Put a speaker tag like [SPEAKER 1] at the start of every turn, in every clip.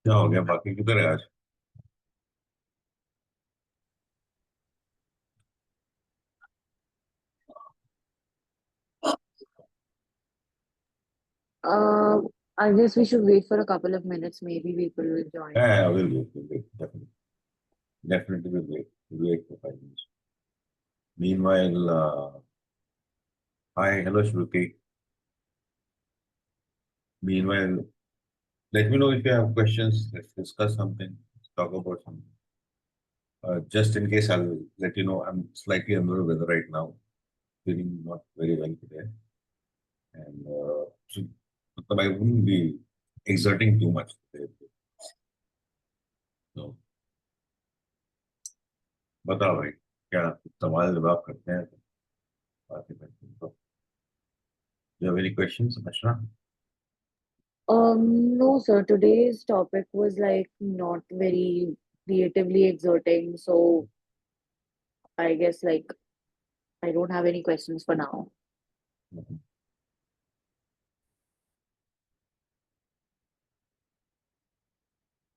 [SPEAKER 1] क्या हो गया? बाकी किधर है आज?
[SPEAKER 2] Uh, I guess we should wait for a couple of minutes. Maybe people will join.
[SPEAKER 1] Yeah, I will wait. Will wait. Definitely will wait. Will wait for 5 minutes. Meanwhile, hi, hello, Shruti. Meanwhile, let me know if you have questions. Let's discuss something. Let's talk about something. Just in case, I'll let you know I'm slightly under the weather right now, feeling not very well today, and so but I wouldn't be exerting too much today. So, बताओ भाई, क्या सवाल जवाब करते हैं? बातें करते हैं तो you have any questions, Ashna?
[SPEAKER 2] No, sir. Today's topic was like not very creatively exerting, so I guess like I don't have any questions for now.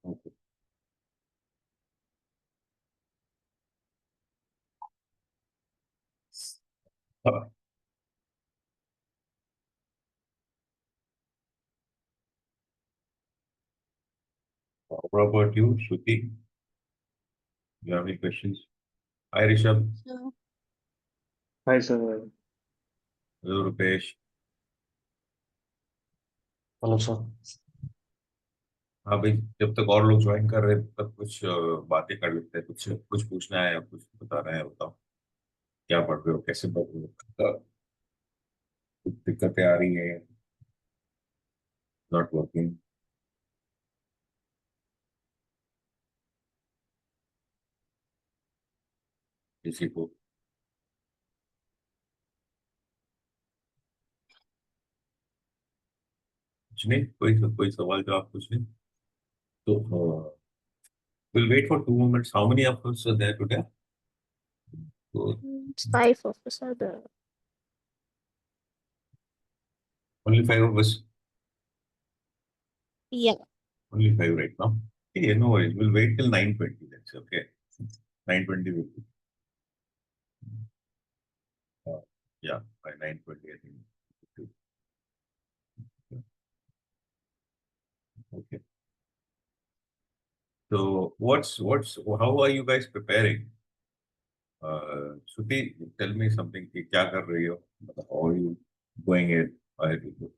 [SPEAKER 1] Okay. What about you, Shruti? You have any questions? Hi, Rishabh.
[SPEAKER 3] So, Hi, sir.
[SPEAKER 1] Hello, Rupesh.
[SPEAKER 3] Hello, sir.
[SPEAKER 1] हाँ भाई, जब तक और लोग join कर रहे हैं तब तक कुछ बातें कर लेते हैं। कुछ कुछ पूछना है या कुछ बताना है, बताओ। क्या पढ़ रहे हो? कैसे पढ़ रहे हो? कुछ दिक्कतें आ रही है? Not working? किसी को कुछ नहीं? कोई कोई सवाल जो आप पूछ लें तो will wait for 2 minutes. How many of us are there today? तो
[SPEAKER 3] It's five of us are there.
[SPEAKER 1] Only 5 of us?
[SPEAKER 3] Yeah,
[SPEAKER 1] only 5 right now? Yeah, no worries. We'll wait till 9:20. That's okay. 9:20 will be. Uh, yeah, by 9:20, I think. Okay. So, what's how are you guys preparing? Shruti, tell me something. कि क्या कर रही हो? मतलब, how are you going it? Ahead with it?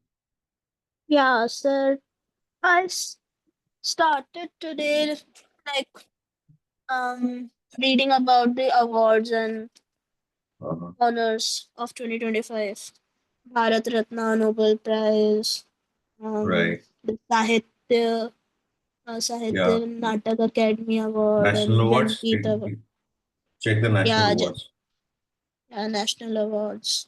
[SPEAKER 3] yeah, sir. I s- started today like reading about the awards and
[SPEAKER 1] Uh-huh.
[SPEAKER 3] honors of 2025. Bharat Ratna, Nobel Prize,
[SPEAKER 1] Right.
[SPEAKER 3] the Sahitya
[SPEAKER 1] Yeah.
[SPEAKER 3] Natak Academy Award
[SPEAKER 1] National
[SPEAKER 3] and
[SPEAKER 1] awards.
[SPEAKER 3] Jnanpith Award.
[SPEAKER 1] Check the national
[SPEAKER 3] Yeah,
[SPEAKER 1] awards.
[SPEAKER 3] yeah, national awards.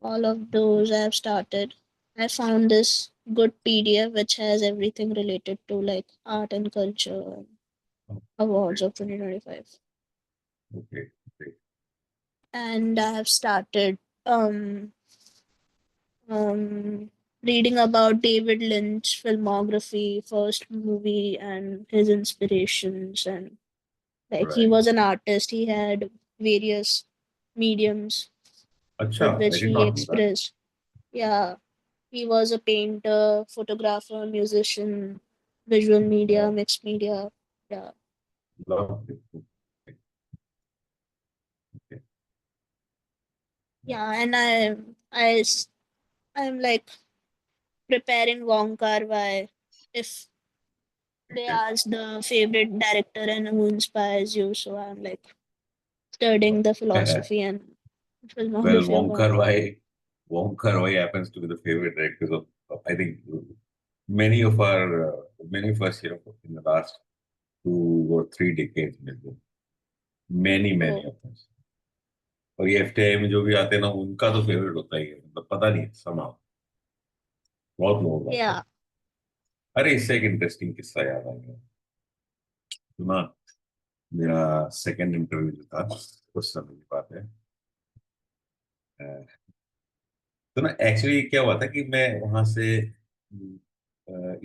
[SPEAKER 3] All of those I have started. I found this good PDF which has everything related to like art and culture and awards
[SPEAKER 1] Okay.
[SPEAKER 3] of 2025.
[SPEAKER 1] Okay. Okay.
[SPEAKER 3] And I have started um um reading about David Lynch filmography, first movie and his inspirations, and like he
[SPEAKER 1] Right.
[SPEAKER 3] was an artist, he had various mediums
[SPEAKER 1] Acha,
[SPEAKER 3] with
[SPEAKER 1] I
[SPEAKER 3] which
[SPEAKER 1] did
[SPEAKER 3] he
[SPEAKER 1] not know that.
[SPEAKER 3] expressed. Yeah, he was a painter, photographer, musician, visual media,
[SPEAKER 1] Wow.
[SPEAKER 3] mixed media. Yeah.
[SPEAKER 1] Lovely. Okay. Okay.
[SPEAKER 3] Yeah, and I'm like preparing Wong Kar-wai. If they
[SPEAKER 1] Okay.
[SPEAKER 3] ask the favorite director and who inspires you, so I'm like studying the philosophy and
[SPEAKER 1] Well,
[SPEAKER 3] filmography of
[SPEAKER 1] Wong
[SPEAKER 3] Wong Kar-wai.
[SPEAKER 1] Kar-wai, Wong Kar-wai happens to be the favorite directors of I think many of our many of us, in the last 2 or 3 decades, maybe. Many
[SPEAKER 3] Oh,
[SPEAKER 1] of us. और ये FTI में जो भी आते हैं ना, उनका तो फेवरेट होता ही है। मतलब पता नहीं, समाव बहुत लोगों का होता है।
[SPEAKER 3] yeah.
[SPEAKER 1] अरे, इससे एक इंटरेस्टिंग किस्सा याद आ गया। तो ना, मेरा सेकंड इंटरव्यू जो था, उस समय की बात है। अ, तो ना, एक्चुअली क्या हुआ था कि मैं वहां से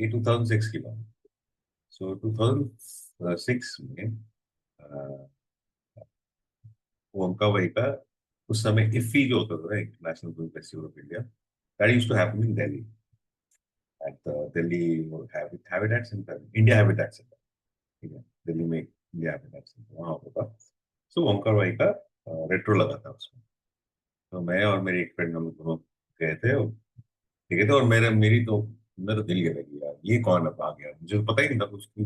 [SPEAKER 1] ये 2006 की बात है। So 2006 में वोंका वाई का उस समय इफ्फी जो होता था international film festival of India, that used to happen in Delhi at the Delhi Habitat Center, India Habitat Center, ठीक है, दिल्ली में इंडिया हैबिटेट सेंटर वहाँ होता था। सो ओमकार भाई का रेट्रो लगा था उसमें, तो मैं और मेरे एक फ्रेंड हम दोनों गए थे, ठीक है, तो और मेरा दिल गया कि यार ये कौन अब आ गया, मुझे तो पता ही नहीं था कुछ की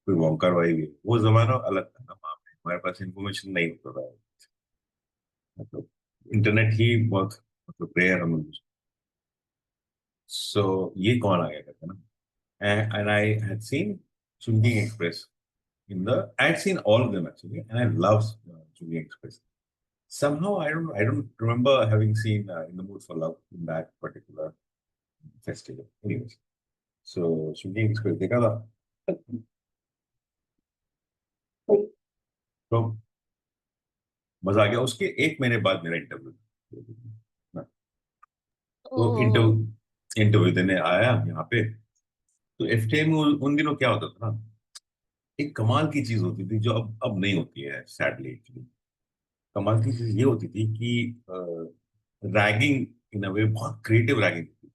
[SPEAKER 1] कोई ओमकार भाई भी है। वो जमाना अलग था ना, वहाँ पे हमारे पास इन्फॉर्मेशन नहीं होता था, मतलब इंटरनेट ही बहुत मतलब रेयर हम लोग। सो ये कौन आ गया करते ना, and I had seen Chungking Express I had seen all of them actually, and I love Chungking Express. Somehow I don't remember having seen In the Mood for Love in that particular festival. Anyways, so Chungking Express देखा था, तो मजा आ गया। उसके एक महीने बाद मेरा इंटरव्यू, तो
[SPEAKER 3] Oh,
[SPEAKER 1] इंटरव्यू देने आया यहाँ पे। तो एफटीआई में उन दिनों क्या होता था ना, एक कमाल की चीज होती थी जो अब नहीं होती है सैडली। कमाल की चीज ये होती थी कि रैगिंग इन अ वे बहुत क्रिएटिव रैगिंग थी,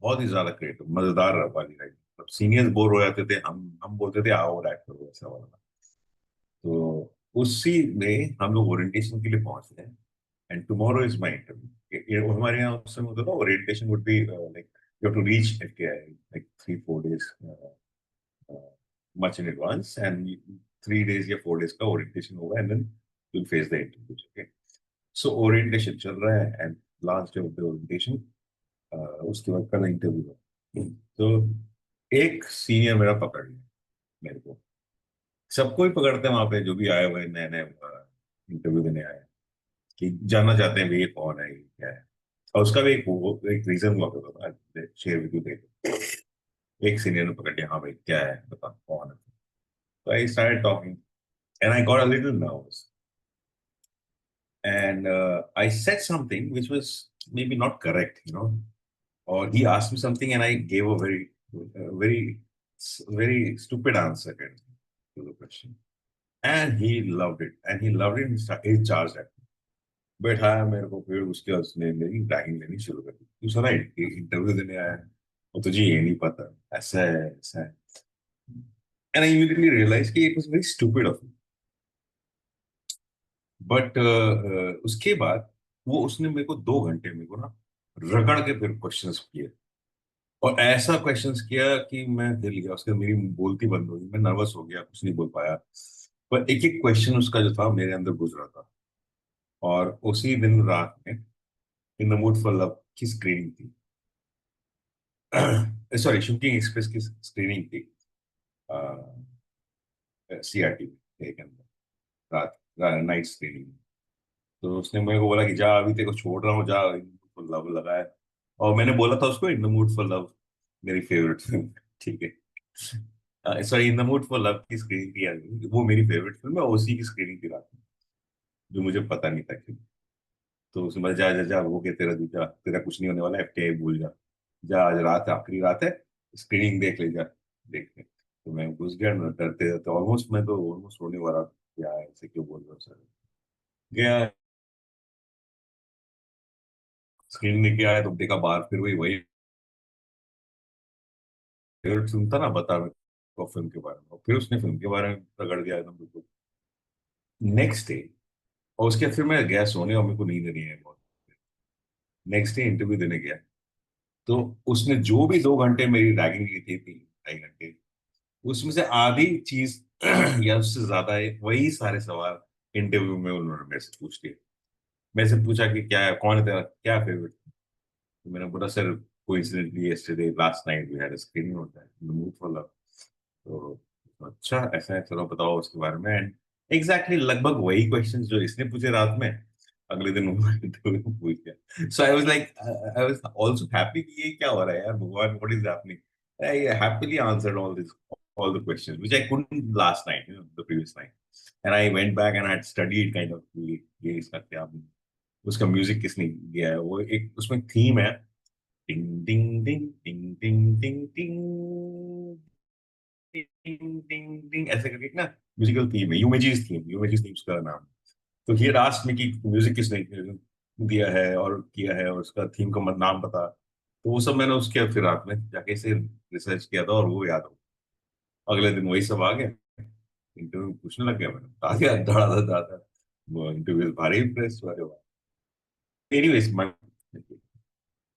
[SPEAKER 1] बहुत ही ज्यादा क्रिएटिव मजेदार वाली रैगिंग। मतलब सीनियर्स बोर हो जाते थे, हम बोलते थे आओ रैग करो ऐसा वाला। तो उसी में हम लोग ओरिएंटेशन के लिए पहुंचते हैं, and tomorrow is my interview. हमारे यहाँ उस समय होता था orientation would be like you have to reach like 3-4 days much in advance, and 3 days या 4 days का ओरिएंटेशन होगा, and then you'll face the interviews. Okay, so orientation चल रहा है, and last day of the orientation, उसके बाद कल interview. तो एक सीनियर मेरा पकड़ लिया मेरे को, सबको ही पकड़ते हैं वहां पे जो भी आए हुए नए नए इंटरव्यू देने आए हैं, कि जानना चाहते हैं भाई ये कौन है, ये क्या है। और उसका भी एक रीजन हुआ करता था, शेयर विद यू। एक सीनियर ने पकड़ लिया, हाँ भाई क्या है बता कौन है। तो I started talking, and I got a little nervous, and I said something which was maybe not correct, or he asked me something and I gave a very stupid answer kind of thing to the question, and he loved it, and he charged at me. बैठाया मेरे को, फिर उसके बाद उसने मेरी ragging लेनी शुरू कर दी। तू सारा इंटरव्यू देने आया है और तुझे ये नहीं पता, ऐसा है ऐसा है। एंड आई इमीडिएटली रियलाइज कि it was very stupid of, but उसके बाद वो उसने मेरे को 2 घंटे मेरे को ना रगड़ के फिर क्वेश्चंस किए, और ऐसा क्वेश्चंस किया कि मैं हिल गया। उसके बाद मेरी बोलती बंद हो गई, मैं नर्वस हो गया, कुछ नहीं बोल पाया। पर एक एक क्वेश्चन उसका जो था मेरे अंदर गुजरा था। और उसी दिन रात में इन द मूड फॉर लव की स्क्रीनिंग थी, सॉरी शुकिंग एक्सप्रेस की स्क्रीनिंग थी सीआरटी के अंदर, रात नाइट स्क्रीनिंग। तो उसने मेरे को बोला कि जा अभी तेरे को छोड़ रहा हूँ, जा फॉर लव लगा है। और मैंने बोला था उसको इन द मूड फॉर लव मेरी फेवरेट फिल्म, ठीक है, sorry in the mood for love की स्क्रीनिंग थी यार, वो मेरी फेवरेट फिल्म है, उसी की स्क्रीनिंग थी रात में, जो मुझे पता नहीं था क्यों। तो उसने बोला जा जा जा, हो गया तेरा दूजा, तेरा कुछ नहीं होने वाला, एफटीआई भूल जा, जा आज रात है, आखिरी रात है, स्क्रीनिंग देख ले जा, देख ले। तो मैं घुस गया ना, डरते डरते ऑलमोस्ट, मैं तो ऑलमोस्ट रोने वाला था, क्या ऐसे क्यों बोल रहे हो सर। गया, स्क्रीन लेके आया तो देखा बाहर फिर वही वही फेवरेट फिल्म था ना, बता मेरे को फिल्म के बारे में, और फिर उसने फिल्म के बारे में रगड़ दिया एकदम बिल्कुल। नेक्स्ट डे, और उसके बाद फिर मैं गया सोने, और मेरे को नींद नहीं है बहुत। नेक्स्ट डे इंटरव्यू देने गया, तो उसने जो भी 2 घंटे मेरी रैगिंग ली थी, 3-2.5 घंटे, उसमें से आधी चीज या उससे ज्यादा है वही सारे सवाल इंटरव्यू में उन्होंने मेरे से पूछ लिए। मेरे से पूछा कि क्या है, कौन है तेरा क्या फेवरेट। तो मैंने बोला sir coincidentally yesterday last night we had a screening होता है in the mood for love. तो अच्छा ऐसा है, चलो बताओ उसके बारे में। एंड एग्जैक्टली लगभग वही क्वेश्चन जो इसने पूछे रात में, अगले दिन वो interview में पूछ गया। So I was like, I was also happy कि ये क्या हो रहा है यार, भगवान what is happening. I happily answered all the questions which I couldn't last night, the previous night. And I went back and I had studied kind of ये इसका क्या, उसका म्यूजिक किसने दिया है, वो एक उसमें थीम है, टिंग टिंग टिंग टिंग टिंग टिंग टिंग टिंग टिंग टिंग ऐसे करके एक ना म्यूजिकल थीम है, यूमेजीज थीम उसका नाम। तो ही had asked me कि म्यूजिक किसने दिया है और किया है और उसका थीम का नाम बता। तो वो सब मैंने उसके फिर रात में जाके इसे रिसर्च किया था और वो याद हो। अगले दिन वही सब आ गया, इंटरव्यू पूछने लग गया, मैंने आ गया धड़ा वो इंटरव्यू भारी इंप्रेस हुआ। Anyways my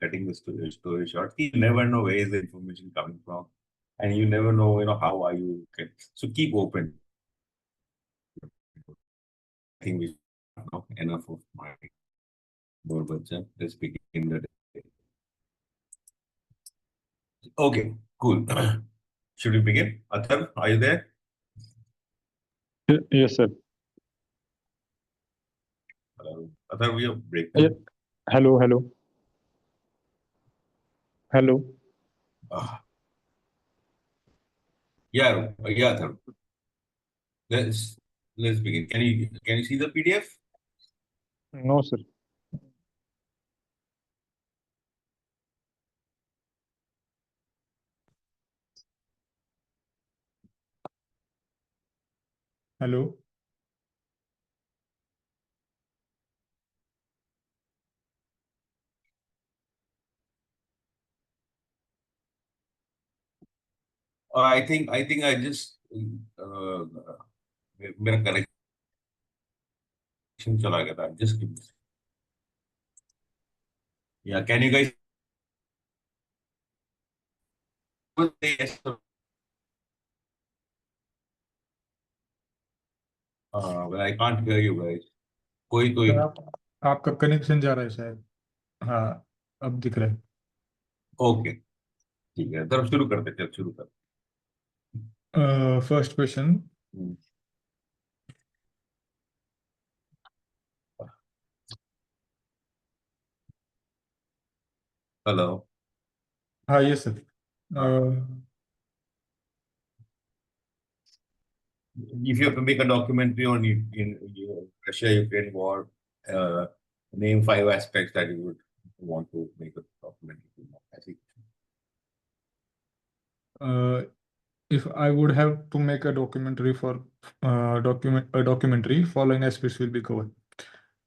[SPEAKER 1] cutting the story short, you never know where is the information coming from, and you never know, how are you can. So keep open. I think we know enough of my board budget. Let's begin the day. Okay, cool. Should we begin? Athar, are you there?
[SPEAKER 4] Yes, sir.
[SPEAKER 1] Athar, we are breaking.
[SPEAKER 4] Yeah. Hello, hello. Hello.
[SPEAKER 1] Ah. Yeah, Athar. Let's begin. Can you see the PDF?
[SPEAKER 4] No, sir. Hello.
[SPEAKER 1] I think I just मेरा connection चला गया था, just give me a second. Yeah, can you guys say yes? Well, I can't hear you guys. कोई तो
[SPEAKER 5] sir आपका connection जा रहा है शायद। हाँ, अब दिख रहा है।
[SPEAKER 1] ओके, ठीक है, तब शुरू करते, चल शुरू कर।
[SPEAKER 5] First question,
[SPEAKER 1] hello.
[SPEAKER 5] हाँ ये sir.
[SPEAKER 1] If you have to make a documentary on Russia-Ukraine war, name 5 aspects that you would want to make a documentary on. ऐसी
[SPEAKER 5] if I would have to make a documentary for documentary, following aspects will be covered.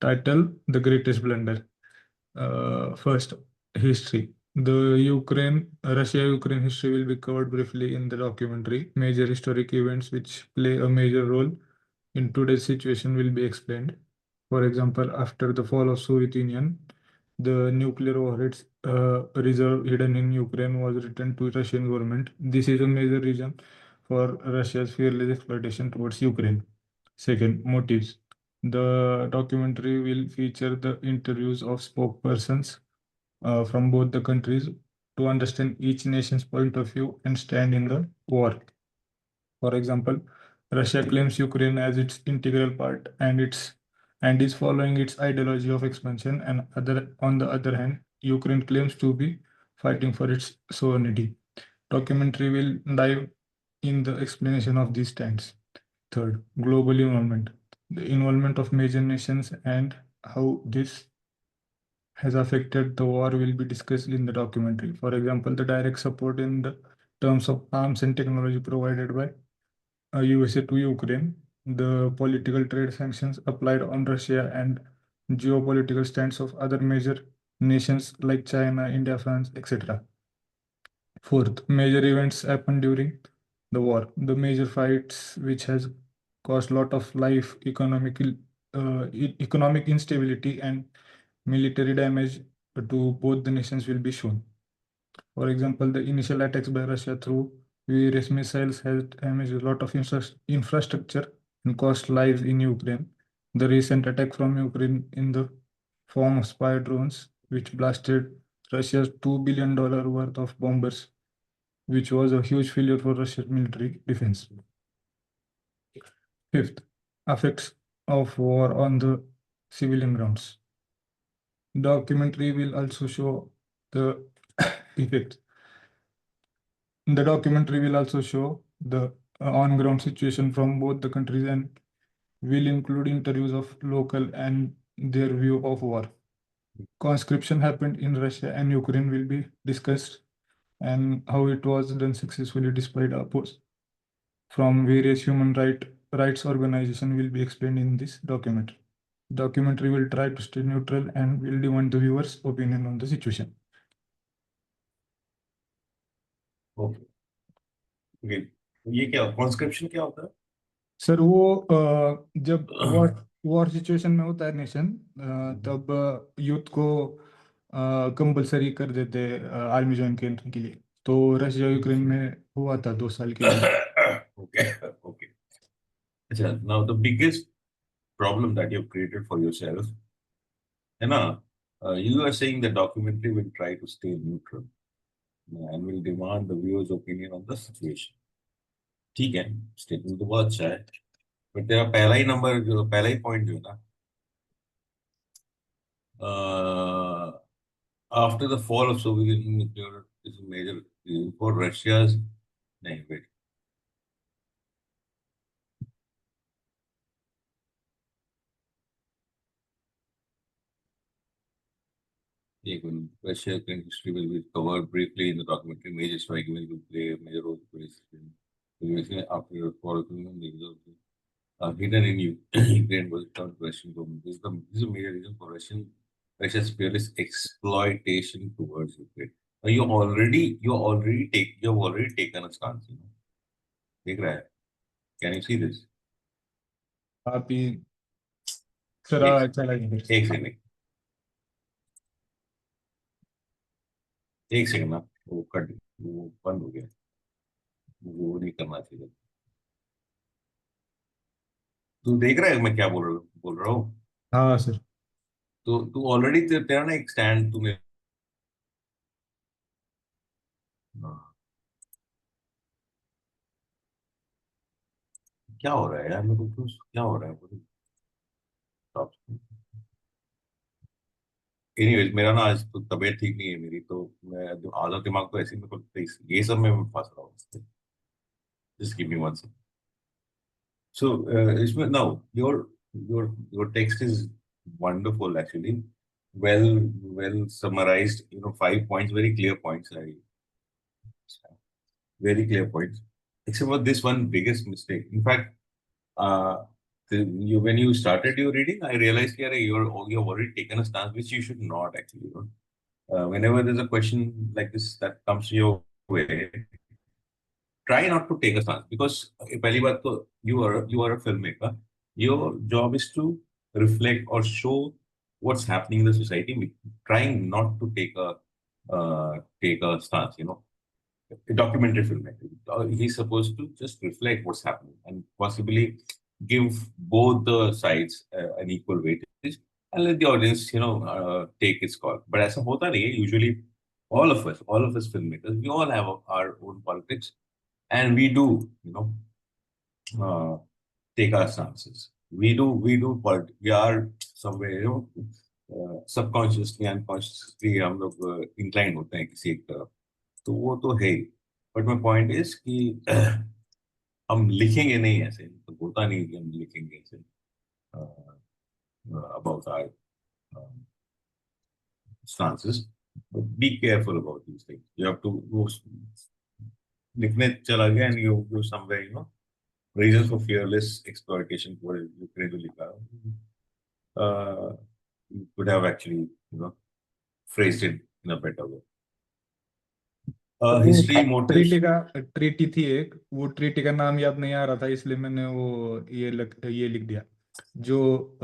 [SPEAKER 5] Title: The Greatest Blunder. First, history. The Russia-Ukraine history will be covered briefly in the documentary. Major historic events which play a major role in today's situation will be explained. For example, after the fall of Soviet Union, the nuclear warheads reserve hidden in Ukraine was returned to Russian government. This is a major reason for Russia's fearless exploitation towards Ukraine. Second, motives. The documentary will feature the interviews of spokespersons from both the countries to understand each nation's point of view and stand in the war. For example, Russia claims Ukraine as its integral part and is following its ideology of expansion, and on the other hand, Ukraine claims to be fighting for its sovereignty. Documentary will dive in the explanation of these stands. Third, global involvement. The involvement of major nations and how this has affected the war will be discussed in the documentary. For example, the direct support in the terms of arms and technology provided by USA to Ukraine, the political trade sanctions applied on Russia, and geopolitical stance of other major nations like China, India, France, etc. Fourth, major events happen during the war. The major fights which has caused lot of life, economic instability, and military damage to both the nations will be shown. For example, the initial attacks by Russia through various missiles has damaged a lot of infrastructure and cost lives in Ukraine. The recent attack from Ukraine in the form of spy drones, which blasted Russia's $2 billion worth of bombers, which was a huge failure for Russia's military defense. Fifth, effects of war on the civilian grounds. Documentary will also show the effects. The documentary will also show the on-ground situation from both the countries and will include interviews of local and their view of war. Conscription happened in Russia and Ukraine will be discussed and how it was done successfully despite from various rights organization will be explained in this documentary. Documentary will try to stay neutral and will demand the viewers' opinion on the situation.
[SPEAKER 1] Okay. Okay. ये क्या conscription क्या होता है?
[SPEAKER 5] Sir वो जब war situation में होता है नेशन तब यूथ को कंपलसरी कर देते आर्मी ज्वाइन करने के लिए, तो रशिया यूक्रेन में हुआ था 2 साल के लिए.
[SPEAKER 1] Okay. Okay. अच्छा, now the biggest problem that you've created for yourself, है ना? You are saying the documentary will try to stay neutral and will demand the viewer's opinion on the situation. ठीक है, स्टेटमेंट तो बहुत अच्छा है, but तेरा पहला ही नंबर जो पहला ही पॉइंट जो है ना, after the fall of Soviet Union, is a major reason for Russia's. नहीं, wait. Russia Ukraine history will be covered briefly in the documentary. Major strike events will play a major role after the fall of the Union. Hidden in Ukraine was turned Russian government. This is a major reason for Russia's fearless exploitation towards Ukraine. Now you have already taken a stance. You know, देख रहा है? Can you see this?
[SPEAKER 5] आप ही sir अच्छा लगे
[SPEAKER 1] एक second ना, वो बंद हो गया, वो नहीं करना चाहिए. तू देख रहा है मैं क्या बोल रहा हूँ?
[SPEAKER 5] हाँ सर.
[SPEAKER 1] तो तू ऑलरेडी तेरा ना एक स्टैंड तूने. क्या हो रहा है यार, मेरे को क्या हो रहा है? एनीवेज, मेरा ना आज तो तबीयत ठीक नहीं है मेरी, तो मैं आधा दिमाग तो ऐसे ही मेरे को ये सब में मैं फंस रहा हूँ. Just give me one second. So, Ishmael, now your text is wonderful, actually. Well summarized. 5 points, very clear points. Very clear points. Except for this one biggest mistake. In fact, when you started your reading, I realized that you've already taken a stance which you should not actually. Whenever there's a question like this that comes your way, try not to take a stance, because पहली बात तो you are a filmmaker. Your job is to reflect or show what's happening in the society, trying not to take a stance. A documentary filmmaker, he's supposed to just reflect what's happening and possibly give both the sides an equal weightage and let the audience, take its call. But ऐसा होता नहीं है. Usually, all of us filmmakers, we all have our own politics. And we do, take our stances. We are somewhere, subconsciously, unconsciously, हम लोग inclined होते हैं किसी एक तरफ. तो वो तो है. But my point is कि हम लिखेंगे नहीं ऐसे, तो होता नहीं कि हम लिखेंगे ऐसे about our stances. But be careful about these things. You have to go लिखने चला गया and you go somewhere, reasons for fearless exploitation for Ukraine to लिखा. You could have actually, phrased it in a better way. History motives.
[SPEAKER 5] Treaty थी एक, वो treaty का नाम याद नहीं आ रहा था, इसलिए मैंने वो ये लिख दिया. जो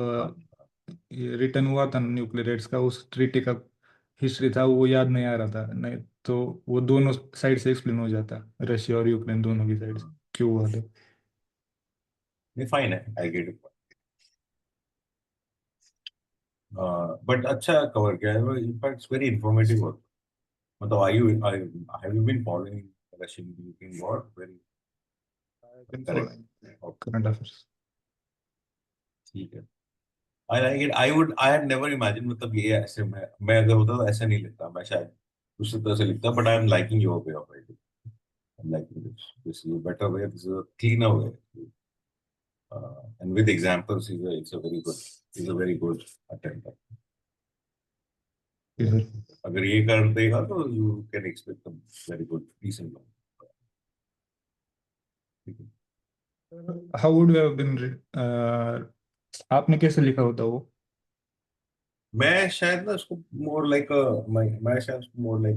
[SPEAKER 5] रिटर्न हुआ था न्यूक्लियर रेट्स का, उस ट्रीटी का हिस्ट्री था, वो याद नहीं आ रहा था. नहीं तो वो दोनों साइड से एक्सप्लेन हो जाता, रशिया और यूक्रेन दोनों की साइड से क्यों हुआ था.
[SPEAKER 1] Fine, I get it. But अच्छा कवर किया है. In fact, it's very informative work. मतलब have you been following Russian-Ukraine war? Correct.
[SPEAKER 5] Current affairs.
[SPEAKER 1] ठीक है. I like it. I had never imagined, मतलब ये ऐसे मैं अगर होता तो ऐसा नहीं लिखता, मैं शायद दूसरी तरह से लिखता. But I am liking your way of writing. I'm liking this. This is a better way. This is a cleaner way. And with examples, it's a very good attempt. अगर ये कर देगा तो you can expect a very good, decent one.
[SPEAKER 5] How would you have been आपने कैसे लिखा होता वो?
[SPEAKER 1] मैं शायद ना उसको मोर लाइक मैं शायद उसको मोर लाइक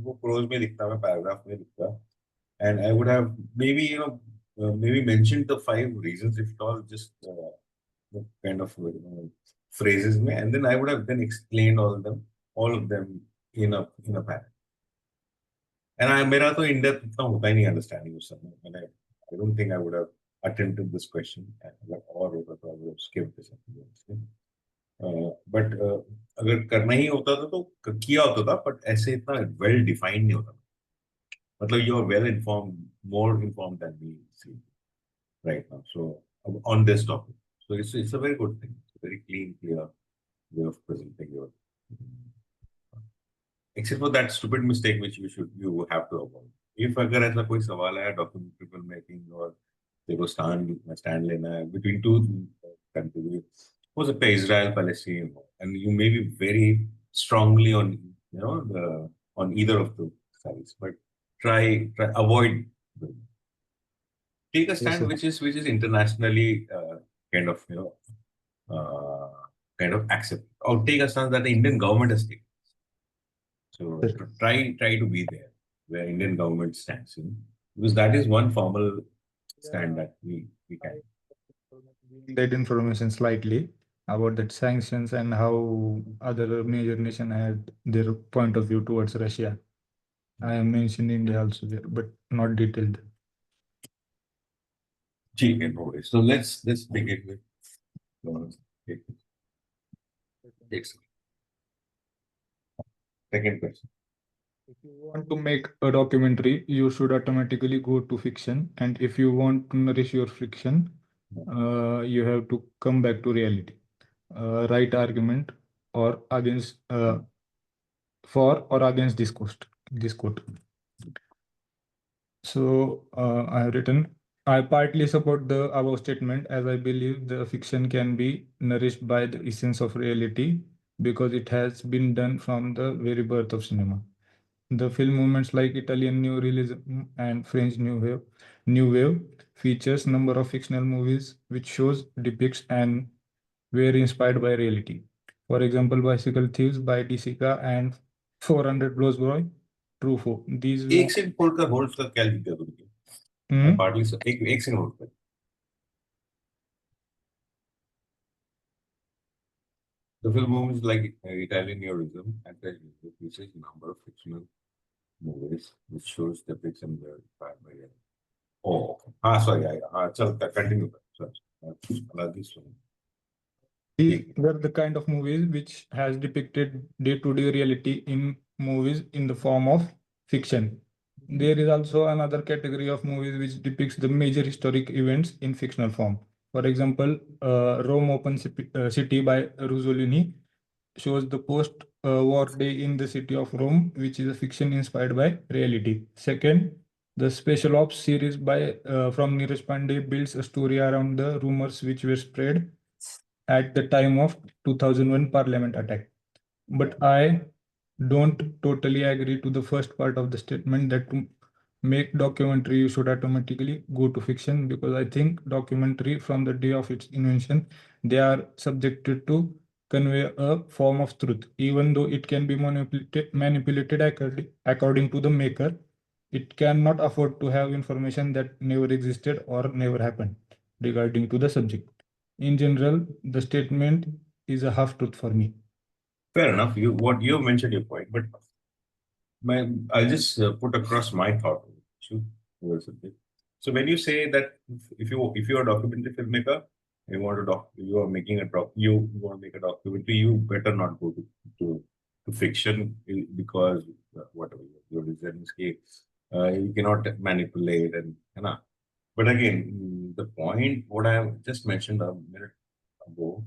[SPEAKER 1] वो प्रोज में लिखता, मैं पैराग्राफ में लिखता, and I would have maybe maybe mentioned the 5 reasons if at all, just kind of phrases में, and then I would have then explained all of them in a paragraph. And मेरा तो in depth इतना होता ही नहीं understanding उस समय, मैंने I don't think I would have attempted this question or I would have skipped this. But अगर करना ही होता था तो किया होता था, बट ऐसे इतना वेल डिफाइंड नहीं होता था. मतलब you are well informed, more informed than me right now. So on this topic, so it's a very good thing. It's a very clean, clear way of presenting your. Except for that stupid mistake which you have to avoid. If अगर ऐसा कोई सवाल है documentary filmmaking और देखो stand लेना है between two countries, हो सकता है Israel Palestine हो, and you may be very strongly on on either of the sides, but try avoid. Take a
[SPEAKER 5] Yes,
[SPEAKER 1] stand
[SPEAKER 5] sir.
[SPEAKER 1] which is internationally kind of kind of accept, or take a stand that the Indian government has taken. So
[SPEAKER 5] Sir.
[SPEAKER 1] try to be there where Indian government stands in, because that is one formal stand that we can.
[SPEAKER 5] That information slightly about that sanctions and how other major nation had their point of view towards Russia. I am mentioned India also there, but not detailed.
[SPEAKER 1] Okay, no worries. So let's begin with second question.
[SPEAKER 5] If you want to make a documentary, you should automatically go to fiction, and if you want to nourish your fiction, you have to come back to reality. Right argument or against for or against this quote. So I have written, I partly support the above statement as I believe the fiction can be nourished by the essence of reality because it has been done from the very birth of cinema. The film movements like Italian New Realism and French New Wave features number of fictional movies which shows, depicts and were inspired by reality. For example, Bicycle Thieves by DeSica and 400 Blows by Truffaut. These were
[SPEAKER 1] एक second खोल कर hold कर क्या लिख दिया तुमने? मैं partly एक सेकंड होल्ड कर. The film movies like Italian Neorealism and French New features a number of fictional movies which shows depicts and were inspired by reality. Oh, okay. Sorry, चल continue. Sorry, this one.
[SPEAKER 5] These were the kind of movies which has depicted day-to-day reality in movies in the form of fiction. There is also another category of movies which depicts the major historic events in fictional form. For example, Rome Open City by Ruzzolini shows the post-war day in the city of Rome, which is a fiction inspired by reality. Second, the Special Ops series by from Neeraj Pandey builds a story around the rumors which were spread at the time of 2001 Parliament attack. But I don't totally agree to the first part of the statement that to make documentary you should automatically go to fiction, because I think documentary from the day of its invention they are subjected to convey a form of truth, even though it can be manipulated according to the maker. It cannot afford to have information that never existed or never happened regarding to the subject. In general, the statement is a half truth for me.
[SPEAKER 1] Fair enough. What you mentioned your point, but I'll just put across my thought. So when you say that if you're a documentary filmmaker, you are making you want to make a documentary, you better not go to fiction because whatever your reasons, you cannot manipulate and but again the point what I have just mentioned a minute ago,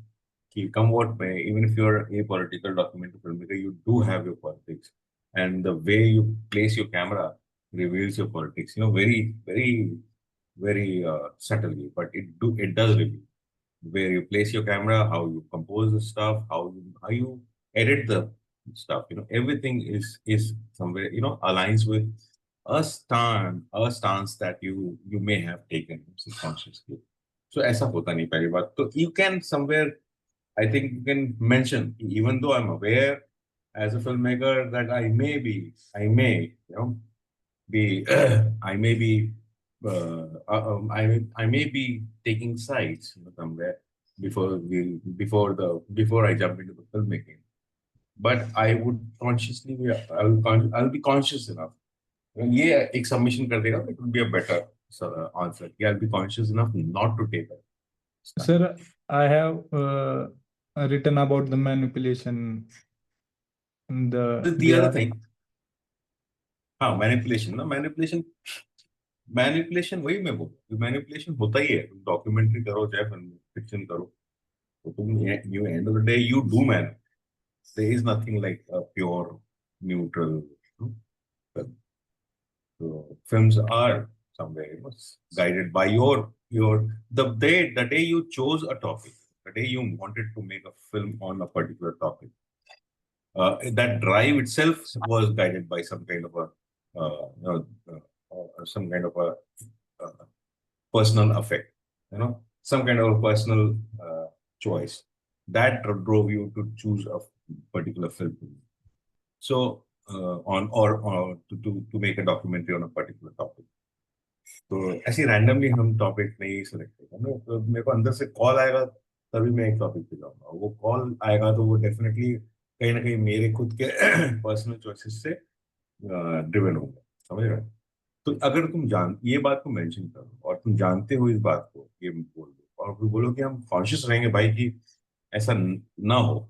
[SPEAKER 1] come what may, even if you're a political documentary filmmaker, you do have your politics, and the way you place your camera reveals your politics. Very, very, very subtly, but it does reveal where you place your camera, how you compose the stuff, how you edit the stuff. Everything is somewhere aligns with a stance that you may have taken subconsciously. So ऐसा होता नहीं पहली बात. So you can somewhere, I think you can mention, even though I'm aware as a filmmaker that I may, I may be, I may be taking sides, somewhere before I jump into the filmmaking. But I would consciously be, I'll be conscious enough. ये एक submission कर देगा, it would be a better answer. Yeah, I'll be conscious enough not to take it.
[SPEAKER 5] Sir, I have written about the manipulation.
[SPEAKER 1] The other thing, manipulation ना, manipulation वही मैं बोल, manipulation होता ही है. तुम डॉक्यूमेंट्री करो चाहे फिक्शन करो, तो तुम you end of the day you do man. There is nothing like a pure neutral. Film. So films are somewhere guided by the day you chose a topic, the day you wanted to make a film on a particular topic. That drive itself was guided by some kind of a personal affect, some kind of a personal choice that drove you to choose a particular film. So, or to make a documentary on a particular topic. तो ऐसे randomly हम topic नहीं select करेंगे. तो मेरे को अंदर से कॉल आएगा तभी मैं एक टॉपिक पे जाऊंगा. वो कॉल आएगा तो वो डेफिनेटली कहीं ना कहीं मेरे खुद के पर्सनल चॉइसेस से ड्रिवन होगा. समझ रहे हो? तो अगर तुम ये बात को मेंशन करो और तुम जानते हो इस बात को, ये बोल दो और फिर बोलो कि हम कॉन्शियस रहेंगे भाई कि ऐसा ना हो.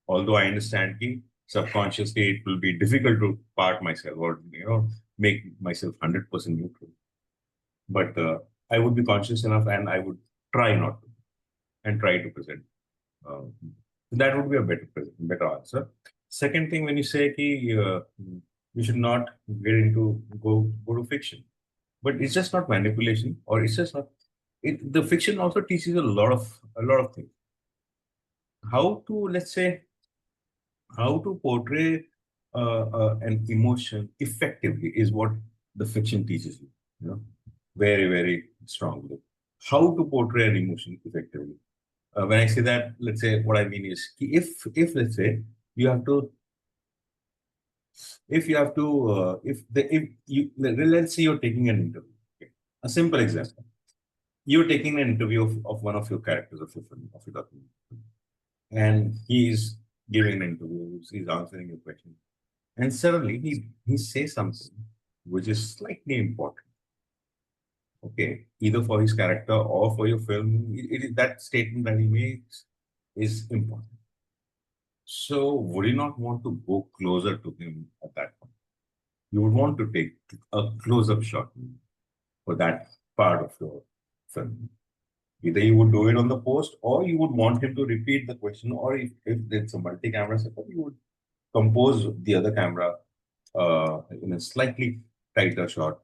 [SPEAKER 1] Although I understand कि subconsciously it will be difficult to part myself or make myself 100% neutral. But I would be conscious enough and I would try not to and try to present. That would be a better answer. Second thing, when you say कि you should not go to fiction, but it's just not manipulation, or it's just not. The fiction also teaches a lot of things. How to, let's say, how to portray an emotion effectively is what the fiction teaches you. Very, very strongly. How to portray an emotion effectively. When I say that, let's say what I mean is, if let's say let's say you're taking an interview. Okay. A simple example. You're taking an interview of one of your characters of your film, of your documentary, and he's giving an interview, he's answering your question, and suddenly he says something which is slightly important. Okay, either for his character or for your film, that statement that he makes is important. So, would you not want to go closer to him at that point? You would want to take a close-up shot for that part of your film. Either you would do it on the post, or you would want him to repeat the question, or if it's a multi-camera setup, you would compose the other camera in a slightly tighter shot.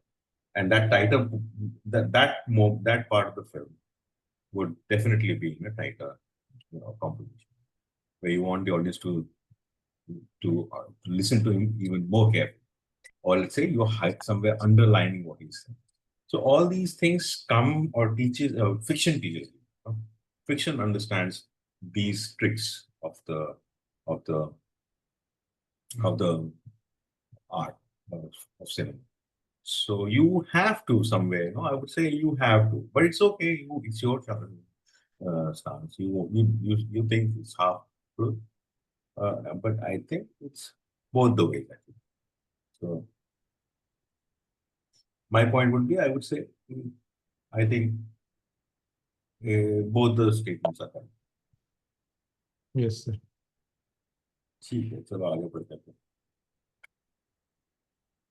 [SPEAKER 1] And that tighter, that part of the film would definitely be in a tighter, composition, where you want the audience to listen to him even more carefully, or let's say you're somewhere underlining what he's saying. So all these things come or fiction teaches you. Fiction understands these tricks of the art of cinema. So you have to somewhere, I would say you have to, but it's okay. It's your stance. You think it's half truth, but I think it's both the ways. So my point would be, I would say, I think both the statements are correct.
[SPEAKER 5] Yes, sir.
[SPEAKER 1] ठीक है, चलो आगे बढ़ते हैं.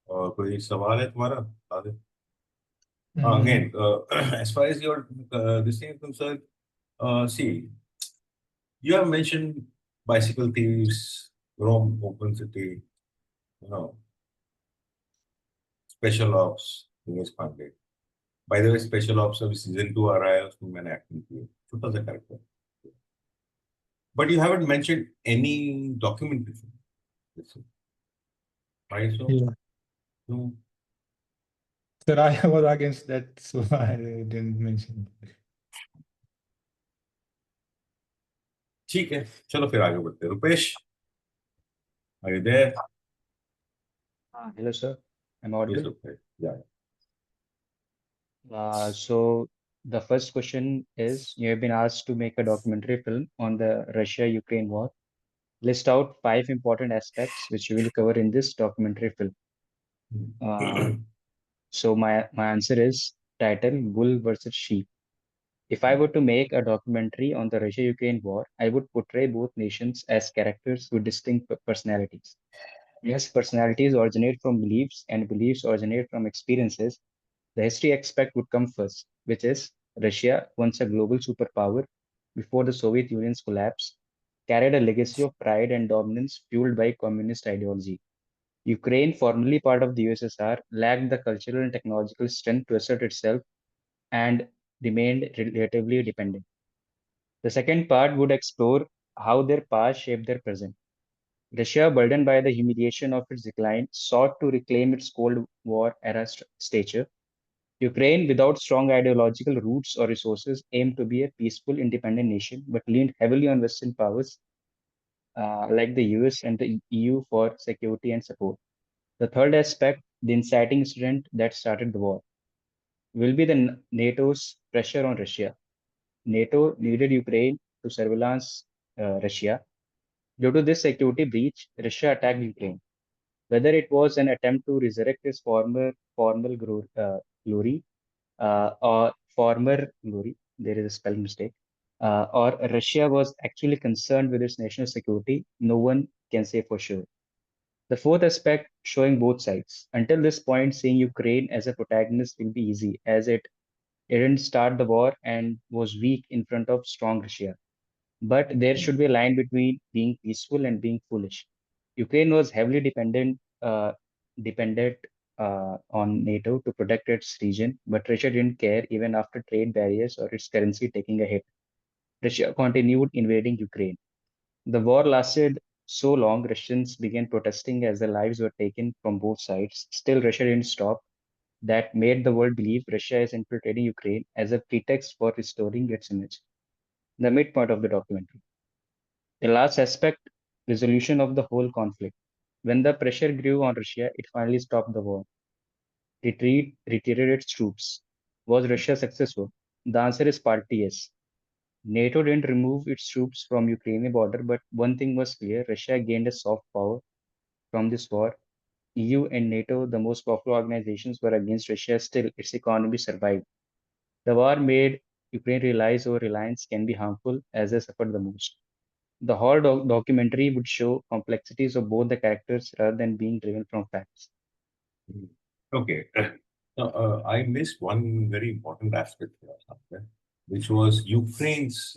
[SPEAKER 1] और कोई सवाल है तुम्हारा? आगे. Again, as far as your this thing is concerned, see, you have mentioned Bicycle Thieves, Rome Open City, Special Ops, US Pandey. By the way, Special Ops अभी season 2 आ रहा है, उसमें मैंने acting की है, छोटा सा character. But you haven't mentioned any documentary film. Right? So,
[SPEAKER 5] Yeah.
[SPEAKER 1] so
[SPEAKER 5] Sir, I was against that, so I didn't mention.
[SPEAKER 1] ठीक है, चलो फिर आगे बढ़ते हैं। Rupesh, are you there?
[SPEAKER 6] Hello, sir. I'm
[SPEAKER 1] Yes,
[SPEAKER 6] audible.
[SPEAKER 1] Rupesh. Yeah.
[SPEAKER 6] So the first question is, you have been asked to make a documentary film on the Russia-Ukraine war. List out 5 important aspects which you will cover in this documentary film. So my answer is title Bull versus Sheep. If I were to make a documentary on the Russia-Ukraine war, I would portray both nations as characters with distinct personalities. Yes, personalities originate from beliefs and beliefs originate from experiences. The history aspect would come first, which is Russia, once a global superpower before the Soviet Union's collapse, carried a legacy of pride and dominance fueled by communist ideology. Ukraine, formerly part of the USSR, lacked the cultural and technological strength to assert itself and remained relatively dependent. The second part would explore how their past shaped their present. Russia, burdened by the humiliation of its decline, sought to reclaim its Cold War era stature. Ukraine, without strong ideological roots or resources, aimed to be a peaceful, independent nation, but leaned heavily on Western powers like the US and the EU for security and support. The third aspect, the inciting incident that started the war, will be the NATO's pressure on Russia. NATO needed Ukraine to surveillance Russia. Due to this security breach, Russia attacked Ukraine. Whether it was an attempt to resurrect its glory or former glory, there is a spelling mistake, or Russia was actually concerned with its national security, no one can say for sure. The fourth aspect, showing both sides. Until this point, seeing Ukraine as a protagonist will be easy, as it didn't start the war and was weak in front of strong Russia. But there should be a line between being peaceful and being foolish. Ukraine was heavily dependent on NATO to protect its region, but Russia didn't care even after trade barriers or its currency taking a hit. Russia continued invading Ukraine. The war lasted so long, Russians began protesting as their lives were taken from both sides. Still, Russia didn't stop. That made the world believe Russia is infiltrating Ukraine as a pretext for restoring its image. The midpoint of the documentary. The last aspect, resolution of the whole conflict. When the pressure grew on Russia, it finally stopped the war. Retreated its troops. Was Russia successful? The answer is partly yes. NATO didn't remove its troops from Ukrainian border, but one thing was clear: Russia gained a soft power from this war. EU and NATO, the most powerful organizations, were against Russia. Still, its economy survived. The war made Ukraine realize our reliance can be harmful as they suffered the most. The whole documentary would show complexities of both the characters rather than being driven from facts.
[SPEAKER 1] Okay. Now, I missed one very important aspect here, somewhere, which was Ukraine's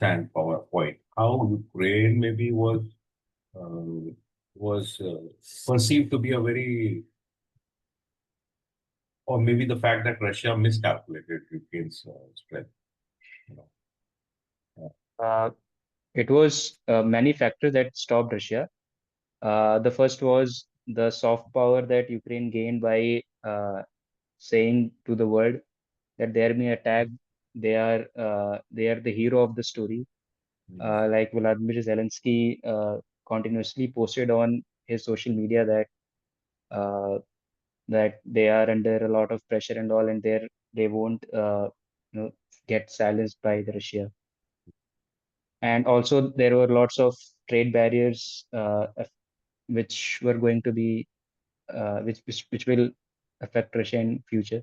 [SPEAKER 1] point. How Ukraine maybe perceived to be a very, or maybe the fact that Russia miscalculated Ukraine's strength. You know.
[SPEAKER 6] It was many factors that stopped Russia. The first was the soft power that Ukraine gained by saying to the world that they are being attacked. They are the hero of the story. Like Vladimir Zelensky continuously posted on his social media uh, that they are under a lot of pressure and all, and they won't get silenced by the Russia. And also there were lots of trade barriers which were going to be which will affect Russia in future.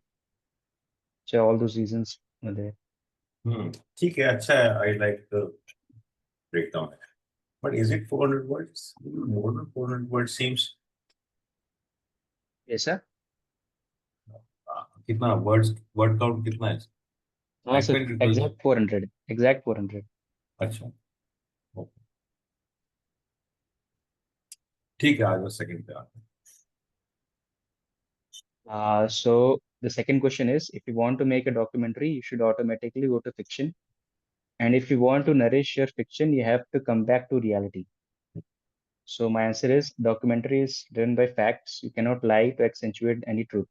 [SPEAKER 6] So all those reasons were there.
[SPEAKER 1] ठीक है, अच्छा है. I like the breakdown. But is it 400 words? More than 400 words seems.
[SPEAKER 6] Yes, sir.
[SPEAKER 1] कितना word count कितना है?
[SPEAKER 6] हाँ sir,
[SPEAKER 1] find it was-
[SPEAKER 6] exact 400. Exact 400.
[SPEAKER 1] अच्छा. Okay. ठीक है, आज सेकंड पे आते हैं.
[SPEAKER 6] So the second question is, if you want to make a documentary, you should automatically go to fiction. And if you want to nourish your fiction, you have to come back to reality. So my answer is documentary is driven by facts. You cannot lie to accentuate any truth.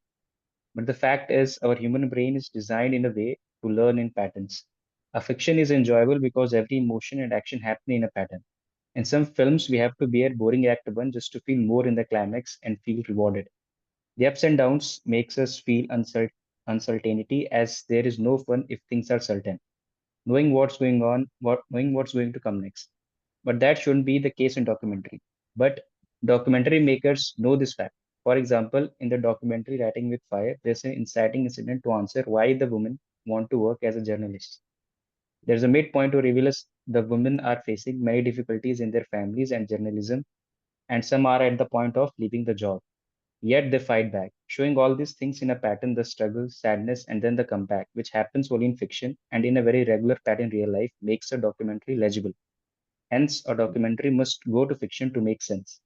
[SPEAKER 6] But the fact is, our human brain is designed in a way to learn in patterns. A fiction is enjoyable because every emotion and action happen in a pattern. In some films, we have to bear boring act one just to feel more in the climax and feel rewarded. The ups and downs makes us feel uncertainty as there is no fun if things are certain. Knowing what's going on, knowing what's going to come next. But that shouldn't be the case in documentary. But documentary makers know this fact. For example, in the documentary Writing with Fire, there's an inciting incident to answer why the women want to work as a journalist. There's a midpoint to reveal us the women are facing many difficulties in their families and journalism, and some are at the point of leaving the job. Yet they fight back, showing all these things in a pattern, the struggle, sadness, and then the comeback, which happens only in fiction and in a very regular pattern in real life, makes a documentary legible. Hence, a documentary must go to fiction to make sense.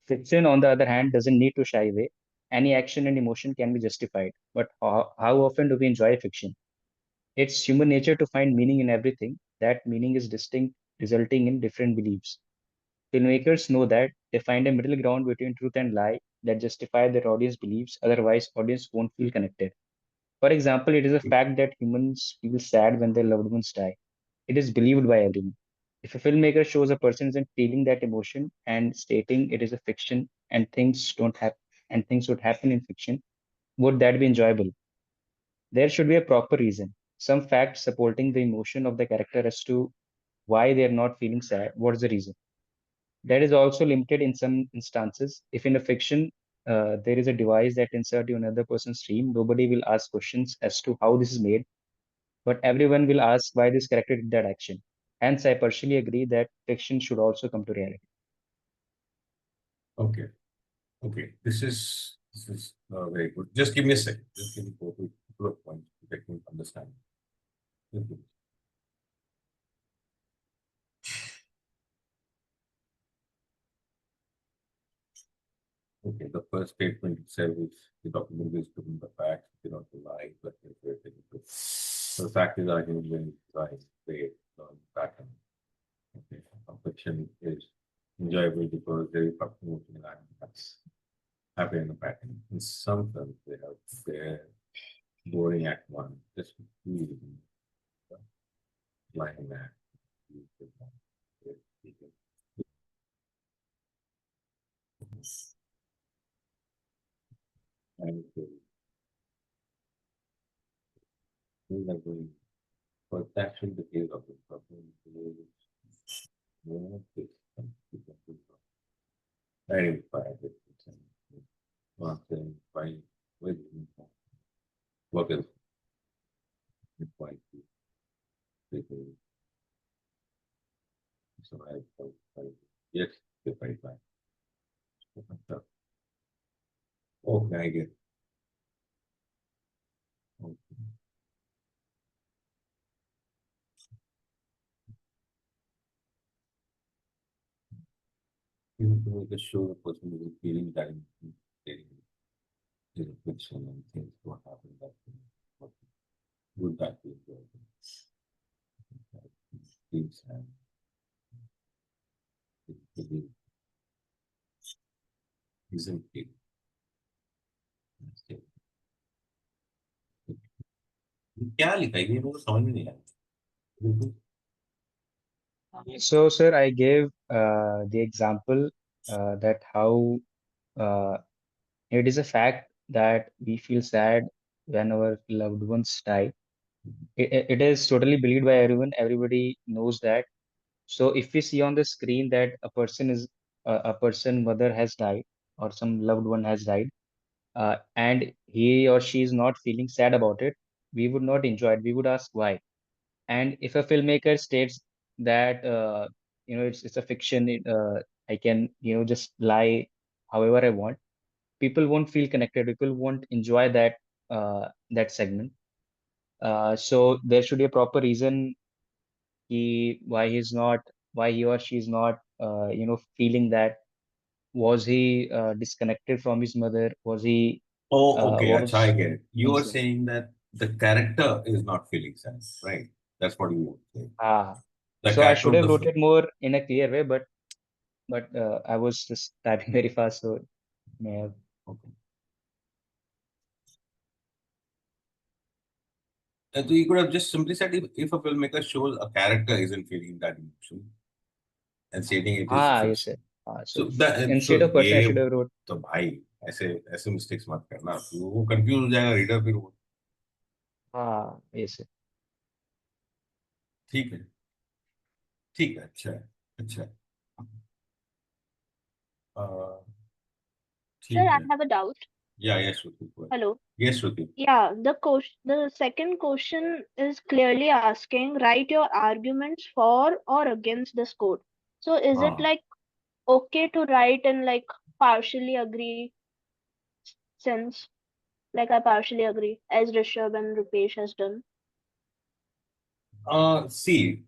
[SPEAKER 6] Fiction, on the other hand, doesn't need to shy away. Any action and emotion can be justified. But how often do we enjoy fiction? It's human nature to find meaning in everything. That meaning is distinct, resulting in different beliefs. Filmmakers know that they find a middle ground between truth and lie that justify their audience beliefs, otherwise, audience won't feel connected. For example, it is a fact that humans feel sad when their loved ones die. It is believed by everyone. If a filmmaker shows a person isn't feeling that emotion and stating it is a fiction and things don't happen and things would happen in fiction, would that be enjoyable? There should be a proper reason, some fact supporting the emotion of the character as to why they are not feeling sad. What's the reason? That is also limited in some instances. If in a fiction there is a device that insert you another person's dream, nobody will ask questions as to how this is made, but everyone will ask why this character did that action. Hence, I partially agree that fiction should also come to reality.
[SPEAKER 1] Okay, okay, this is very good. Just give me a second. Just give me a couple of points to make me understand. Okay. Okay, the first statement itself is the document is given the facts, you know, to lie, but it's very difficult. So the fact is, our human beings lie, they learn pattern. Okay, fiction is enjoyable because there is emotional that's happen in the pattern. In some films, they have their boring act one, just really lying there. And but that should be the case of the problem. Identify it. One thing, why with what is why people survive yes, they fight back. Okay, I get. Okay. You know, just show the person who is feeling that getting in a fiction and things what happened that what would that be feels and it isn't it. क्या लिखा है ये मुझे समझ में नहीं आया
[SPEAKER 6] So, sir, I gave the example that how it is a fact that we feel sad when our loved ones die. It is totally believed by everyone. Everybody knows that. So, if we see on the screen that a person mother has died or some loved one has died, and he or she is not feeling sad about it, we would not enjoy it. We would ask why. And if a filmmaker states that it's a fiction, I can just lie however I want, people won't feel connected. People won't enjoy that segment. So there should be a proper reason why he or she is not feeling that. Was he disconnected from his mother? Was he
[SPEAKER 1] Oh, okay, that's how I
[SPEAKER 6] was
[SPEAKER 1] get it. You are
[SPEAKER 6] things like
[SPEAKER 1] saying that the character is not feeling sad, right? That's what you want to say.
[SPEAKER 6] ah
[SPEAKER 1] The
[SPEAKER 6] So I
[SPEAKER 1] character
[SPEAKER 6] should
[SPEAKER 1] of
[SPEAKER 6] have
[SPEAKER 1] the
[SPEAKER 6] wrote
[SPEAKER 1] film.
[SPEAKER 6] it more in a clear way, but I was just typing very fast, so may have.
[SPEAKER 1] Okay. So you could have just simply said if a filmmaker shows a character isn't feeling that emotion and stating it is
[SPEAKER 6] Yes, sir.
[SPEAKER 1] fiction.
[SPEAKER 6] So
[SPEAKER 1] So that
[SPEAKER 6] instead
[SPEAKER 1] so
[SPEAKER 6] of person, I
[SPEAKER 1] ये
[SPEAKER 6] should have wrote.
[SPEAKER 1] तो भाई ऐसे ऐसे mistakes मत करना, वो confuse हो जाएगा रीडर फिर वो।
[SPEAKER 6] Yes, sir.
[SPEAKER 1] ठीक है, ठीक है, अच्छा है, अच्छा है। अह,
[SPEAKER 3] Sir,
[SPEAKER 1] ठीक
[SPEAKER 3] I
[SPEAKER 1] है।
[SPEAKER 3] have a doubt.
[SPEAKER 1] Yeah, Shruti, go ahead.
[SPEAKER 3] Hello.
[SPEAKER 1] Yes, Shruti.
[SPEAKER 3] Yeah, the second question is clearly asking, write your arguments for or against this code. So is it
[SPEAKER 1] हाँ,
[SPEAKER 3] like okay to write and like partially agree sense? Like I partially agree, as Rishabh and Rupesh has done.
[SPEAKER 1] see,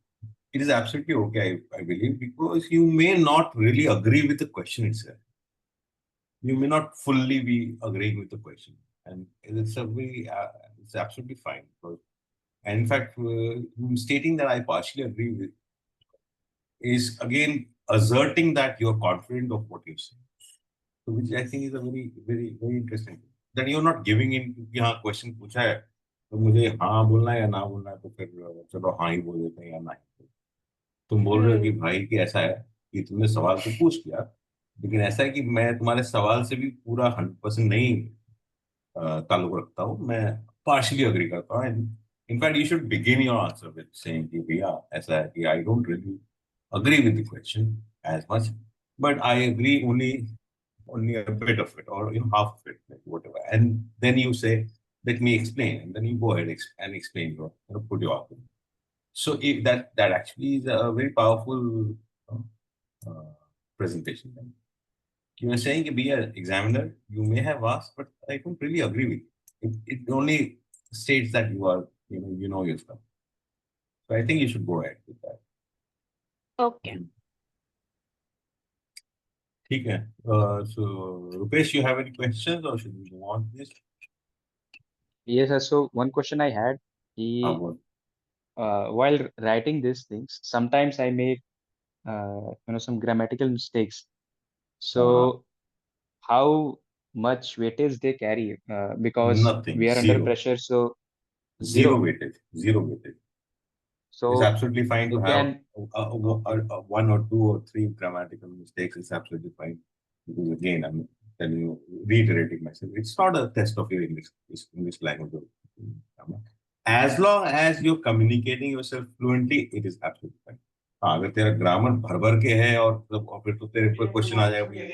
[SPEAKER 1] it is absolutely okay, I believe, because you may not really agree with the question itself. You may not fully be agreeing with the question, and it's absolutely fine. And in fact, stating that I partially agree with is again asserting that you're confident of what you're saying. So which I think is a very, very, very interesting thing. That you're not giving in कि हाँ question पूछा है तो मुझे हाँ बोलना है या ना बोलना है, तो फिर चलो हाँ ही बोल देते हैं या ना ही बोल देते हैं। तुम बोल रहे हो कि भाई कि ऐसा है कि तुमने सवाल तो पूछ लिया, लेकिन ऐसा है कि मैं तुम्हारे सवाल से भी पूरा 100% नहीं ताल्लुक रखता हूँ, मैं पार्शली अग्री करता हूँ। In fact you should begin your answer with saying कि भैया ऐसा है कि I don't really agree with the question as much, but I agree only a bit of it, or half of it, like whatever. And then you say, "Let me explain," and then you go ahead and explain your, put your argument. So if that actually is a very powerful uh, presentation. Then you are saying, "Be an examiner, you may have asked, but I don't really agree with you." It only states that you know your stuff. So I think you should go ahead with that.
[SPEAKER 3] Okay.
[SPEAKER 1] ठीक है. So Rupesh, you have any questions or should we move on to this?
[SPEAKER 6] Yes, sir. So one question I had,
[SPEAKER 1] What?
[SPEAKER 6] while writing these things, sometimes I make some grammatical mistakes. So how much weightage they carry? Because
[SPEAKER 1] Nothing.
[SPEAKER 6] we are under
[SPEAKER 1] Zero.
[SPEAKER 6] pressure, so
[SPEAKER 1] Zero
[SPEAKER 6] zero.
[SPEAKER 1] weightage. Zero weightage. It's
[SPEAKER 6] So
[SPEAKER 1] absolutely fine to
[SPEAKER 6] you
[SPEAKER 1] have
[SPEAKER 6] can.
[SPEAKER 1] one or two or three grammatical mistakes. It's absolutely fine. Because again, I'm telling you, reiterating myself, it's not a test of your English language. As long as you're communicating yourself fluently, it is absolutely fine. हाँ, अगर तेरा grammar भर भर के है और फिर तो तेरे ऊपर क्वेश्चन आ जाएगा भैया,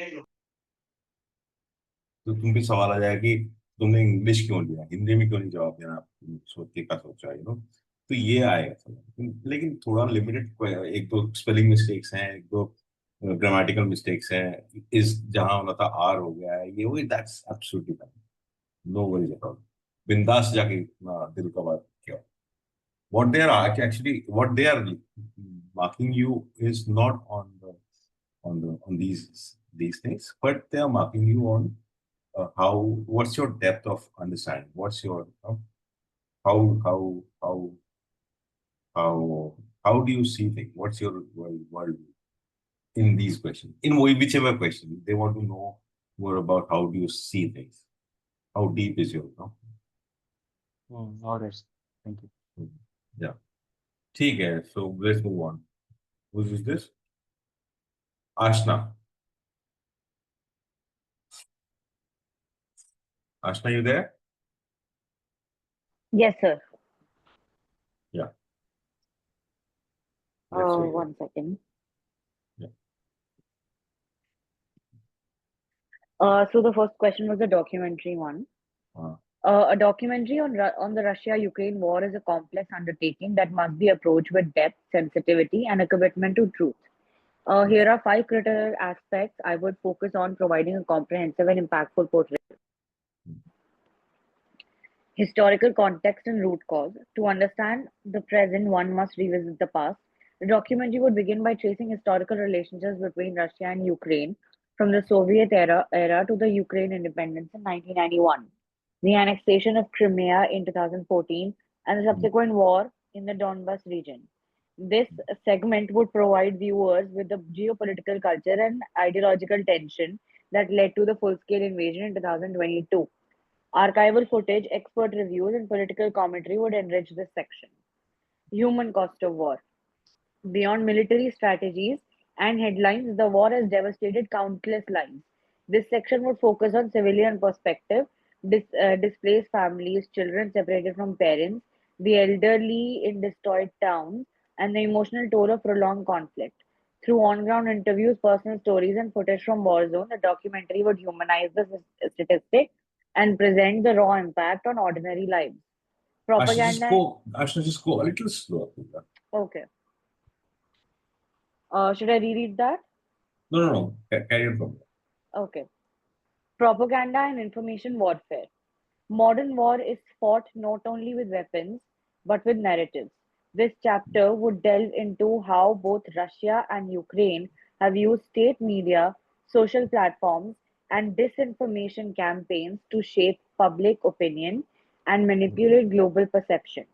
[SPEAKER 1] तो तुम भी सवाल आ जाएगा कि तुमने इंग्लिश क्यों लिया, हिंदी में क्यों नहीं जवाब देना, सोचते का सोचा तो ये आएगा सवाल। लेकिन थोड़ा लिमिटेड, एक दो स्पेलिंग मिस्टेक्स हैं, एक दो ग्रामेटिकल मिस्टेक्स हैं, इस जहां होना था आर हो गया है, ये वही, that's absolutely fine, no worries at all. बिंदास जाके दिल का बात किया। what they are actually what they are marking you is not on these things, but they are marking you on what's your depth of understanding, what's your how how how how do you see things, what's your world in these questions, in whichever question they want to know more about, how do you see things, how deep is your
[SPEAKER 6] All right. Thank you.
[SPEAKER 1] yeah. ठीक है, so let's move on. Who is this? Ashna. Ashna, you there?
[SPEAKER 2] Yes, sir.
[SPEAKER 1] Yeah. Let's wait.
[SPEAKER 2] 1 second.
[SPEAKER 1] Yeah.
[SPEAKER 2] So the first question was a documentary one.
[SPEAKER 1] Uh,
[SPEAKER 2] A documentary on the Russia-Ukraine war is a complex undertaking that must be approached with depth, sensitivity, and a commitment to truth. Here are 5 critical aspects I would focus on providing a comprehensive and impactful portrayal. Historical context and root cause. To understand the present, one must revisit the past. The documentary would begin by tracing historical relationships between Russia and Ukraine from the Soviet era to the Ukraine independence in 1991, the annexation of Crimea in 2014, and the subsequent war in the Donbas region. This segment would provide viewers with the geopolitical culture and ideological tension that led to the full-scale invasion in 2022. Archival footage, expert reviews, and political commentary would enrich this section. Human cost of war. Beyond military strategies and headlines, the war has devastated countless lives. This section would focus on civilian perspective, displaced families, children separated from parents, the elderly in destroyed towns, and the emotional toll of prolonged conflict. Through on-ground interviews, personal stories, and footage from war zone, the documentary would humanize the statistic and present the raw impact on ordinary lives. Propaganda.
[SPEAKER 1] I should just go a little slower. Pooja.
[SPEAKER 2] Okay. Should I reread that?
[SPEAKER 1] No. Carry on from there.
[SPEAKER 2] Okay. Propaganda and information warfare. Modern war is fought not only with weapons, but with narratives. This chapter would delve into how both Russia and Ukraine have used state media, social platforms, and disinformation campaigns to shape public opinion and manipulate global perception.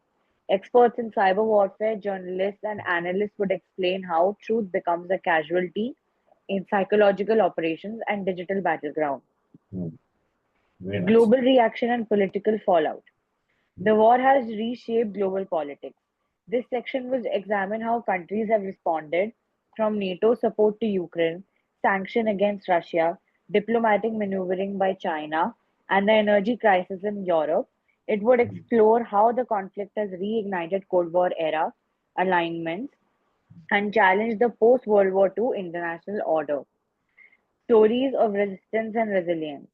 [SPEAKER 2] Experts in cyber warfare, journalists, and analysts would explain how truth becomes a casualty in psychological operations and digital battleground.
[SPEAKER 1] Very nice.
[SPEAKER 2] Global reaction and political fallout. The war has reshaped global politics. This section will examine how countries have responded, from NATO support to Ukraine, sanction against Russia, diplomatic maneuvering by China, and the energy crisis in Europe. It would explore how the conflict has reignited Cold War era alignments and challenged the post World War II international order. Stories of resistance and resilience.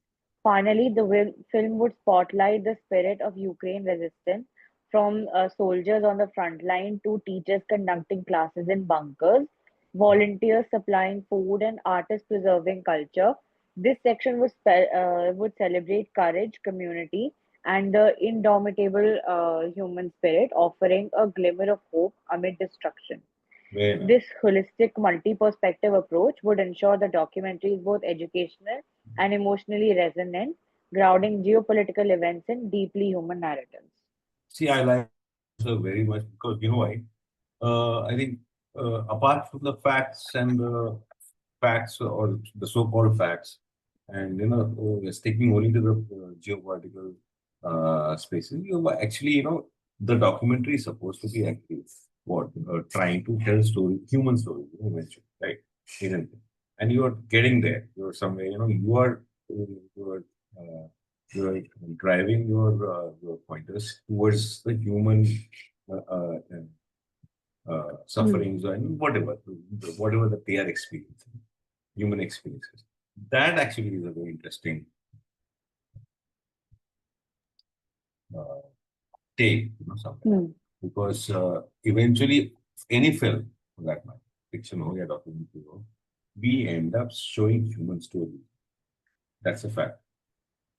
[SPEAKER 2] Finally, the film would spotlight the spirit of Ukraine resistance, from soldiers on the front line to teachers conducting classes in bunkers, volunteers supplying food, and artists preserving culture. This section would celebrate courage, community, and the indomitable human spirit, offering a glimmer of hope amid destruction.
[SPEAKER 1] Very nice.
[SPEAKER 2] This holistic, multi-perspective approach would ensure the documentary is both educational and emotionally resonant, grounding geopolitical events in deeply human narratives.
[SPEAKER 1] See, I like her very much because you know why? I think apart from the facts and the facts or the so-called facts, and sticking only to the geopolitical spaces, the documentary is supposed to be actually what trying to tell human stories, eventually, right? Isn't it? And you are getting there. You're somewhere, uh, you are driving your pointers towards the human uh, uh, sufferings and whatever that they are experiencing, human experiences. That actually is a very interesting uh, take, something.
[SPEAKER 2] Hmm.
[SPEAKER 1] Because eventually any film for that matter, fiction or documentary, we end up showing human stories. That's a fact.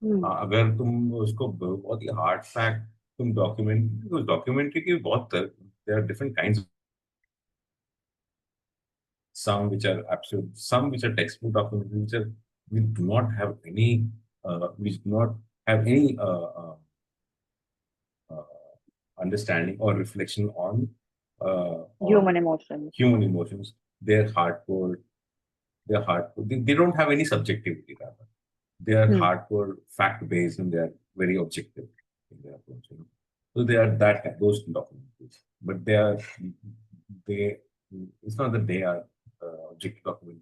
[SPEAKER 2] Hmm.
[SPEAKER 1] अगर तुम उसको बहुत ही hard fact तुम documentary के बहुत there are different kinds. Some which are absolute, some which are textbook documentaries, which are we do not have any understanding or reflection on
[SPEAKER 2] Human emotions.
[SPEAKER 1] human emotions. They're hardcore. They don't have any subjectivity, rather. They are hardcore fact-based and they are very objective in their approach. So they are those documentaries. But it's not that they are objective documentaries,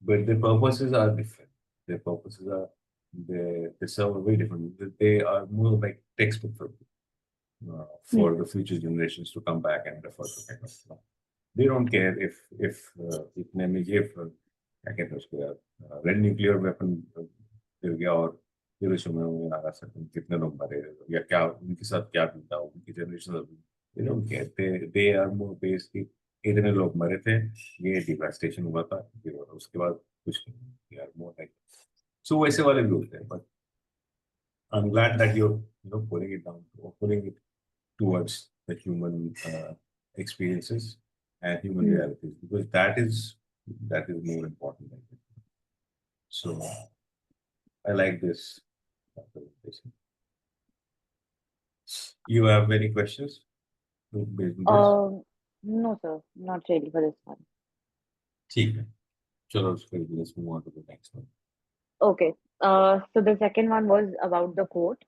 [SPEAKER 1] but their purposes are different. Their purposes are, they serve a very different. They are more like textbook for the future generations to come back and refer to kind of stuff. They don't care if इतने में ये क्या कहते हैं उसको यार red nuclear weapon गिर गया और हिरोशिमा में नागासाकी कितने लोग मरे या क्या उनके साथ क्या बीता उनकी generation they don't care. They are more based कि इतने लोग मरे थे ये डिवास्टेशन हुआ था फिर उसके बाद कुछ नहीं यार more like so वैसे वाले भी होते हैं but I'm glad that you're pulling it down or pulling it towards the human experiences and human realities because that is more important. I think. So I like this presentation. You have any questions? Based on this?
[SPEAKER 2] No, sir, not really for this one.
[SPEAKER 1] ठीक है. चलो, let's move on to the next one.
[SPEAKER 2] Okay. So the second one was about the quote.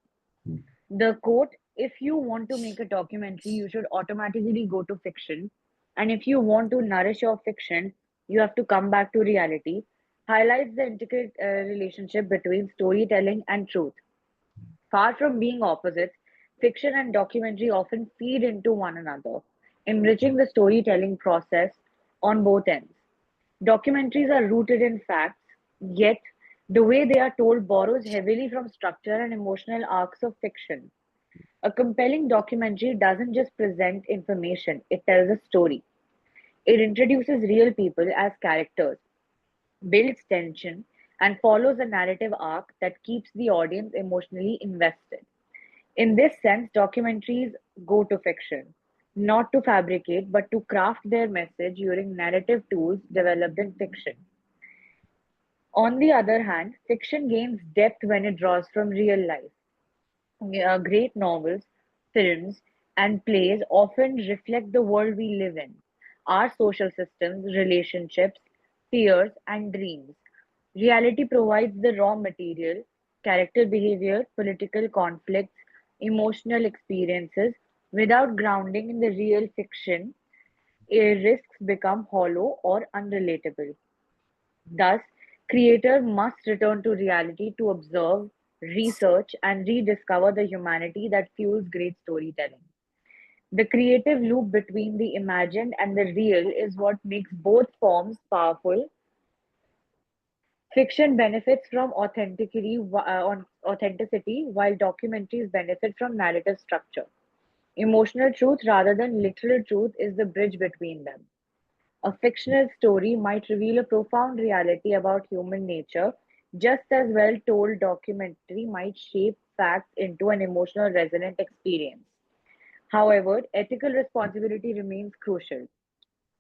[SPEAKER 1] Hmm.
[SPEAKER 2] The quote, if you want to make a documentary, you should automatically go to fiction. And if you want to nourish your fiction, you have to come back to reality, highlights the intricate relationship between storytelling and truth. Far from being opposites, fiction and documentary often feed into one another, enriching the storytelling process on both ends. Documentaries are rooted in facts, yet the way they are told borrows heavily from structure and emotional arcs of fiction. A compelling documentary doesn't just present information, it tells a story. It introduces real people as characters, builds tension, and follows a narrative arc that keeps the audience emotionally invested. In this sense, documentaries go to fiction, not to fabricate, but to craft their message using narrative tools developed in fiction. On the other hand, fiction gains depth when it draws from real life. Great novels, films, and plays often reflect the world we live in, our social systems, relationships, fears, and dreams. Reality provides the raw material, character behavior, political conflicts, emotional experiences. Without grounding in the real fiction, risks become hollow or unrelatable. Thus, creators must return to reality to observe, research, and rediscover the humanity that fuels great storytelling. The creative loop between the imagined and the real is what makes both forms powerful. Fiction benefits from authenticity, while documentaries benefit from narrative structure. Emotional truth rather than literal truth is the bridge between them. A fictional story might reveal a profound reality about human nature, just as well told documentary might shape facts into an emotional resonant experience. However, ethical responsibility remains crucial.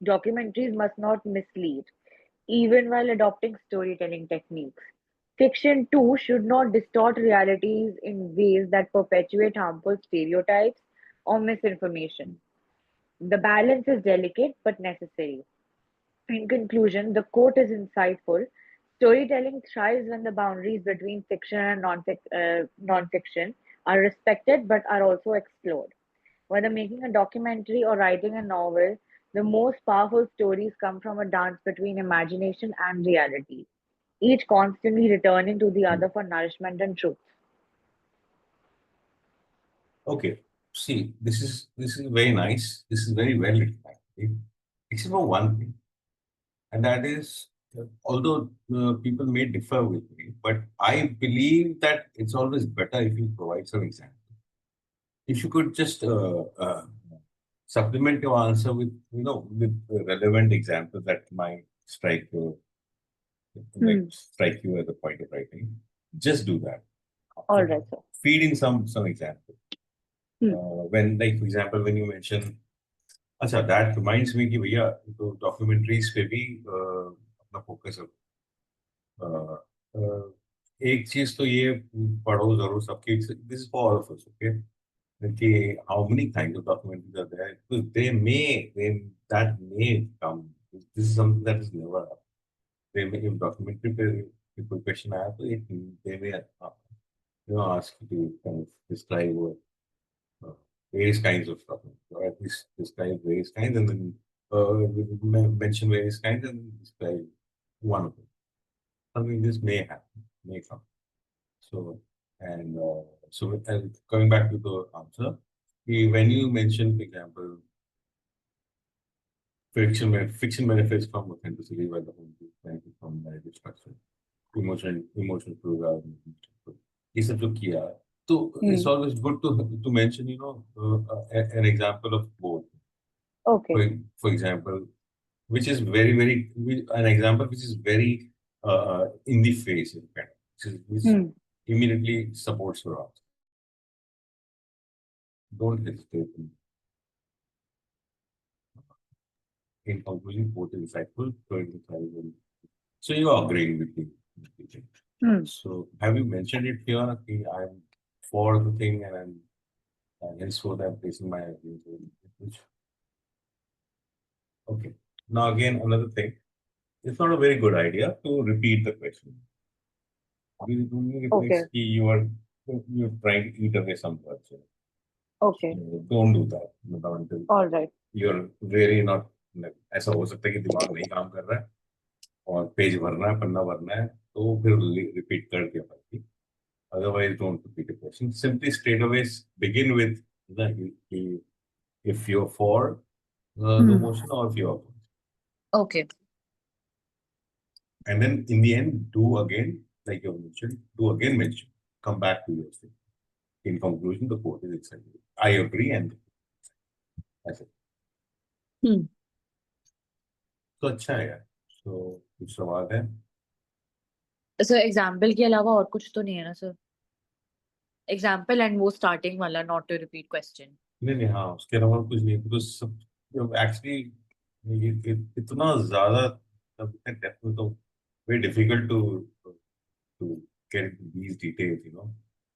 [SPEAKER 2] Documentaries must not mislead, even while adopting storytelling techniques. Fiction, too, should not distort realities in ways that perpetuate harmful stereotypes or misinformation. The balance is delicate but necessary. In conclusion, the quote is insightful. Storytelling thrives when the boundaries between fiction and non-fiction are respected but are also explored. Whether making a documentary or writing a novel, the most powerful stories come from a dance between imagination and reality, each constantly returning to the other for nourishment and truth.
[SPEAKER 1] Okay. See, this is very nice. This is very well written, actually. Except for one thing, and that is, although people may differ with me, but I believe that it's always better if you provide some example. If you could just supplement your answer with, with relevant examples that might strike you at the point of writing, just do that.
[SPEAKER 2] All right, sir.
[SPEAKER 1] Feed in some example.
[SPEAKER 2] Hmm.
[SPEAKER 1] When, like, for example, when you mention, अच्छा, that reminds me कि भैया तो documentaries पे भी अपना focus है. एक चीज तो ये पढ़ो जरूर सबके. This is for all of us, okay? कि how many kinds of documentaries are there? Because that may come. This is something that is never happened. They may, if documentary पे कोई question आया तो they may ask you to kind of describe various kinds of documents, or at least describe various kinds, and then mention various kinds and describe one of them. Something this may happen, may come. So, and coming back to the answer, when you mention, for example, fiction benefits from authenticity, while the whole benefit from narrative structure, emotional pluralism. ये सब जो किया, तो it's always good to mention, an example of both.
[SPEAKER 2] Okay.
[SPEAKER 1] For example, which is an example which is very in the face, in fact, which immediately supports your answer. Don't hesitate. In conclusion, both insightful, so you are agreeing with me. So have you mentioned it here? I'm for the thing, and henceforth I'm placing my Okay. Now again, another thing. It's not a very good idea to repeat the question. It only reflects
[SPEAKER 2] Okay.
[SPEAKER 1] कि you're trying to eat away some words.
[SPEAKER 2] Okay.
[SPEAKER 1] Don't do that. मतलब until
[SPEAKER 2] All right.
[SPEAKER 1] you're really not like, ऐसा हो सकता है कि दिमाग नहीं काम कर रहा है और पेज भरना है, पन्ना भरना है, तो फिर रिपीट कर दिया बाकी. Otherwise, don't repeat the question. Simply straight away begin with the if you're for the motion or if you're opposed.
[SPEAKER 2] Okay.
[SPEAKER 1] And then in the end, do again, like you mentioned, do again mention, come back to your thing. In conclusion, the quote is exactly, I agree and that's it. तो अच्छा है यार. So कुछ सवाल है?
[SPEAKER 2] Sir example के अलावा और कुछ तो नहीं है ना सर? एग्जाम्पल एंड वो स्टार्टिंग वाला नॉट टू रिपीट क्वेश्चन.
[SPEAKER 1] नहीं हाँ, उसके अलावा कुछ नहीं. Because सब एक्चुअली इतना ज्यादा डेप्थ में तो very difficult to get these details,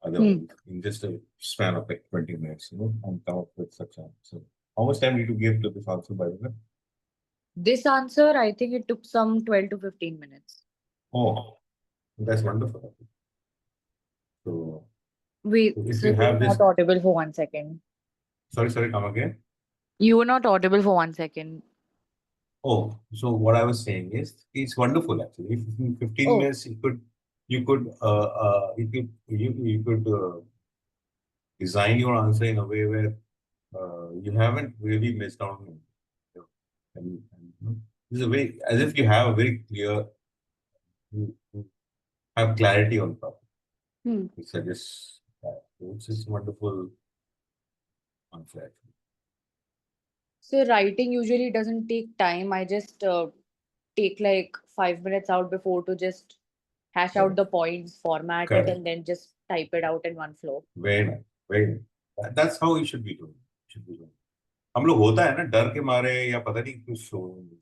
[SPEAKER 1] otherwise in just a span of like 20 minutes, and come up with such answer. How much time did you give to this answer, by the way?
[SPEAKER 2] This answer, I think it took some 12 to 15 minutes.
[SPEAKER 1] Oh, that's wonderful. So,
[SPEAKER 2] Wait,
[SPEAKER 1] if
[SPEAKER 2] sir,
[SPEAKER 1] you
[SPEAKER 2] you
[SPEAKER 1] have
[SPEAKER 2] were
[SPEAKER 1] this,
[SPEAKER 2] not audible for 1 second.
[SPEAKER 1] sorry, come again.
[SPEAKER 2] You were not audible for 1 second.
[SPEAKER 1] Oh, so what I was saying is, it's wonderful actually. If in 15
[SPEAKER 2] Oh.
[SPEAKER 1] minutes you could design your answer in a way where you haven't really missed out on it. This is a way as if you have a very clear, you have clarity on topic. It suggests that. So it's just wonderful answer actually.
[SPEAKER 2] So writing usually doesn't take time. I just take like 5 minutes out before to just hash out the points, format
[SPEAKER 1] Correct.
[SPEAKER 2] it, and then just type it out in one flow.
[SPEAKER 1] Very nice, very nice. That's how you should be doing. हम लोग होता है ना डर के मारे या पता नहीं कुछ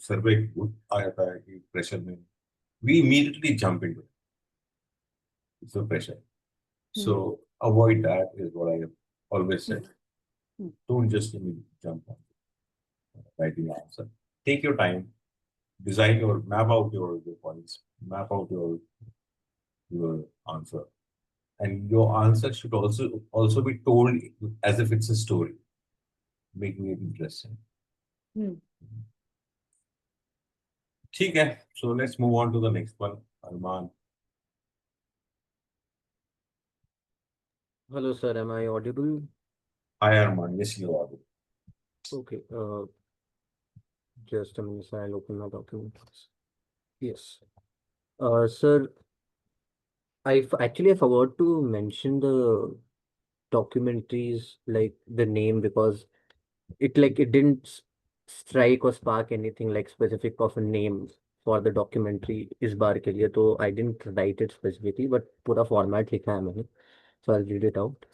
[SPEAKER 1] सर पे भूत आ जाता है कि प्रेशर में we immediately jump into it. It's a pressure. So avoid that is what I have always said. Don't just immediately jump on writing the answer. Take your time, map out your points, map out your answer. And your answer should also be told as if it's a story, making it interesting. ठीक है. So let's move on to the next one. Arman.
[SPEAKER 7] Hello, sir. Am I audible?
[SPEAKER 1] Hi, Arman. Yes, you are.
[SPEAKER 7] Okay. Just a minute. I'll open my documents. Yes. Sir, I forgot to mention the documentaries, like the name, because it didn't strike or spark anything like specific of a name for the documentary इस बार के लिए, तो I didn't write it specifically, but पूरा format लिखा है मैंने. So I'll read it out.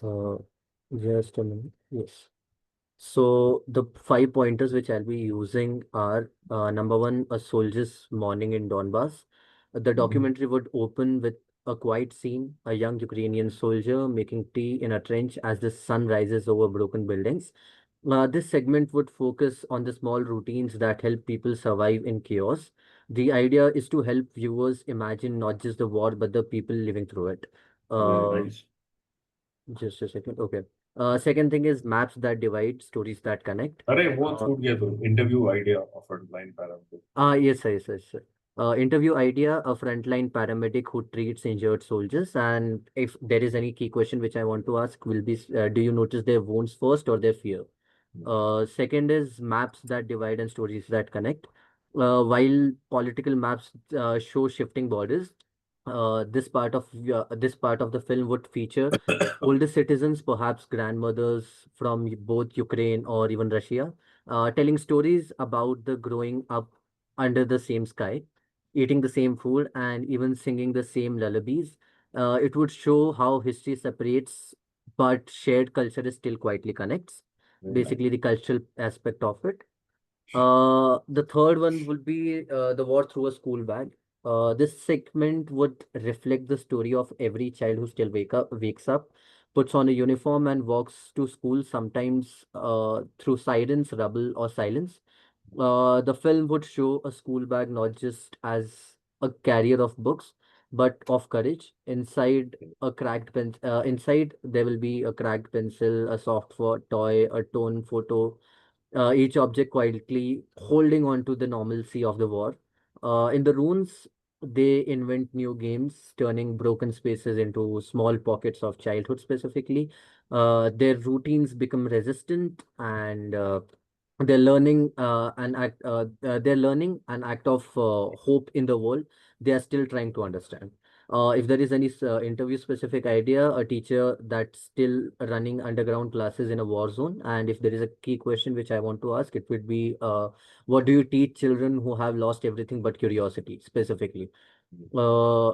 [SPEAKER 7] Just a minute. Yes. So the 5 pointers which I'll be using are number one, a soldier's morning in Donbass. The documentary would open with a quiet scene, a young Ukrainian soldier making tea in a trench as the sun rises over broken buildings. This segment would focus on the small routines that help people survive in chaos. The idea is to help viewers imagine not just the war, but the people living through it.
[SPEAKER 1] Very nice.
[SPEAKER 7] Just a second. Okay. Second thing is maps that divide, stories that connect.
[SPEAKER 1] अरे वो छूट गया तो interview idea of frontline paramedic.
[SPEAKER 7] Yes, sir. Interview idea, a frontline paramedic who treats injured soldiers. And if there is any key question which I want to ask will be, do you notice their wounds first or their fear? Second is maps that divide and stories that connect. While political maps show shifting borders, this part of the film would feature older citizens, perhaps grandmothers from both Ukraine or even Russia, telling stories about the growing up under the same sky, eating the same food, and even singing the same lullabies. It would show how history separates, but shared culture is still quietly connects. Basically, the cultural aspect of it. The third one would be the war through a school bag. This segment would reflect the story of every child who still wakes up, puts on a uniform and walks to school, sometimes through sirens, rubble, or silence. The film would show a school bag not just as a carrier of books, but of courage. Inside there will be a cracked pencil, a toy, a torn photo, each object quietly holding on to the normalcy of the war. In the ruins, they invent new games, turning broken spaces into small pockets of childhood specifically. Their routines become resistant, and they're learning an act of hope in the world they are still trying to understand. If there is any interview specific idea, a teacher that's still running underground classes in a war zone, and if there is a key question which I want to ask, it would be what do you teach children who have lost everything but curiosity specifically? uh,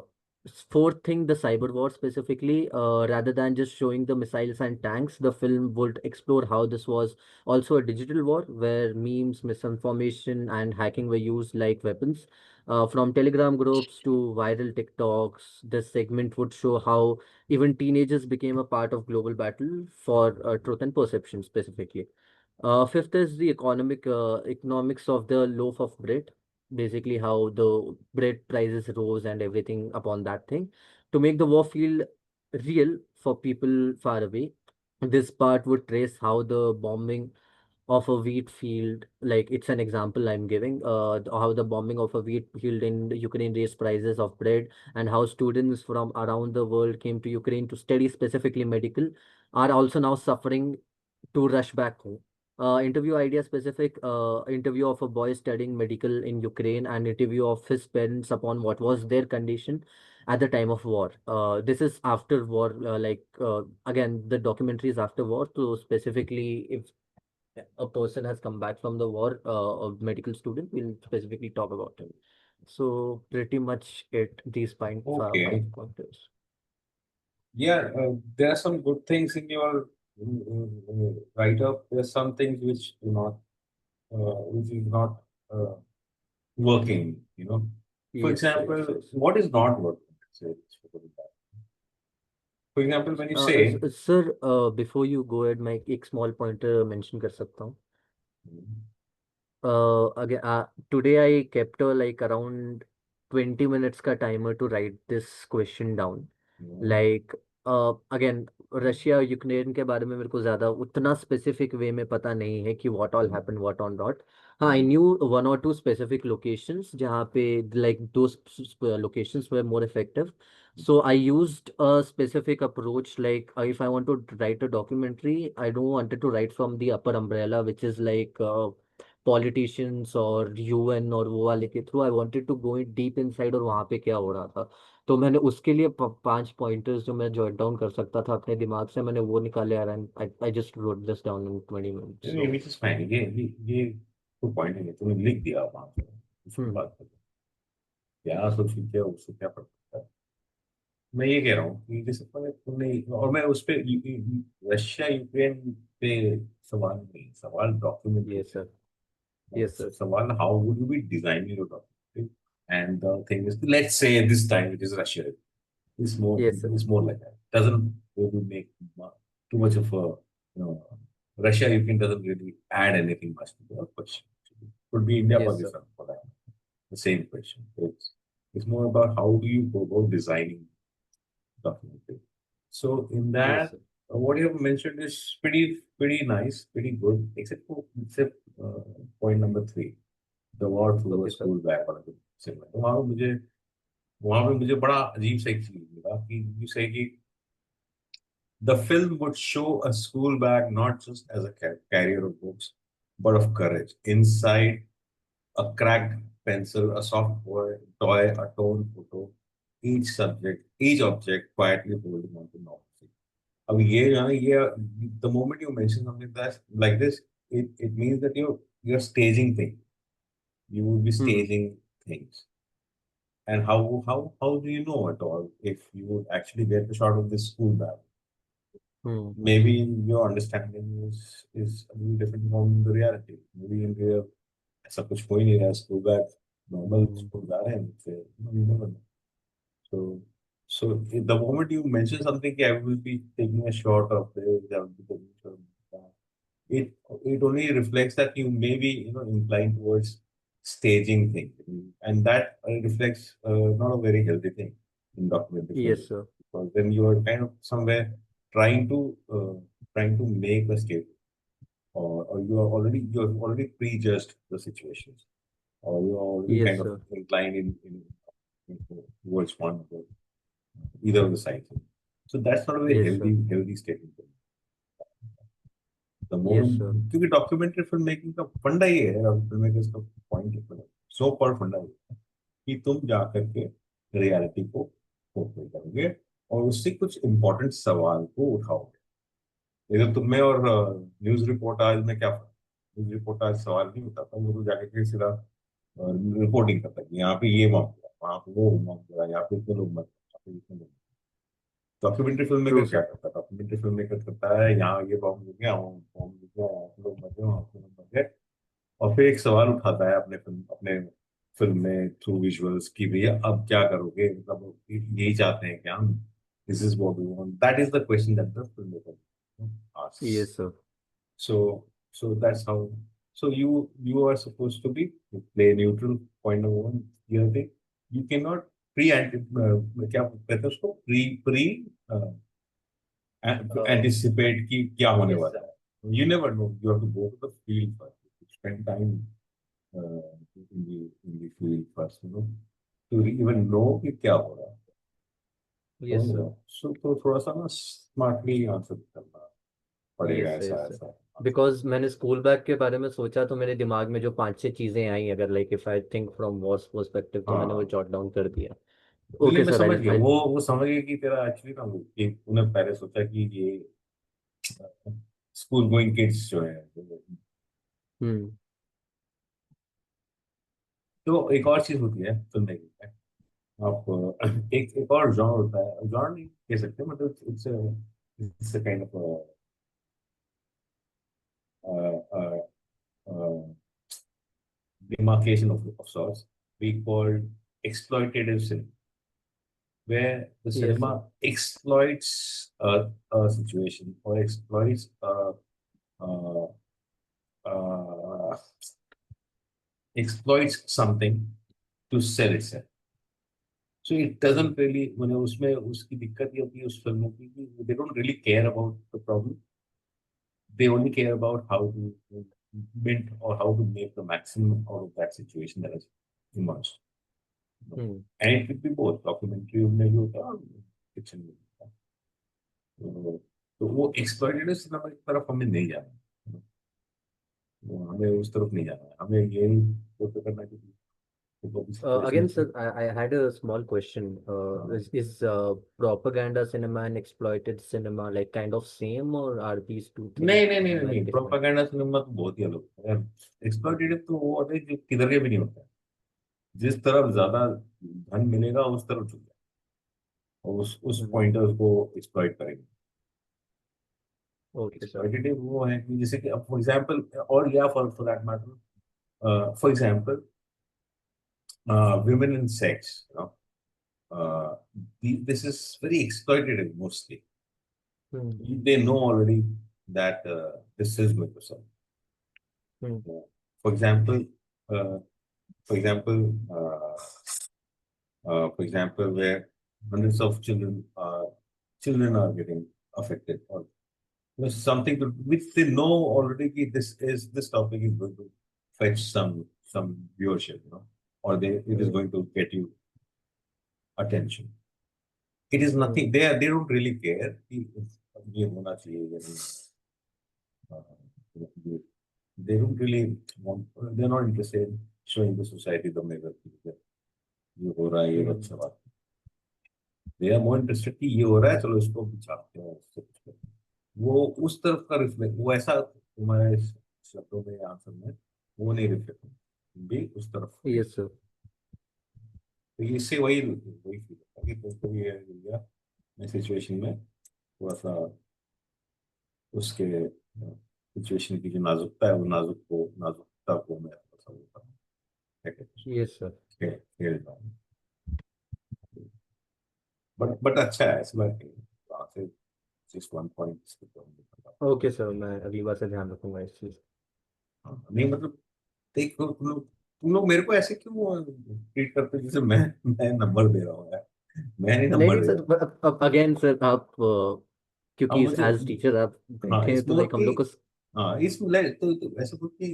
[SPEAKER 7] Fourth thing, the cyber war specifically, rather than just showing the missiles and tanks, the film would explore how this was also a digital war where memes, misinformation, and hacking were used like weapons. From Telegram groups to viral TikToks, this segment would show how even teenagers became a part of global battle for truth and perception specifically. Fifth is the economics of the loaf of bread, basically how the bread prices rose and everything upon that thing. To make the war feel real for people far away, this part would trace how the bombing of a wheat field, like it's an example I'm giving, how the bombing of a wheat field in the Ukraine raised prices of bread, and how students from around the world came to Ukraine to study specifically medical, are also now suffering to rush back home. Interview idea specific, interview of a boy studying medical in Ukraine and interview of his parents upon what was their condition at the time of war. This is after war, again, the documentary is after war. So specifically, if a person has come back from the war, a medical student, we'll specifically talk about him. So pretty much these
[SPEAKER 1] Okay.
[SPEAKER 7] 5 pointers.
[SPEAKER 1] Yeah, there are some good things in your write-up. There are some things which which is not uh, working, you know. For
[SPEAKER 7] Yes, yes,
[SPEAKER 1] example,
[SPEAKER 7] yes.
[SPEAKER 1] what is not working? Let's put it that way. For example, when you say,
[SPEAKER 7] Sir, before you go ahead, मैं एक small pointer mention कर सकता हूँ. Again, today I kept like around 20 minutes का timer to write this question down. Like, again, Russia Ukraine के बारे में मेरे को ज्यादा उतना स्पेसिफिक वे में पता नहीं है कि what all happened, what all not. हाँ, I knew 1 or 2 specific locations जहाँ पे like those locations were more effective. So I used a specific approach. Like, if I want to write a documentary, I don't wanted to write from the upper umbrella, which is like politicians or UN और वो वाले के through. I wanted to go in deep inside और वहाँ पे क्या हो रहा था. तो मैंने उसके लिए 5 पॉइंटर्स जो मैं जॉट डाउन कर सकता था अपने दिमाग से, मैंने वो निकाले यार, and I just wrote this down in 20 minutes.
[SPEAKER 1] which is fine. ये तो पॉइंट है, तुमने लिख दिया वहां पे, उसकी बात करो क्या सोची, क्या उससे क्या पड़ता है. मैं ये कह रहा हूँ कि जैसे तुमने, और मैं उस पे रशिया यूक्रेन पे सवाल नहीं, सवाल document.
[SPEAKER 7] Yes sir, yes sir.
[SPEAKER 1] सवाल how would you be designing your documentary, and the thing is let's say this time it is Russia. It's more,
[SPEAKER 7] Yes, sir.
[SPEAKER 1] it's more like that. Doesn't really make too much of a, Russia, Ukraine doesn't really add anything much to the question. Could be India,
[SPEAKER 7] Yes,
[SPEAKER 1] Pakistan for that. The same question. It's more about how do you go about designing documentary. So in that,
[SPEAKER 7] Yes, sir.
[SPEAKER 1] what you have mentioned is pretty nice, pretty good, except point number 3, the war through a
[SPEAKER 7] Okay, sir.
[SPEAKER 1] school bag वाला segment. वहां पे मुझे बड़ा अजीब सा एक चीज मिला कि you say कि the film would show a school bag not just as a carrier of books, but of courage. Inside, a cracked pencil, a soft toy, a torn photo, each object quietly holding on to normalcy. अब ये जो है ना, ये the moment you mention something that like this, it means that you're staging things. You will be staging things. And how do you know at all if you would actually get the shot of this school bag? Maybe your understanding is a little different from the reality. Maybe in real, ऐसा कुछ हो ही नहीं रहा, school bag, normal school bag है, you never know. So the moment you mention something, I will be taking a shot of this, I will be taking a shot of that. it only reflects that you may be, inclined towards staging things, and that reflects not a very healthy thing in documentary
[SPEAKER 7] Yes,
[SPEAKER 1] filmmaking,
[SPEAKER 7] sir.
[SPEAKER 1] because then you are kind of somewhere trying to make a statement, or you're already prejudged the situations, or you're already
[SPEAKER 7] Yes,
[SPEAKER 1] kind of
[SPEAKER 7] sir.
[SPEAKER 1] inclined towards one or either of the sides. So that's not a very
[SPEAKER 7] Yes, sir.
[SPEAKER 1] healthy statement. The
[SPEAKER 7] Yes,
[SPEAKER 1] moment,
[SPEAKER 7] sir.
[SPEAKER 1] क्योंकि documentary film making का फंडा ये है, और film makers का point so पर फंडा है कि तुम जा करके रियलिटी को पोर्ट्रे करोगे और उससे कुछ इम्पोर्टेंट सवाल को उठाओगे। इधर तुम में और न्यूज रिपोर्ट आज में क्या फर्क? न्यूज रिपोर्ट आज सवाल नहीं उठाता, वो तो जाके के सीधा रिपोर्टिंग करता है कि यहाँ पे ये मामला, वहाँ पे वो मामला, यहाँ पे इतने लोग मर गए, यहाँ पे इतने लोग। डॉक्यूमेंट्री फिल्म
[SPEAKER 7] True,
[SPEAKER 1] मेकर क्या
[SPEAKER 7] sir.
[SPEAKER 1] करता है? डॉक्यूमेंट्री फिल्म मेकर करता है, यहाँ ये बॉम्ब हो गया, वहाँ बॉम्ब हो गया, वहाँ पे लोग मर गए, वहाँ पे लोग मर गए, और फिर एक सवाल उठाता है अपने फिल्म में थ्रू विजुअल्स की भैया अब क्या करोगे, मतलब यही चाहते हैं क्या हम, this is what we want, that is the question that the film maker asks.
[SPEAKER 7] Yes, sir.
[SPEAKER 1] So that's how. So you are supposed to be play neutral. Point number one. The other thing, you cannot क्या कहते हैं उसको pre uh, anticipate कि क्या होने
[SPEAKER 7] Yes,
[SPEAKER 1] वाला है. You never know. You have to go to the field first. Spend time in the field first. To even know कि क्या हो रहा है.
[SPEAKER 7] yes, sir.
[SPEAKER 1] So तो थोड़ा सा ना smartly answer करना पड़ेगा,
[SPEAKER 7] Yes, sir,
[SPEAKER 1] ऐसा
[SPEAKER 7] yes, sir.
[SPEAKER 1] ऐसा.
[SPEAKER 7] बिकॉज मैंने स्कूल बैग के बारे में सोचा तो मेरे दिमाग में जो 5-6 चीजें आई, अगर like if I think from was perspective, तो मैंने वो
[SPEAKER 1] हाँ.
[SPEAKER 7] जॉट डाउन कर दिया।
[SPEAKER 1] नहीं,
[SPEAKER 7] ओके
[SPEAKER 1] मैं
[SPEAKER 7] सर,
[SPEAKER 1] समझ गया,
[SPEAKER 7] आई
[SPEAKER 1] वो समझ गया कि तेरा एक्चुअली ना वो कि तूने पहले सोचा कि ये स्कूल गोइंग किड्स जो है,
[SPEAKER 7] हम्म
[SPEAKER 1] तो एक और चीज होती है फिल्म मेकिंग में, आप एक और जॉनर होता है, जॉनर नहीं कह सकते, मतलब it's a kind of demarcation of sorts, we call exploitative cinema, where the
[SPEAKER 7] yes, sir.
[SPEAKER 1] cinema exploits a situation or exploits uh, uh, exploits something to sell itself. So it doesn't really, मैंने उसमें उसकी दिक्कत ये होती है उस फिल्मों की कि they don't really care about the problem. They only care about how to mint or how to make the maximum out of that situation that has emerged.
[SPEAKER 7] Hmm
[SPEAKER 1] And it could be both, documentary में भी होता है और fiction में भी होता है. तो वो exploitative cinema की तरफ हमें नहीं जाना है. हमें उस तरफ नहीं जाना है, हमें यही फोकस करना है कि देखो अभी
[SPEAKER 7] Again,
[SPEAKER 1] situation
[SPEAKER 7] sir, I had a small question. Is propaganda cinema and exploited cinema like kind of same, or are these two things
[SPEAKER 1] नहीं
[SPEAKER 7] very different?
[SPEAKER 1] प्रोपेगेंडा सिनेमा तो बहुत ही अलग होता है. एक्सप्लॉइटेटिव तो वो होता है जो किधर के भी नहीं होता है. जिस तरफ ज्यादा धन मिलेगा उस तरफ झुक जाए और उस
[SPEAKER 7] हम्म
[SPEAKER 1] पॉइंटर्स को एक्सप्लॉइट करेंगे.
[SPEAKER 7] Okay, sir.
[SPEAKER 1] एक्सप्लॉइटेटिव वो है कि जैसे कि अब फॉर एग्जांपल, और या for that matter, for example women in sex, this is very exploitative mostly.
[SPEAKER 7] Hmm
[SPEAKER 1] They know already that this is going to sell.
[SPEAKER 7] Hmm
[SPEAKER 1] For example, uh, for example, uh, where hundreds of children are getting affected, or something which they know already कि this topic is going to fetch some viewership, or it is going to get you attention. It is nothing. They don't really care कि ये होना चाहिए या नहीं. They don't really want. They're not interested in showing the society the mirror कि ये हो रहा है, ये अच्छा बात. They are more interested कि ये हो रहा है, चलो इसको छापते हैं, इससे कुछ करते हैं. वो उस तरफ का रिफ्लेक्ट, वो ऐसा तुम्हारे शब्दों में आंसर में वो नहीं रिफ्लेक्ट भी उस तरफ.
[SPEAKER 7] Yes, sir.
[SPEAKER 1] तो इससे वही फील होता है कि तुमको भी ये सिचुएशन में थोड़ा सा उसके सिचुएशन की जो नाजुकता है, वो नाजुकता को मैं थोड़ा सा होता हूँ.
[SPEAKER 7] Yes, sir.
[SPEAKER 1] खेल रहा हूँ. बट अच्छा है, ऐसी बात नहीं है. Just one point.
[SPEAKER 7] Okay sir, मैं अगली बार से ध्यान रखूंगा इस चीज।
[SPEAKER 1] नहीं मतलब देख तुम लोग मेरे को ऐसे क्यों ट्रीट करते हो जैसे मैं नंबर दे रहा हूँ यार, मैं नहीं
[SPEAKER 7] नहीं
[SPEAKER 1] नंबर
[SPEAKER 7] नहीं
[SPEAKER 1] दे
[SPEAKER 7] सर,
[SPEAKER 1] रहा।
[SPEAKER 7] अब अगेन सर आप
[SPEAKER 1] अब
[SPEAKER 7] क्योंकि
[SPEAKER 1] मुझे
[SPEAKER 7] एज टीचर आप
[SPEAKER 1] हाँ
[SPEAKER 7] बैठे हैं
[SPEAKER 1] इस
[SPEAKER 7] तो
[SPEAKER 1] मोर
[SPEAKER 7] लाइक हम
[SPEAKER 1] की
[SPEAKER 7] लोग को
[SPEAKER 1] हाँ इस तो ऐसा कुछ की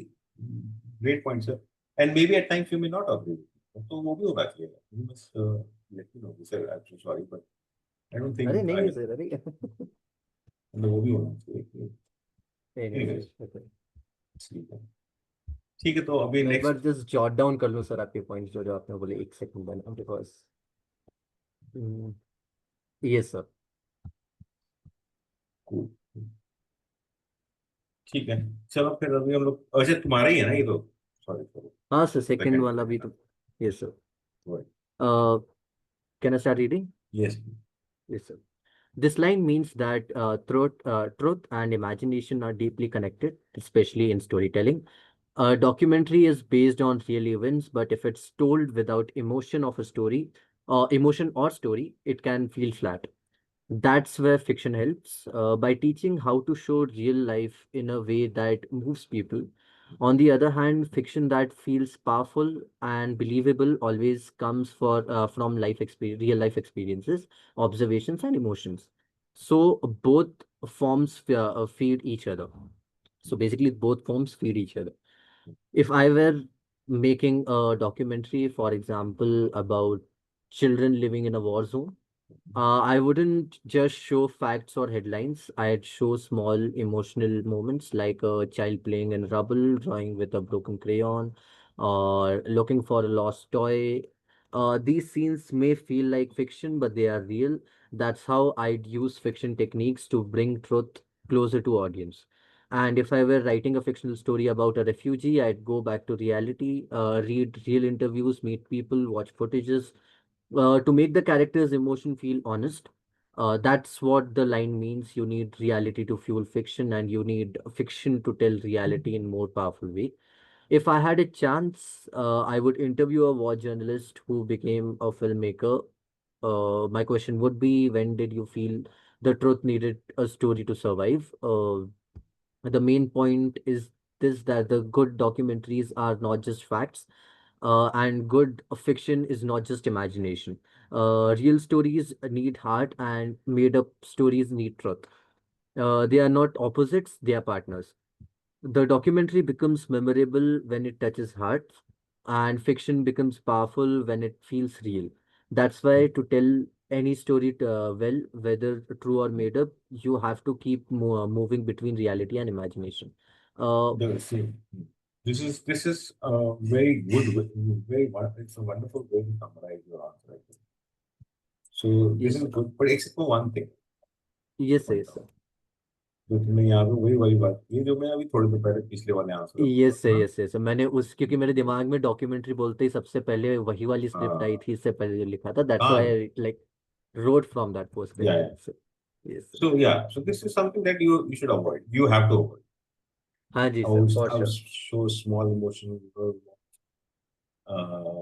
[SPEAKER 1] great point sir, and maybe at times you may not agree, तो वो भी होना चाहिए, you must let me know sir, I am sorry but I don't
[SPEAKER 7] अरे
[SPEAKER 1] थिंक
[SPEAKER 7] नहीं
[SPEAKER 1] आई
[SPEAKER 7] नहीं सर, अरे नहीं
[SPEAKER 1] वो भी होना चाहिए।
[SPEAKER 7] नहीं
[SPEAKER 1] Anyways,
[SPEAKER 7] सर, okay।
[SPEAKER 1] ठीक है, ठीक है, तो अभी
[SPEAKER 7] मैं एक बार
[SPEAKER 1] नेक्स्ट
[SPEAKER 7] जस्ट जॉट डाउन कर लूँ सर आपके पॉइंट्स जो जो आपने बोले, एक सेकंड बना बिकॉज यस सर।
[SPEAKER 1] ठीक है, चलो फिर अभी हम लोग, अच्छा तुम्हारा ही है ना ये तो, सॉरी सॉरी,
[SPEAKER 7] हाँ सर, सेकंड
[SPEAKER 1] सेकंड
[SPEAKER 7] वाला भी तो। Yes sir.
[SPEAKER 1] right,
[SPEAKER 7] can I start reading?
[SPEAKER 1] yes,
[SPEAKER 7] Yes sir. This line means that truth and imagination are deeply connected, especially in storytelling. A documentary is based on real events, but if it's told without emotion or story, it can feel flat. That's where fiction helps, by teaching how to show real life in a way that moves people. On the other hand, fiction that feels powerful and believable always comes from real life experiences, observations, and emotions. So both forms feed each other. So basically, both forms feed each other. If I were making a documentary, for example, about children living in a war zone, I wouldn't just show facts or headlines. I'd show small emotional moments like a child playing in rubble, drawing with a broken crayon, or looking for a lost toy. These scenes may feel like fiction, but they are real. That's how I'd use fiction techniques to bring truth closer to audience. And if I were writing a fictional story about a refugee, I'd go back to reality, read real interviews, meet people, watch footages, to make the character's emotion feel honest. That's what the line means. You need reality to fuel fiction, and you need fiction to tell reality in more powerful way. If I had a chance, I would interview a war journalist who became a filmmaker. My question would be, when did you feel the truth needed a story to survive? The main point is this, that the good documentaries are not just facts, and good fiction is not just imagination. Real stories need heart, and made up stories need truth. They are not opposites, they are partners. The documentary becomes memorable when it touches hearts, and fiction becomes powerful when it feels real. That's why to tell any story well, whether true or made up, you have to keep moving between reality and imagination.
[SPEAKER 1] the same. This is a very good very it's a wonderful way to summarize your answer, I think. So this
[SPEAKER 7] Yes,
[SPEAKER 1] is
[SPEAKER 7] sir.
[SPEAKER 1] good, but except for one thing,
[SPEAKER 7] Yes, sir.
[SPEAKER 1] point
[SPEAKER 7] Yes, sir.
[SPEAKER 1] out. जो तुमने यहाँ पे वही वही बात की जो मैं अभी थोड़ी देर पहले पिछले वाले आंसर में बोला
[SPEAKER 7] यस सर,
[SPEAKER 1] था
[SPEAKER 7] यस यस, मैंने उस क्योंकि मेरे दिमाग में डॉक्यूमेंट्री बोलते ही सबसे पहले वही वाली
[SPEAKER 1] ना।
[SPEAKER 7] स्क्रिप्ट आई थी, इससे पहले जो लिखा था, दैट्स
[SPEAKER 1] हाँ,
[SPEAKER 7] why like wrote from that
[SPEAKER 1] yeah.
[SPEAKER 7] perspective. So, yes, sir.
[SPEAKER 1] So yeah, so this is something that you should avoid. You have to avoid.
[SPEAKER 7] हाँ जी
[SPEAKER 1] I
[SPEAKER 7] sir,
[SPEAKER 1] would,
[SPEAKER 7] for
[SPEAKER 1] I would
[SPEAKER 7] sure.
[SPEAKER 1] show small emotional,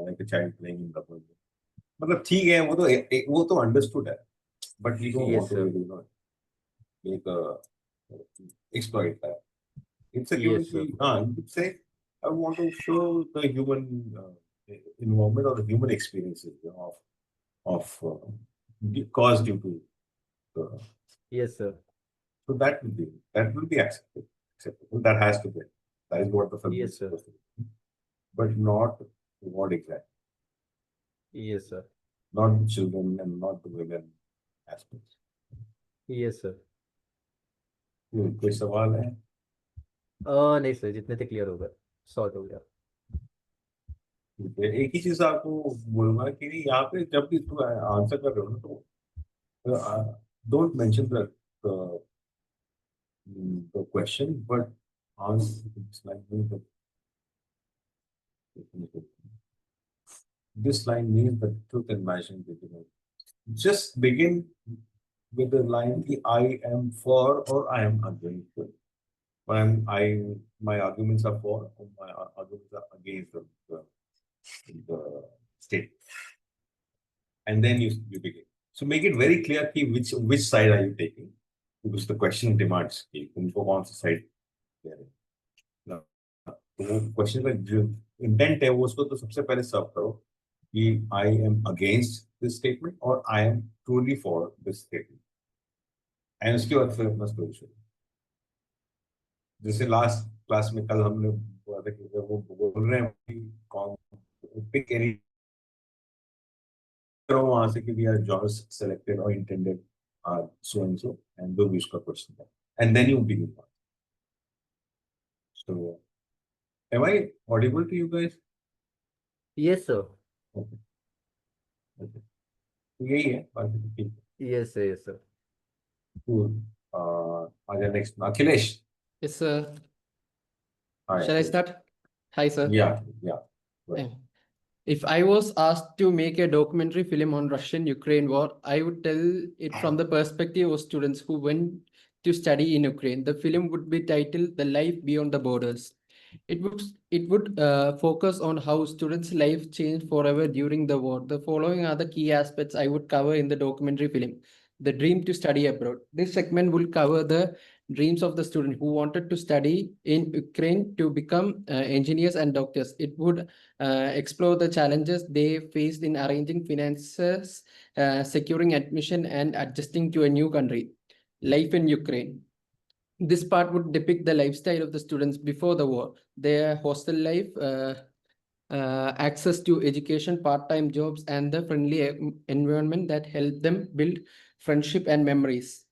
[SPEAKER 1] like a child playing in rubber. मतलब ठीक है, वो तो understood है, but you don't want
[SPEAKER 7] Yes,
[SPEAKER 1] to
[SPEAKER 7] sir.
[SPEAKER 1] really make a exploit that. It's a given
[SPEAKER 7] Yes, sir.
[SPEAKER 1] you could say I want to show the human involvement or the human experiences of cause due to
[SPEAKER 7] Yes, sir.
[SPEAKER 1] so that will be acceptable. That has to be. That is what the film
[SPEAKER 7] Yes,
[SPEAKER 1] is
[SPEAKER 7] sir.
[SPEAKER 1] supposed to be. But not what exactly.
[SPEAKER 7] Yes, sir.
[SPEAKER 1] Not the children and not the women aspects.
[SPEAKER 7] Yes, sir.
[SPEAKER 1] कोई सवाल है?
[SPEAKER 7] नहीं sir, जितने थे clear हो गए, sort हो गया।
[SPEAKER 1] ठीक है, एक ही चीज आपको बोलूंगा कि नहीं, यहाँ पे जब भी तुम आंसर कर रहे हो ना तो don't mention the question, but answer this line means the truth and imagination begin. Just begin with the line I am for or I am against it. When my arguments are for or my arguments are against the state. And then you begin. So make it very clear which side are you taking, because the question demands कि तुम उनको कौन सा side दे रहे हैं। तो वो question का जो इंटेंट है वो उसको तो सबसे पहले सर्व करो कि I am against this statement और I am truly for this statement, and उसके बाद फिर अपना स्टोरी शुरू। जैसे लास्ट क्लास में कल हमने बोला था कि वो बोल रहे हैं कि कौन पिक एनी करो वहां से कि यार जॉनर्स सेलेक्टेड और इंटेंडेड आर सो एंड दो भी उसका क्वेश्चन है, and then you begin. So, am I audible to you guys?
[SPEAKER 7] Yes, sir.
[SPEAKER 1] Okay. Okay. तो यही है बाकी तो ठीक है।
[SPEAKER 7] Yes, sir. Yes, sir.
[SPEAKER 1] Cool. आजा next Akhilesh.
[SPEAKER 8] Yes, sir.
[SPEAKER 1] Hi,
[SPEAKER 8] Shall I
[SPEAKER 1] Akhilesh.
[SPEAKER 8] start? Hi, sir.
[SPEAKER 1] Yeah, yeah. Right.
[SPEAKER 8] Yeah. If I was asked to make a documentary film on Russian-Ukraine war, I would tell it from the perspective of students who went to study in Ukraine. The film would be titled "The Life Beyond the Borders." It would focus on how students' life changed forever during the war. The following are the key aspects I would cover in the documentary film. The dream to study abroad. This segment will cover the dreams of the student who wanted to study in Ukraine to become engineers and doctors. It would explore the challenges they faced in arranging finances, securing admission, and adjusting to a new country. Life in Ukraine. This part would depict the lifestyle of the students before the war, their hostel life, access to education, part-time jobs, and the friendly environment that helped them build friendship and memories.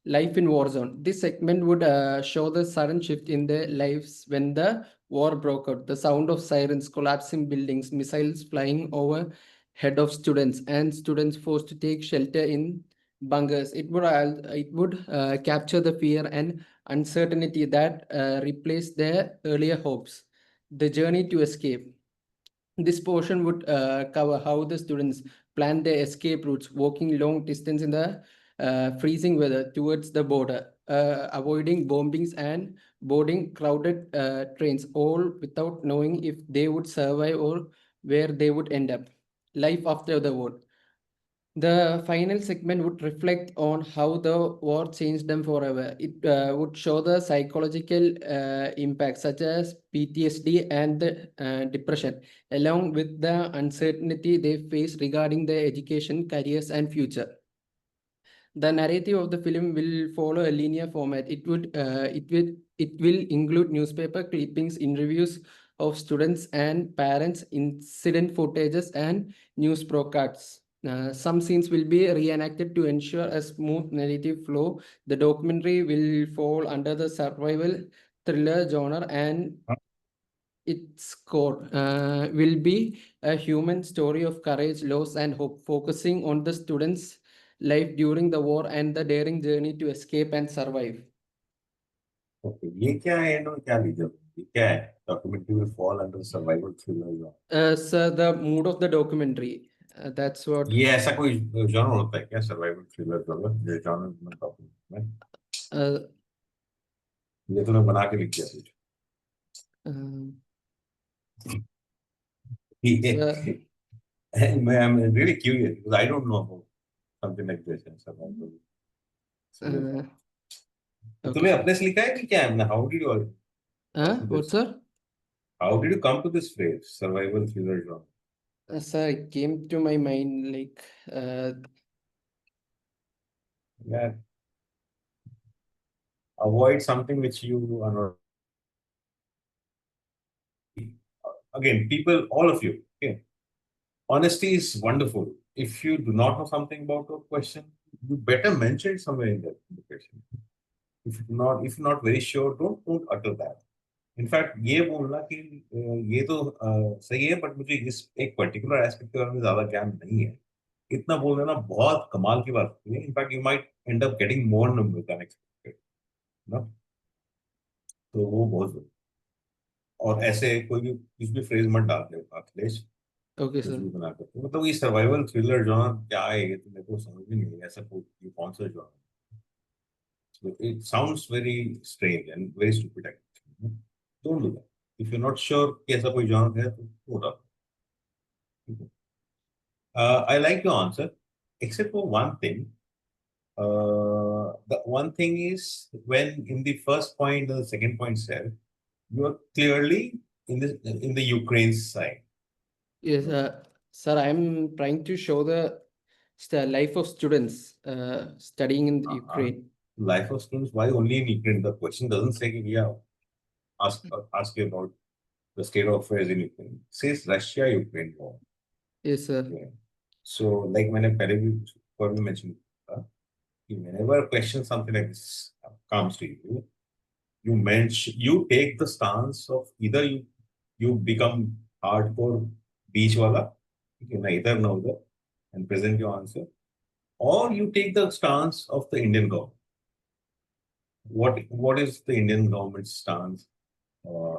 [SPEAKER 8] Life in war zone. This segment would show the sudden shift in their lives when the war broke out. The sound of sirens, collapsing buildings, missiles flying over head of students, and students forced to take shelter in bunkers. It would capture the fear and uncertainty that replaced their earlier hopes. The journey to escape. This portion would cover how the students plan their escape routes, walking long distance in the freezing weather towards the border, avoiding bombings and boarding crowded trains, all without knowing if they would survive or where they would end up. Life after the war. The final segment would reflect on how the war changed them forever. It would show the psychological impacts such as PTSD and depression, along with the uncertainty they face regarding their education, careers, and future. The narrative of the film will follow a linear format. It will include newspaper clippings, interviews of students and parents, incident footages, and news broadcasts. Some scenes will be reenacted to ensure a smooth narrative flow. The documentary will fall under the survival thriller genre, and its core will be a human story of courage, loss, and hope, focusing on the students' life during the war and the daring journey to escape and survive.
[SPEAKER 1] Okay. ये क्या है ना, क्या लीजिए ये क्या है? Documentary will fall under survival thriller genre.
[SPEAKER 8] Sir, the mood of the documentary. That's what.
[SPEAKER 1] ये ऐसा कोई genre होता है क्या? Survival thriller genre, ये genre में documentary में ये तूने बना के लिख दिया कुछ? I'm really curious because I don't know about something like this in survival. तूने अपने से लिखा है कि क्या है? How did you?
[SPEAKER 8] What, sir?
[SPEAKER 1] How did you come to this phrase, survival thriller genre?
[SPEAKER 8] Sir, it came to my mind like.
[SPEAKER 1] Yeah. Avoid something which you are not. Again, people, all of you, okay. Honesty is wonderful. If you do not know something about a question, you better mention it somewhere in the question. If you're not very sure, don't utter that. In fact, ये बोलना कि ये तो सही है, but मुझे इस एक particular aspect के बारे में ज़्यादा ज्ञान नहीं है, इतना बोल देना बहुत कमाल की बात है. In fact, you might end up getting more numbers than expected. ना? तो वो बहुत जरूरी. और ऐसे कोई भी कुछ भी फ्रेज मत डाल दे अखिलेश.
[SPEAKER 8] Okay,
[SPEAKER 1] कुछ
[SPEAKER 8] sir.
[SPEAKER 1] भी बना कर. मतलब ये सर्वाइवल थ्रिलर जॉनर क्या है, ये तो मेरे को समझ में नहीं है. ऐसा कोई कौन सा genre? It sounds very strange and very stupid actually. Don't do that. If you're not sure कि ऐसा कोई genre है तो don't do that. I like your answer, except for one thing. The one thing is when in the first point, the second point said, you are clearly in the Ukraine side.
[SPEAKER 8] Yes, sir, I'm trying to show the life of students studying in Ukraine.
[SPEAKER 1] Life of students, why only in Ukraine? The question doesn't say, yeah, ask you about the state of affairs in Ukraine. It says Russia-Ukraine war.
[SPEAKER 8] Yes, sir.
[SPEAKER 1] Yeah. So, like मैंने पहले भी probably mentioned, whenever a question something like this comes to you, you take the stance of either you become hardcore beach wala, neither nor the, and present your answer, or you take the stance of the Indian government. What is the Indian government's stance?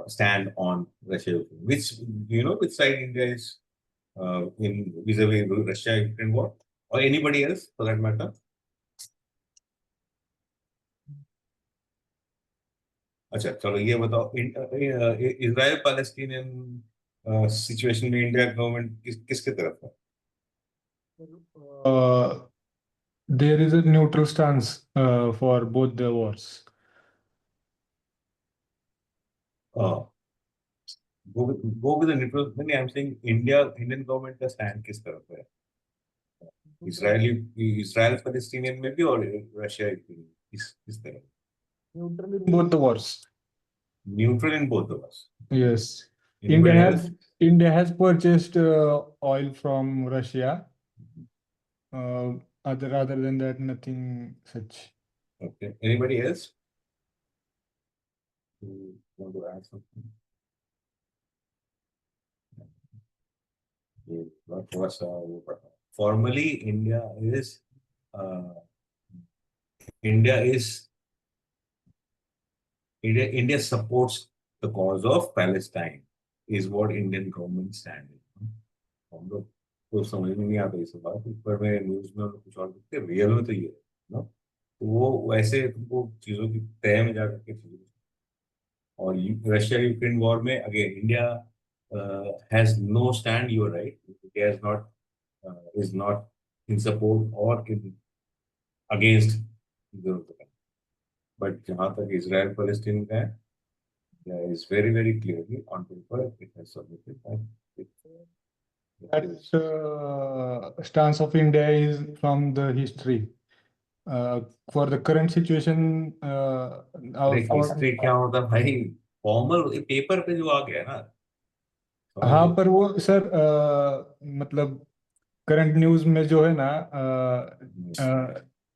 [SPEAKER 1] Stand on Russia, which which side India is in vis-a-vis Russia-Ukraine war, or anybody else for that matter. अच्छा चलो ये बताओ Israel Palestinian situation में India government किसके तरफ है?
[SPEAKER 5] There is a neutral stance for both the wars.
[SPEAKER 1] Go with the neutral. I'm saying Indian government का stand किस तरफ है? Israel Palestinian में भी और Russia किस तरफ?
[SPEAKER 5] Neutral in both the wars.
[SPEAKER 1] Neutral in both of us.
[SPEAKER 5] Yes.
[SPEAKER 1] Anybody else?
[SPEAKER 5] India has purchased oil from Russia. Other than that, nothing such.
[SPEAKER 1] Okay. Anybody else? Who want to add something? Formally, India supports the cause of Palestine, is what Indian government stand is. हम लोग तो समझ में नहीं आता इस बात पर मैं न्यूज में कुछ और देखते रियल में तो ये ना तो वो वैसे तुमको चीजों की तय में जाकर के चीजें और रशिया यूक्रेन वॉर में again India has no stand. You're right. India is not in support or against either of them. But जहाँ तक Israel Palestine का है, is very very clearly on paper it has submitted
[SPEAKER 5] That stance of India is from the history. For the current situation,
[SPEAKER 1] history क्या होता है भाई formal paper पे जो आ गया ना
[SPEAKER 5] हाँ पर वो सर मतलब करंट न्यूज में जो है ना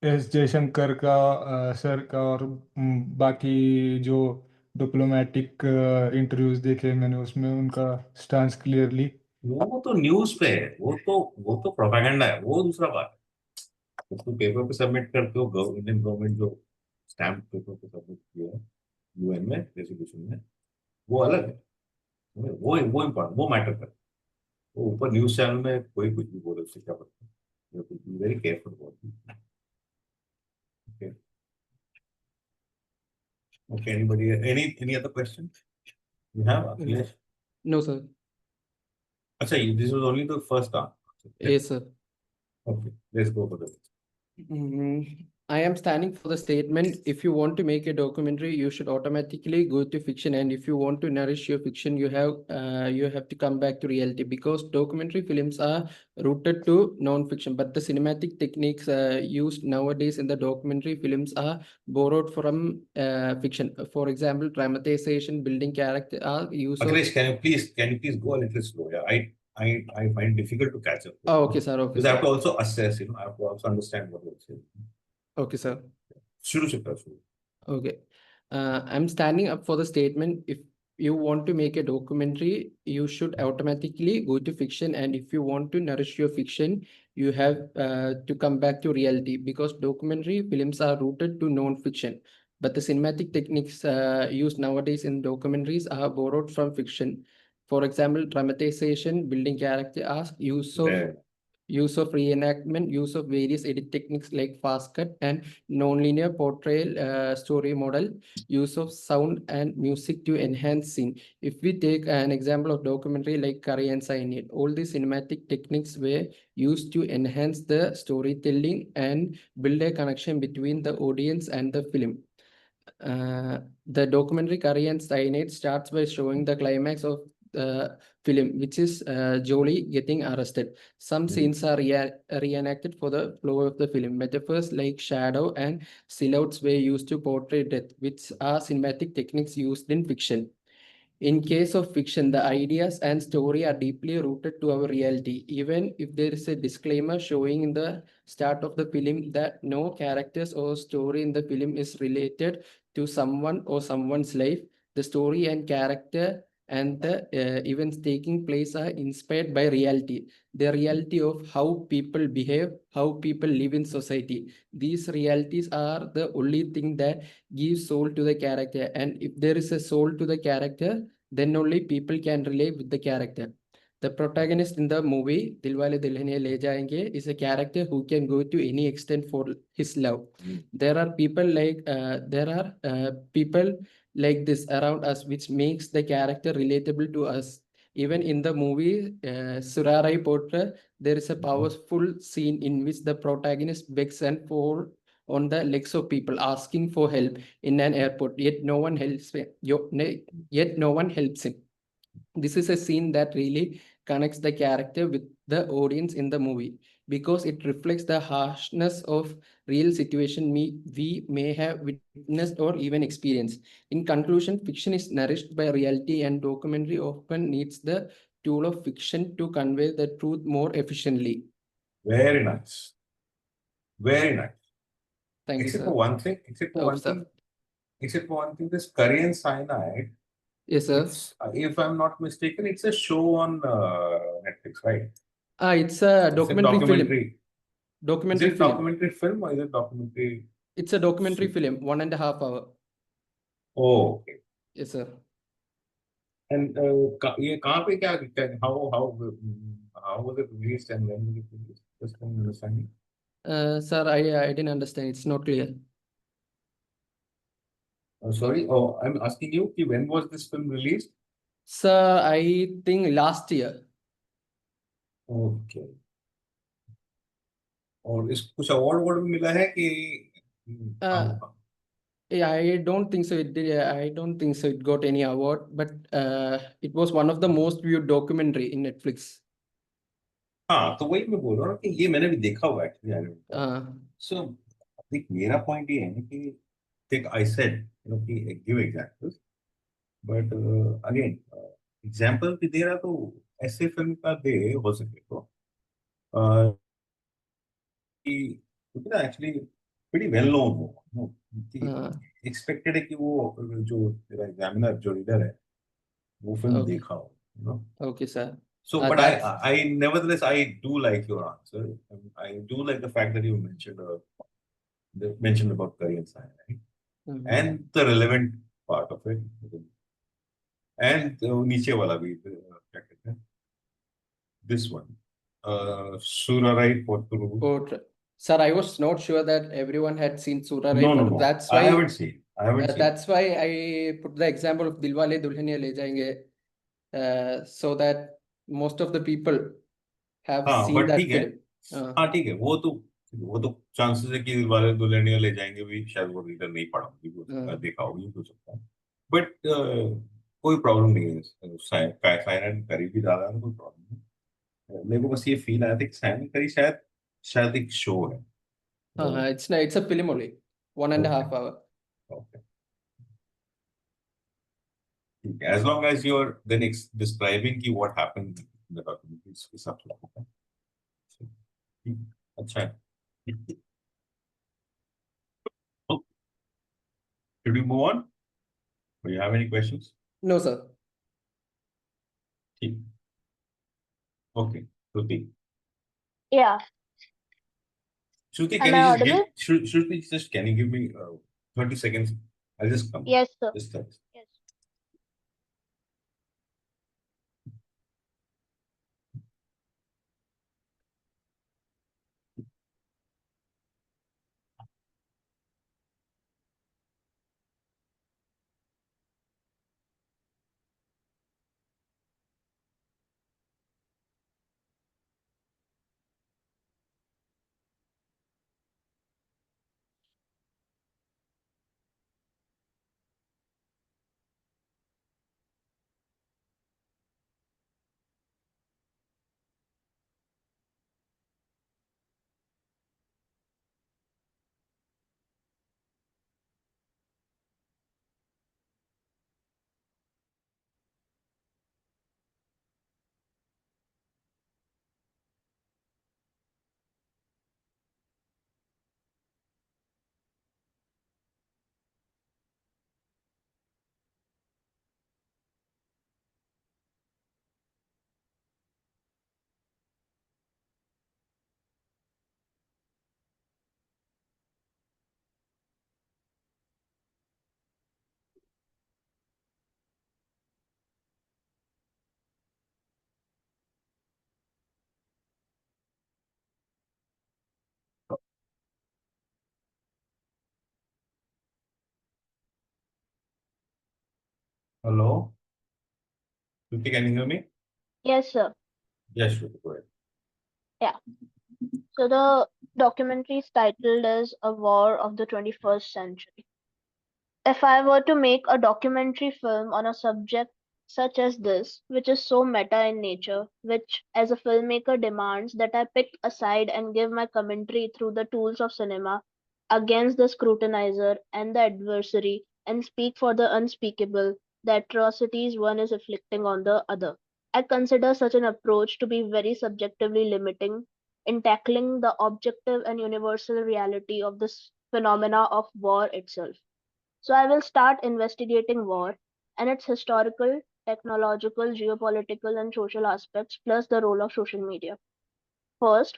[SPEAKER 5] एस जयशंकर का सर का और बाकी जो डिप्लोमेटिक इंटरव्यूज देखे मैंने उसमें उनका स्टांस क्लियरली
[SPEAKER 1] वो तो न्यूज पे है वो तो प्रोपेगेंडा है वो दूसरा बात है उसको पेपर पे सबमिट करते हो इंडियन गवर्नमेंट जो स्टैम्प पेपर पे सबमिट किया है यूएन में रेजोल्यूशन में वो अलग है वो इम्पोर्टेंट वो मैटर करता है वो ऊपर न्यूज चैनल में कोई कुछ भी बोले उससे क्या पड़ता है you have to be very careful about it. Okay, anybody any other question you have Akhilesh?
[SPEAKER 8] No, sir.
[SPEAKER 1] Achha, this was only the first answer.
[SPEAKER 8] Yes, sir.
[SPEAKER 1] Okay, let's go for this.
[SPEAKER 8] I am standing for the statement, if you want to make a documentary, you should automatically go to fiction, and if you want to nourish your fiction, you have to come back to reality, because documentary films are rooted to non-fiction, but the cinematic techniques used nowadays in the documentary films are borrowed from fiction. For example, dramatization, building character are used.
[SPEAKER 1] Akhilesh, can you please go a little slow? Yeah, I find it difficult to catch up.
[SPEAKER 8] Oh, okay, sir. Okay.
[SPEAKER 1] Because I have to also assess, I have to also understand what you're saying.
[SPEAKER 8] Okay, sir.
[SPEAKER 1] Shuru.
[SPEAKER 8] Okay. I'm standing up for the statement. If you want to make a documentary, you should automatically go to fiction. And if you want to nourish your fiction, you have to come back to reality, because documentary films are rooted to non-fiction. But the cinematic techniques used nowadays in documentaries are borrowed from fiction. For example, dramatization, building character, use of use of reenactment, use of various edit techniques like fast cut and nonlinear portrayal story model, use of sound and music to enhance scene. If we take an example of documentary like Curry and Cyanide, all these cinematic techniques were used to enhance the storytelling and build a connection between the audience and the film. The documentary Curry and Cyanide starts by showing the climax of the film, which is Jolie getting arrested. Some scenes are reenacted for the flow of the film. Metaphors like shadow and silhouettes were used to portray death, which are cinematic techniques used in fiction. In case of fiction, the ideas and story are deeply rooted to our reality. Even if there is a disclaimer showing in the start of the film that no characters or story in the film is related to someone or someone's life, the story and character and the events taking place are inspired by reality. The reality of how people behave, how people live in society. These realities are the only thing that gives soul to the character. And if there is a soul to the character, then only people can relate with the character. The protagonist in the movie Dilwale Dulhaniya Le Jayenge is a character who can go to any extent for his love. There are people like this around us, which makes the character relatable to us. Even in the movie Surarai Potra, there is a powerful scene in which the protagonist begs and falls on the legs of people asking for help in an airport, yet no one helps him. Yet no one helps him. This is a scene that really connects the character with the audience in the movie because it reflects the harshness of real situation we may have witnessed or even experienced. In conclusion, fiction is nourished by reality and documentary often needs the tool of fiction to convey the truth more efficiently.
[SPEAKER 1] Very nice. Very nice.
[SPEAKER 8] Thank you,
[SPEAKER 1] Except
[SPEAKER 8] sir.
[SPEAKER 1] for one thing, except for one thing, this Curry and Cyanide,
[SPEAKER 8] Yes, sir.
[SPEAKER 1] if I'm not mistaken, it's a show on Netflix, right?
[SPEAKER 8] It's a
[SPEAKER 1] It's a
[SPEAKER 8] documentary film.
[SPEAKER 1] documentary. Is
[SPEAKER 8] Documentary
[SPEAKER 1] it
[SPEAKER 8] film.
[SPEAKER 1] documentary film or is it documentary?
[SPEAKER 8] It's a documentary film, 1.5 hour.
[SPEAKER 1] Oh, okay.
[SPEAKER 8] Yes, sir.
[SPEAKER 1] And ये कहाँ पे क्या how was it released and when was it released? Just from understanding.
[SPEAKER 8] Sir, I didn't understand. It's not clear.
[SPEAKER 1] Sorry. Oh, I'm asking you, कि when was this film released?
[SPEAKER 8] Sir, I think last year.
[SPEAKER 1] Okay. और इस कुछ award भी मिला है कि
[SPEAKER 8] Yeah, I don't think so. It did. I don't think so. It got any award, but it was one of the most viewed documentary in Netflix.
[SPEAKER 1] हाँ तो वही मैं बोल रहा हूँ कि ये मैंने भी देखा हुआ एक्चुअली सो देख मेरा पॉइंट ये है ना कि देख आई सेड कि give examples but again example भी दे रहा तो ऐसे फिल्म का दे हो सके तो कि ना एक्चुअली pretty well known हो एक्सपेक्टेड है कि वो जो तेरा एग्जामिनर जो रीडर है वो फिल्म देखा हो
[SPEAKER 8] Okay, sir.
[SPEAKER 1] So, but I nevertheless, I do like your answer. I do like the fact that you mentioned about Curry and Cyanide and the relevant part of it. And नीचे वाला भी क्या कहते हैं? This one, Surarai Potturu.
[SPEAKER 8] Sir, I was not sure that everyone had seen Surarai.
[SPEAKER 1] No.
[SPEAKER 8] That's why
[SPEAKER 1] I haven't seen.
[SPEAKER 8] That's why I put the example of Dilwale Dulhaniya Le Jayenge, so that most of the people have seen that film.
[SPEAKER 1] हाँ ठीक है वो तो chances है कि दिलवाले दुल्हनिया ले जाएंगे भी शायद वो रीडर नहीं पढ़ा होगी देखा होगी हो सकता है बट कोई प्रॉब्लम नहीं है साइनाइड करी भी ज्यादा है कोई प्रॉब्लम नहीं मेरे को बस ये फील आया था कि साइनाइड करी शायद एक शो है
[SPEAKER 8] It's a film only, 1.5 hour.
[SPEAKER 1] Okay. As long as you're then describing ki what happened in the documentary, it's up to you. So, अच्छा है. Should we move on? Do you have any questions?
[SPEAKER 8] No, sir.
[SPEAKER 1] Okay, Shruti.
[SPEAKER 9] Yeah.
[SPEAKER 1] Shruti,
[SPEAKER 9] Am I audible?
[SPEAKER 1] Shruti, just can you give me 30 seconds? I'll just come.
[SPEAKER 9] Yes, sir.
[SPEAKER 1] Just 30.
[SPEAKER 9] Yes.
[SPEAKER 1] Hello? Shruti, can you hear me?
[SPEAKER 3] Yes, sir.
[SPEAKER 1] Yes, Shruti, go ahead.
[SPEAKER 3] So the documentary is titled as A War of the 21st Century. If I were to make a documentary film on a subject such as this, which is so meta in nature, which as a filmmaker demands that I pick a side and give my commentary through the tools of cinema against the scrutinizer and the adversary and speak for the unspeakable, the atrocities one is inflicting on the other. I consider such an approach to be very subjectively limiting in tackling the objective and universal reality of this phenomena of war itself. So I will start investigating war and its historical, technological, geopolitical, and social aspects, plus the role of social media. First,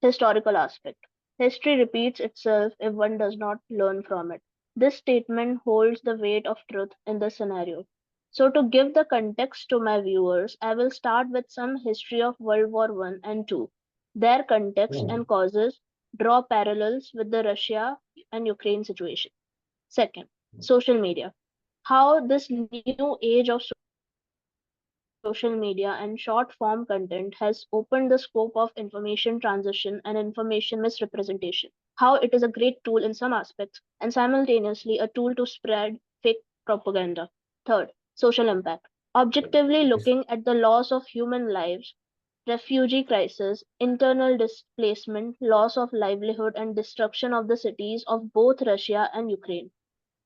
[SPEAKER 3] historical aspect. History repeats itself if one does not learn from it. This statement holds the weight of truth in the scenario. So, to give the context to my viewers, I will start with some history of World War I and II. Their context and causes draw parallels with the Russia and Ukraine situation. Second, social media. How this new age of social media and short form content has opened the scope of information transition and information misrepresentation. How it is a great tool in some aspects and simultaneously a tool to spread fake propaganda. Third, social impact. Objectively looking at the loss of human lives, refugee crisis, internal displacement, loss of livelihood, and destruction of the cities of both Russia and Ukraine.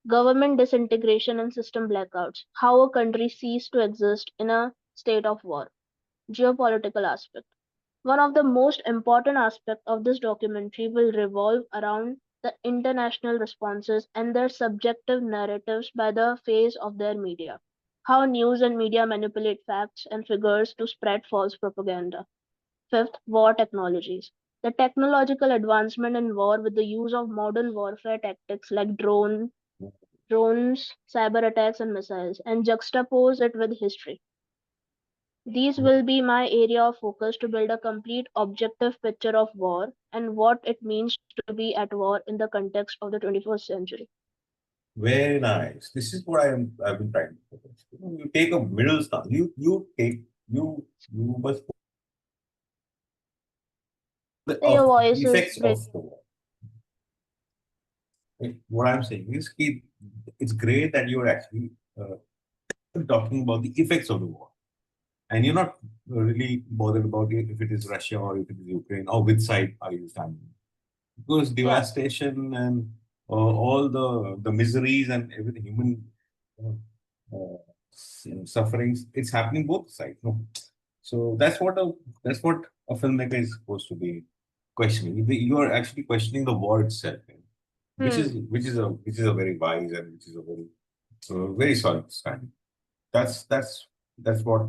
[SPEAKER 3] Government disintegration and system blackouts. How a country ceased to exist in a state of war. Geopolitical aspect. One of the most important aspects of this documentary will revolve around the international responses and their subjective narratives by the face of their media. How news and media manipulate facts and figures to spread false propaganda. Fifth, war technologies. The technological advancement in war with the use of modern warfare tactics like drones, cyber attacks, and missiles, and juxtapose it with history. These will be my area of focus to build a complete objective picture of war and what it means to be at war in the context of the 21st century.
[SPEAKER 1] Very nice. This is what I've been trying to focus. You take a middle stance. You must
[SPEAKER 3] So your
[SPEAKER 1] of
[SPEAKER 3] voice
[SPEAKER 1] the
[SPEAKER 3] is
[SPEAKER 1] effects
[SPEAKER 3] break.
[SPEAKER 1] of the war. What I'm saying is it's great that you're actually talking about the effects of the war. And you're not really bothered about it if it is Russia or if it is Ukraine or which side are you standing. Because devastation and all the miseries and everything, human sufferings, it's happening both sides. No? So that's what a filmmaker is supposed to be questioning. You are actually questioning the war itself, which is a very wise and which is a very solid stand. That's that's that's what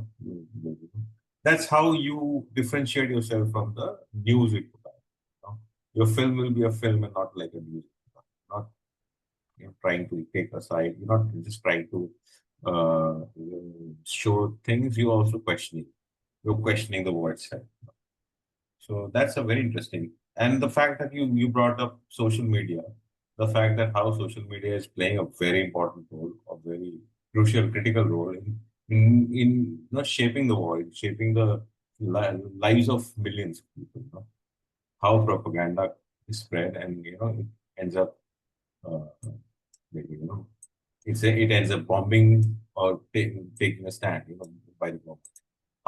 [SPEAKER 1] that's how you differentiate yourself from the news you put out. You know? Your film will be a film and not like a news. Not trying to take a side. You're not just trying to show things. You're also questioning. You're questioning the word itself. So that's a very interesting. And the fact that you brought up social media, the fact that how social media is playing a very important role, a very crucial, critical role in not shaping the world, shaping the lives of millions of people. You know? How propaganda is spread, and it ends up, uh, maybe, it ends up bombing or taking a stand, by the bomb.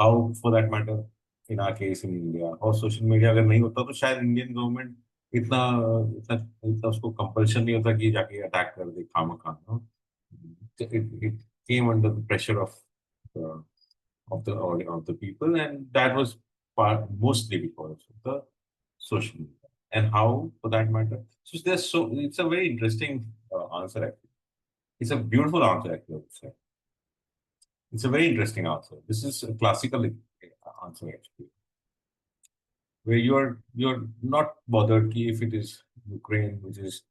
[SPEAKER 1] How, for that matter, in our case in India, और social media अगर नहीं होता तो शायद Indian government इतना इतना इतना उसको compulsion नहीं होता कि जाके attack कर दे खामखा, no? It came under the pressure uh, of the people, and that was mostly because of the social media. And how, for that matter, it's a very interesting answer actually. It's a beautiful answer actually, I would say. It's a very interesting answer. This is a classical answer actually, where you're not bothered if it is Ukraine, which is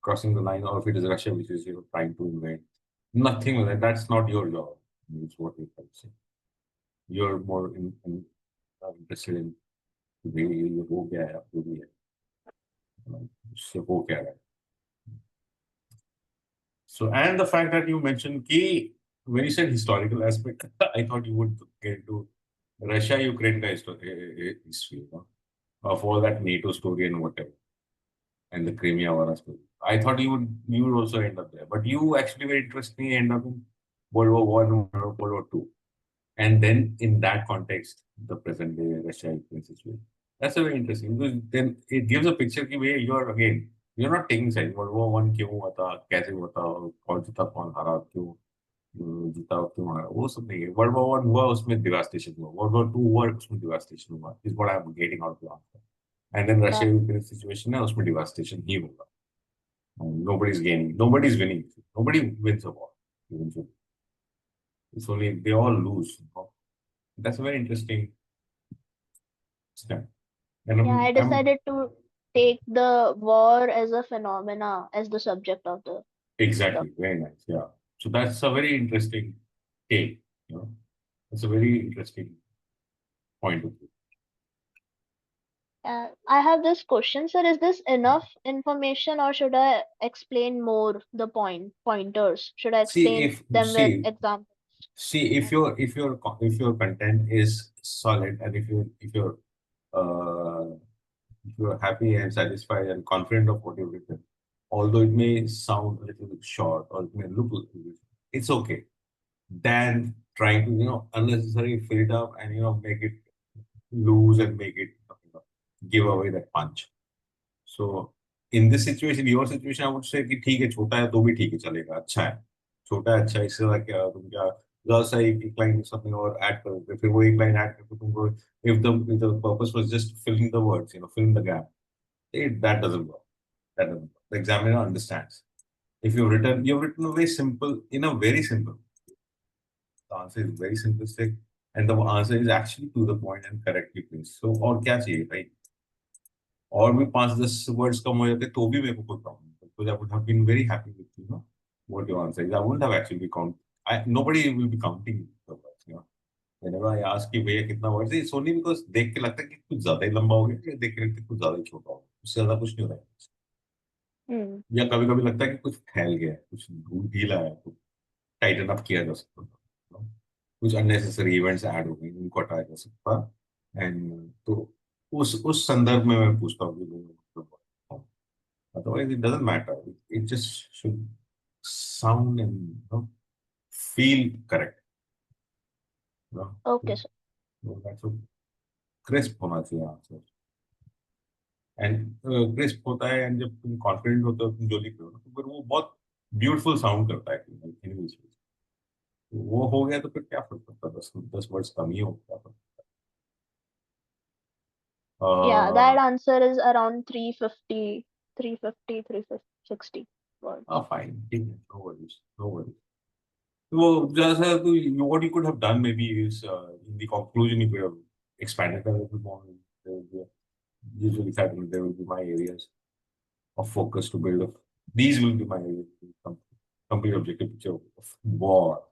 [SPEAKER 1] crossing the line, or if it is Russia, which is trying to invade. Nothing like that. That's not your job. It's what you can say. You're more interested in ये हो गया है, जो भी है, उससे हो क्या रहा है. So, and the fact that you mentioned key, when you said historical aspect, I thought you would get into Russia-Ukraine history, you know, of all that NATO story and whatever, and the Crimea War story. I thought you would also end up there, but you actually very interestingly end up in World War One and World War Two, and then in that context, the present day Russia-Ukraine situation. That's very interesting because then it gives a picture कि भैया you're not taking sides. World War One क्यों हुआ था, कैसे हुआ था, कौन जीता कौन हारा, क्यों जीता क्यों हारा, वो सब नहीं है. World War One हुआ उसमें devastation हुआ, World War Two हुआ उसमें devastation हुआ, is what I'm getting out of the answer. And then Russia-Ukraine situation है उसमें devastation ही होगा. Nobody's gaining, nobody's winning, nobody wins a war eventually. It's only they all lose. You know? That's a very interesting step. And
[SPEAKER 3] Yeah, I decided to take the war as a phenomena as the subject of the.
[SPEAKER 1] Exactly, very nice. Yeah. So that's a very interesting take. You know, it's a very interesting point of view.
[SPEAKER 3] I have this question, sir. Is this enough information, or should I explain more the pointers? Should I explain them with examples?
[SPEAKER 1] See if your content is solid and if you're happy and satisfied and confident of what you've written, although it may sound a little bit short or it may look a little bit, it's okay. Than trying to unnecessarily fill it up and make it loose and make it give away that punch. So in this situation, your situation, I would say कि ठीक है छोटा है तो भी ठीक है चलेगा अच्छा है छोटा है अच्छा है इससे क्या तुम क्या ज़्यादा सा एक line something और add करोगे फिर वो एक line add करके तुमको if the purpose was just filling the words filling the gap that doesn't work. The examiner understands if you've written a very simple the answer is very simplistic and the answer is actually to the point and correctly placed. So और क्या चाहिए right? और भी 5-10 words कम हो जाते तो भी मेरे को कोई problem because I would have been very happy with what your answer is. I wouldn't have actually nobody will be counting the words. Whenever I ask कि भैया कितना words है, it's only because देख के लगता है कि कुछ ज्यादा ही लंबा हो गया या देख के लगता है कुछ ज्यादा ही छोटा हो गया उससे ज्यादा कुछ नहीं हो रहा है या कभी कभी लगता है कि कुछ फैल गया है कुछ ढीला है कुछ टाइटन अप किया जा सकता कुछ अननेसेसरी इवेंट्स ऐड हो गए उनको हटाया जा सकता एंड तो उस संदर्भ में मैं पूछता हूँ otherwise it doesn't matter it just should sound and feel correct
[SPEAKER 3] Okay, sir.
[SPEAKER 1] that's a crisp होना चाहिए आंसर एंड क्रिस्प होता है एंड जब तुम कॉन्फिडेंट होते हो तुम जो लिख रहे हो तो फिर वो बहुत ब्यूटीफुल साउंड करता है इंग्लिश में वो हो गया तो फिर क्या फर्क पड़ता है 10 वर्ड्स कम ही हो क्या फर्क
[SPEAKER 3] Yeah, that answer is around 350, 360 words.
[SPEAKER 1] Fine. No worries. So, just what you could have done maybe is in the conclusion, you could have expanded a little more. Usually, there will be my areas of focus to build up. These will be my areas to complete objective picture of war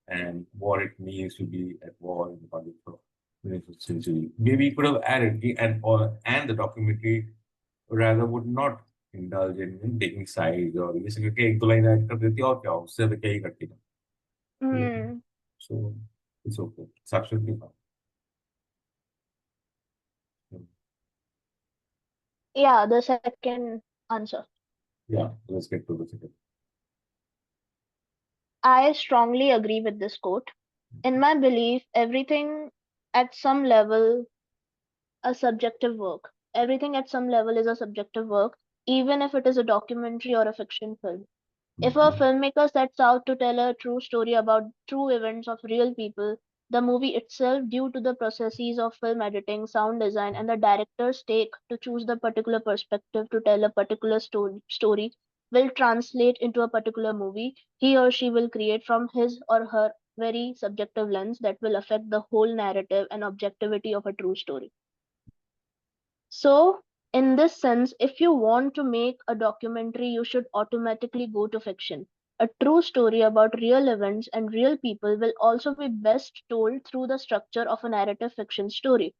[SPEAKER 1] and what it means to be at war in the context of 21st century. Maybe you could have added and the documentary rather would not indulge in taking sides or ये सब एक दो line add कर देती और क्या उससे ज्यादा क्या ही करती है so it's okay it's absolutely fine
[SPEAKER 3] Yeah, the second answer.
[SPEAKER 1] yeah let's get to the second.
[SPEAKER 3] I strongly agree with this quote. In my belief, everything at some level a subjective work. Everything at some level is a subjective work, even if it is a documentary or a fiction film. If a filmmaker sets out to tell a true story about true events of real people, the movie itself, due to the processes of film editing, sound design, and the director's take to choose the particular perspective to tell a particular story, will translate into a particular movie he or she will create from his or her very subjective lens that will affect the whole narrative and objectivity of a true story. So, in this sense, if you want to make a documentary, you should automatically go to fiction. A true story about real events and real people will also be best told through the structure of a narrative fiction story,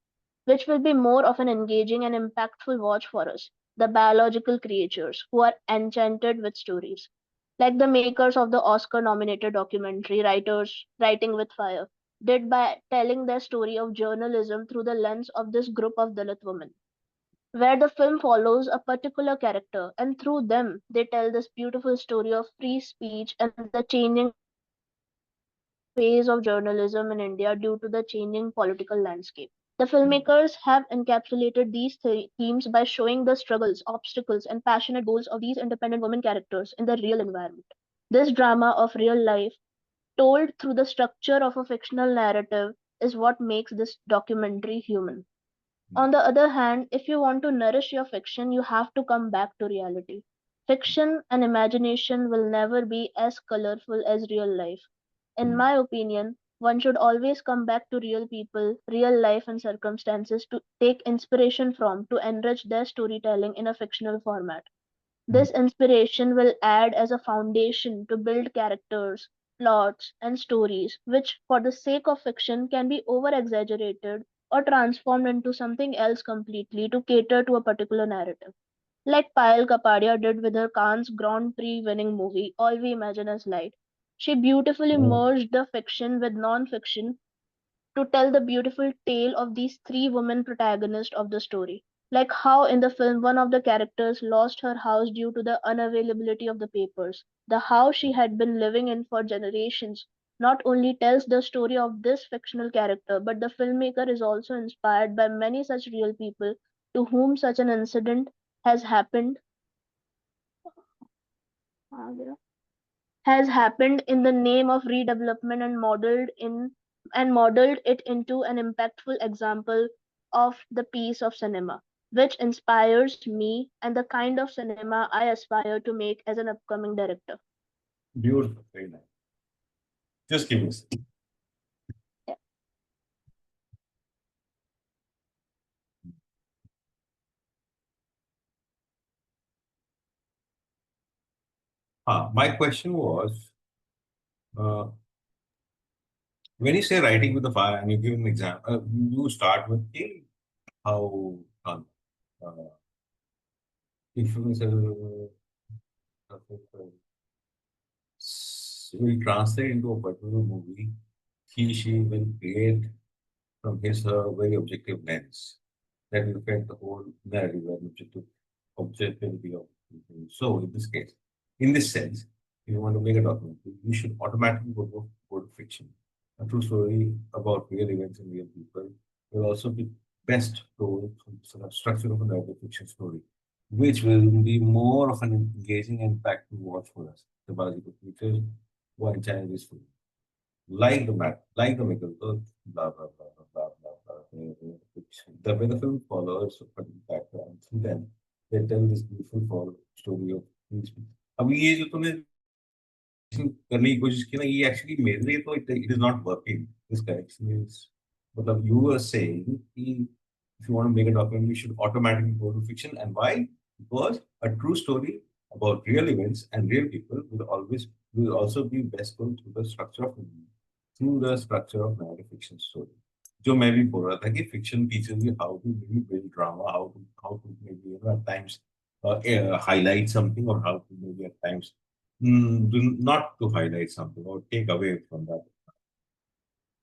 [SPEAKER 3] which will be more of an engaging and impactful watch for us, the biological creatures who are enchanted with stories. like the makers of the Oscar-nominated documentary Writing with Fire did by telling their story of journalism through the lens of this group of Dalit women, where the film follows a particular character, and through them they tell this beautiful story of free speech and the changing phase of journalism in India due to the changing political landscape. The filmmakers have encapsulated these themes by showing the struggles, obstacles, and passionate goals of these independent women characters in the real environment. This drama of real life, told through the structure of a fictional narrative, is what makes this documentary human. On the other hand, if you want to nourish your fiction, you have to come back to reality. Fiction and imagination will never be as colorful as real life. In my opinion, one should always come back to real people, real life, and circumstances to take inspiration from to enrich their storytelling in a fictional format. This inspiration will add as a foundation to build characters, plots, and stories, which, for the sake of fiction, can be over exaggerated or transformed into something else completely to cater to a particular narrative. Like Payal Kapadia did with her Cannes Grand Prix winning movie, All We Imagine Is Light. She beautifully merged the fiction with non fiction to tell the beautiful tale of these three women protagonists of the story. Like how in the film one of the characters lost her house due to the unavailability of the papers. The house she had been living in for generations not only tells the story of this fictional character, but the filmmaker is also inspired by many such real people to whom such an incident has happened in the name of redevelopment and modeled it into an impactful example of the piece of cinema, which inspires me and the kind of cinema I aspire to make as an upcoming director.
[SPEAKER 1] Beautiful, very nice. Just give us. My question was, when you say writing with the fire and you give an example, you start with how if will translate into a particular movie, she will create from his very objective lens that will affect the whole narrative and objectivity of the movie. So in this sense, if you want to make a documentary, you should automatically go to fiction. A true story about real events and real people will also be best told from the sort of structure of a narrative fiction story, which will be more of an engaging impact to watch for us. The biological features, one challenge is for like the Michael, blah blah blah blah blah blah blah. The way the film follows a particular background, through them they tell this beautiful story of these people. अभी ये जो तुमने करने की कोशिश की ना, ये actually मेरे लिए तो it is not working. This correction is, मतलब you were saying कि if you want to make a documentary, you should automatically go to fiction. And why? Because a true story about real events and real people will also be best told through the structure of narrative fiction story. जो मैं भी बोल रहा था कि fiction teaches you how to maybe build drama, how to maybe at times highlight something, or how to maybe at times not to highlight something or take away from that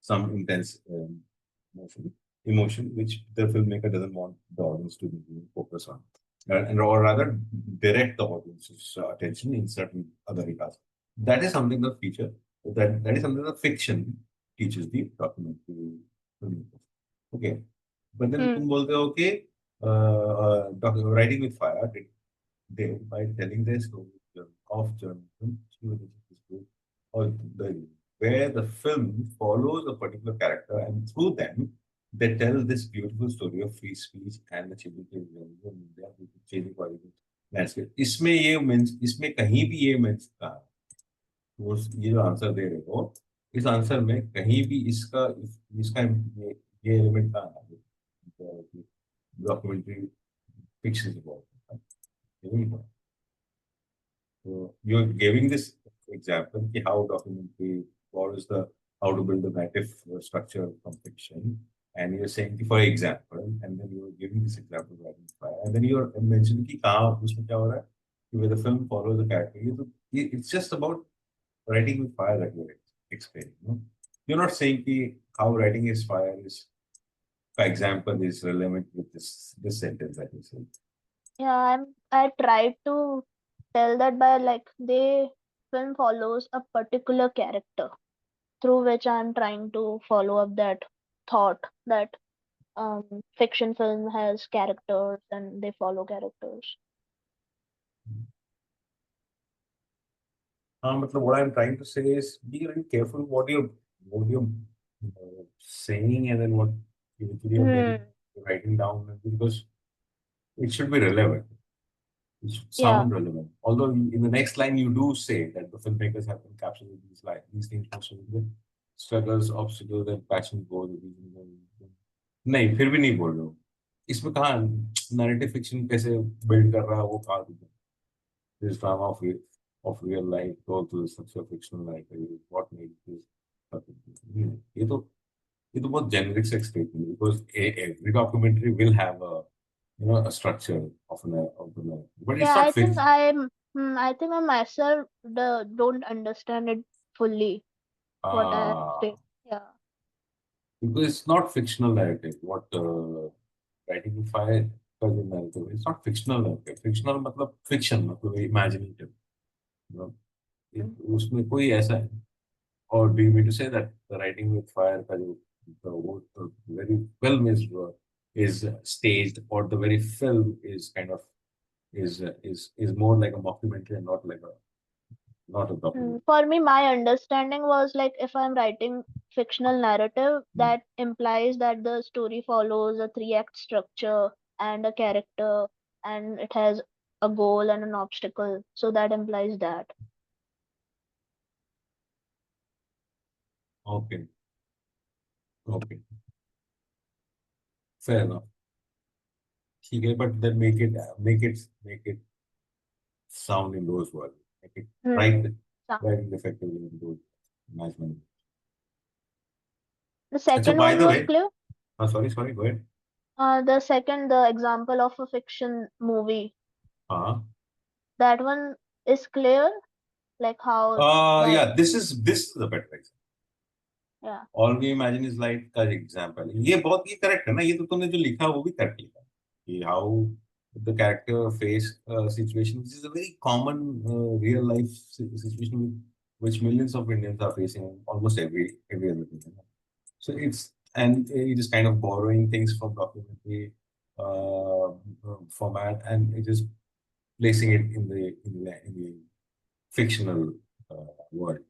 [SPEAKER 1] some intense emotion which the filmmaker doesn't want the audience to focus on, or rather direct the audience's attention in certain other regards. That is something the feature, that is something the fiction teaches the documentary filmmakers. Okay, but then तुम बोलते हो कि Writing with Fire did by telling their story of journalism, or where the film follows a particular character and through them they tell this beautiful story of free speech and the changing political landscape. इसमें कहीं भी ये means कहा, ये जो answer दे रहे हो, इस आंसर में कहीं भी इसका ये एलिमेंट कहाँ है? Documentary fiction is about. So you're giving this example how documentary, how to build a narrative structure from fiction, and you're saying for example, and then you're giving this example, and then you're mentioning कि कहाँ उसमें क्या हो रहा है, where the film follows the character. ये तो it's just about writing with fire that you're explaining. No? You're not saying ki how writing is fire is, for example, is relevant with this sentence that you said.
[SPEAKER 3] Yeah, I tried to tell that by like the film follows a particular character through which I'm trying to follow up that thought that fiction film has characters and they follow characters.
[SPEAKER 1] What I'm trying to say is be very careful what you're saying and then what eventually you're writing down, because it should be relevant. It should sound relevant. Although in the next line you do say that the filmmakers have encapsulated these things also with struggles, obstacles, and passion goals. नहीं फिर भी नहीं बोल रहे हो इसमें कहाँ narrative fiction कैसे build कर रहा है वो कहाँ this drama of real life go to the structure of fictional life what makes this ये तो बहुत generic sex statement, because every documentary will have a structure of the narrative, but it's
[SPEAKER 3] Yeah,
[SPEAKER 1] not
[SPEAKER 3] I think
[SPEAKER 1] fixed.
[SPEAKER 3] I think I myself don't understand it fully what I have said. Yeah.
[SPEAKER 1] Because it's not fictional narrative. What writing with fire does in narrative, it's not fictional narrative. Fictional मतलब fiction मतलब imaginative. You know, उसमें कोई ऐसा है. Or do you mean to say that the writing with fire का जो the very film is staged, or the very film is kind of is more like a mockumentary and not like not a documentary.
[SPEAKER 3] For me, my understanding was like if I'm writing fictional narrative, that implies that the story follows a 3-act structure and a character, and it has a goal and an obstacle. So that implies that.
[SPEAKER 1] Okay. Okay. Fair enough. Okay, but then make it sound in those words. Make it write it effectively in those management.
[SPEAKER 3] The second
[SPEAKER 1] by
[SPEAKER 3] one
[SPEAKER 1] the
[SPEAKER 3] was
[SPEAKER 1] way,
[SPEAKER 3] clear.
[SPEAKER 1] sorry, go ahead.
[SPEAKER 3] The example of a fiction movie. That one is clear, like how.
[SPEAKER 1] Yeah, this is the better example.
[SPEAKER 3] Yeah.
[SPEAKER 1] All we imagine is like का example. ये correct है ना, ये तो तुमने जो लिखा वो भी correct लिखा. How the character face situation, which is a very common real life situation which millions of Indians are facing almost every other thing. So it is kind of borrowing things from documentary format, and it is placing it in the fictional world.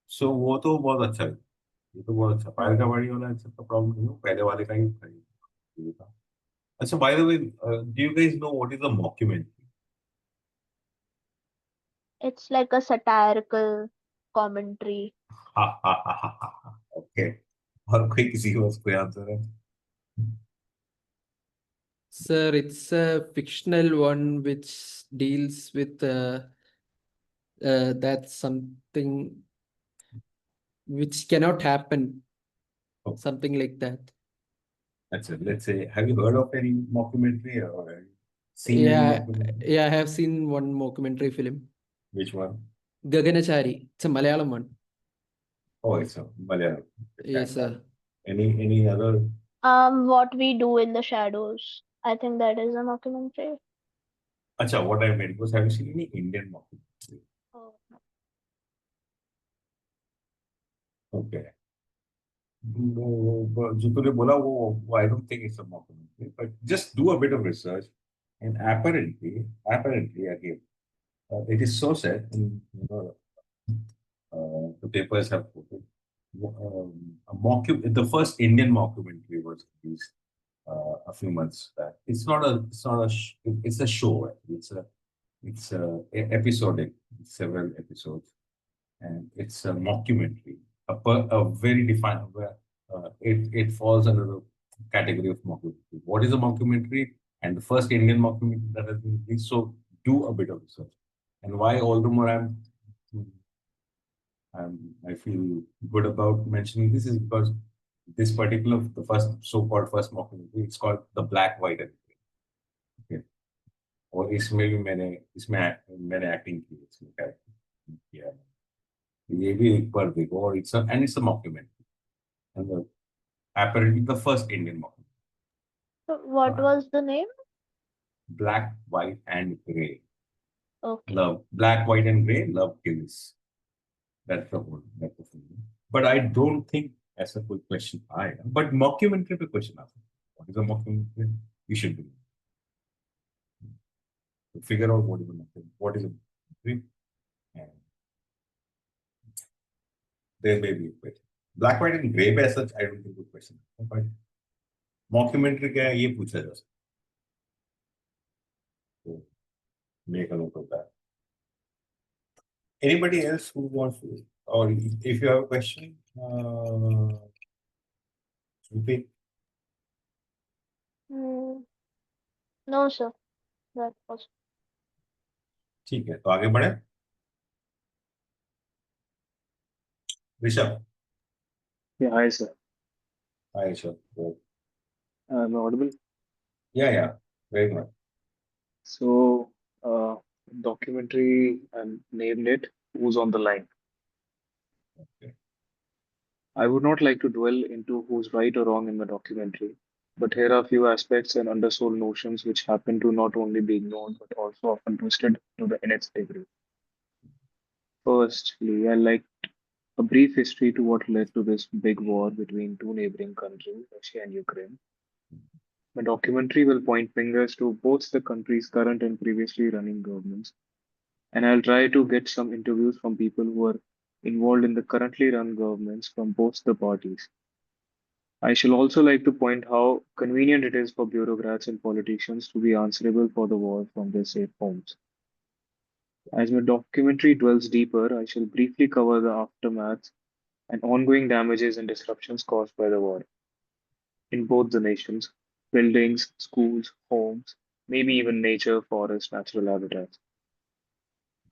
[SPEAKER 1] So वो तो बहुत अच्छा है. ये तो बहुत अच्छा. Fire का बड़ी वाला अच्छा प्रॉब्लम नहीं हो, पहले वाले का ही था. So by the way, do you guys know what is a mockumentary?
[SPEAKER 3] It's like a satirical commentary.
[SPEAKER 1] Okay. और कोई किसी को कोई आंसर है?
[SPEAKER 8] Sir, it's a fictional one which deals with that's something which cannot happen.
[SPEAKER 1] Oh.
[SPEAKER 8] Something like that.
[SPEAKER 1] That's it. Let's say, have you heard of any mockumentary or have you seen any mockumentary?
[SPEAKER 8] Yeah, I have seen one mockumentary film.
[SPEAKER 1] Which one?
[SPEAKER 8] Gaganachari. It's a Malayalam one.
[SPEAKER 1] Oh, it's a Malayalam.
[SPEAKER 8] Yes, sir.
[SPEAKER 1] Any other?
[SPEAKER 3] What We Do in the Shadows. I think that is a mockumentary.
[SPEAKER 1] Acha, what I meant was, have you seen any Indian mockumentary?
[SPEAKER 3] Oh.
[SPEAKER 1] Okay. जो तूने बोला वो I don't think it's a mockumentary, but just do a bit of research, and apparently again, it is so sad, and the papers have put it. The first Indian mockumentary was released a few months back. It's a show. It's episodic, several episodes, and it's a mockumentary. A very defined. It falls under the category of mockumentary. What is a mockumentary? And the first Indian mockumentary that has been released. So do a bit of research. And why all the more I feel good about mentioning this is because this particular, the first so-called first mockumentary, it's called The Black White Edition. Okay. और इसमें भी मैंने acting की इसमें Yeah. ये भी एक बार देखो और it's a mockumentary. And apparently the first Indian mockumentary.
[SPEAKER 3] So what
[SPEAKER 1] Wow.
[SPEAKER 3] was the name?
[SPEAKER 1] Black, White, and Grey.
[SPEAKER 3] Okay.
[SPEAKER 1] Love. Black, White, and Grey. Love kills. That's the film. But I don't think that's a good question. But mockumentary पे question आता है. What is a mockumentary? You should be. To figure out what is a mockumentary. What is a mockumentary? And there may be a question. Black, White, and Grey पे as such, I don't think good question. But mockumentary क्या है ये पूछा जा सकता है. So make a note of that. Anybody else who wants to, or if you have a question, Shruti?
[SPEAKER 3] No, sir. That was.
[SPEAKER 1] ठीक है तो आगे बढ़े. Rishabh.
[SPEAKER 4] Yeah, hi, sir.
[SPEAKER 1] Hi, Rishabh. Go.
[SPEAKER 4] Am I audible?
[SPEAKER 1] Yeah, very much.
[SPEAKER 4] So, documentary and named it Who's on the Line.
[SPEAKER 1] Okay.
[SPEAKER 4] I would not like to dwell into who's right or wrong in the documentary, but here are a few aspects and undersold notions which happen to not only be ignored but also often twisted to the nth degree. Firstly, I like a brief history to what led to this big war between two neighboring countries, Russia and Ukraine. The documentary will point fingers to both the country's current and previously running governments, and I'll try to get some interviews from people who are involved in the currently run governments from both the parties. I shall also like to point how convenient it is for bureaucrats and politicians to be answerable for the war from their safe homes. As my documentary dwells deeper, I shall briefly cover the aftermath and ongoing damages and disruptions caused by the war in both the nations, buildings, schools, homes, maybe even nature, forests, natural habitats.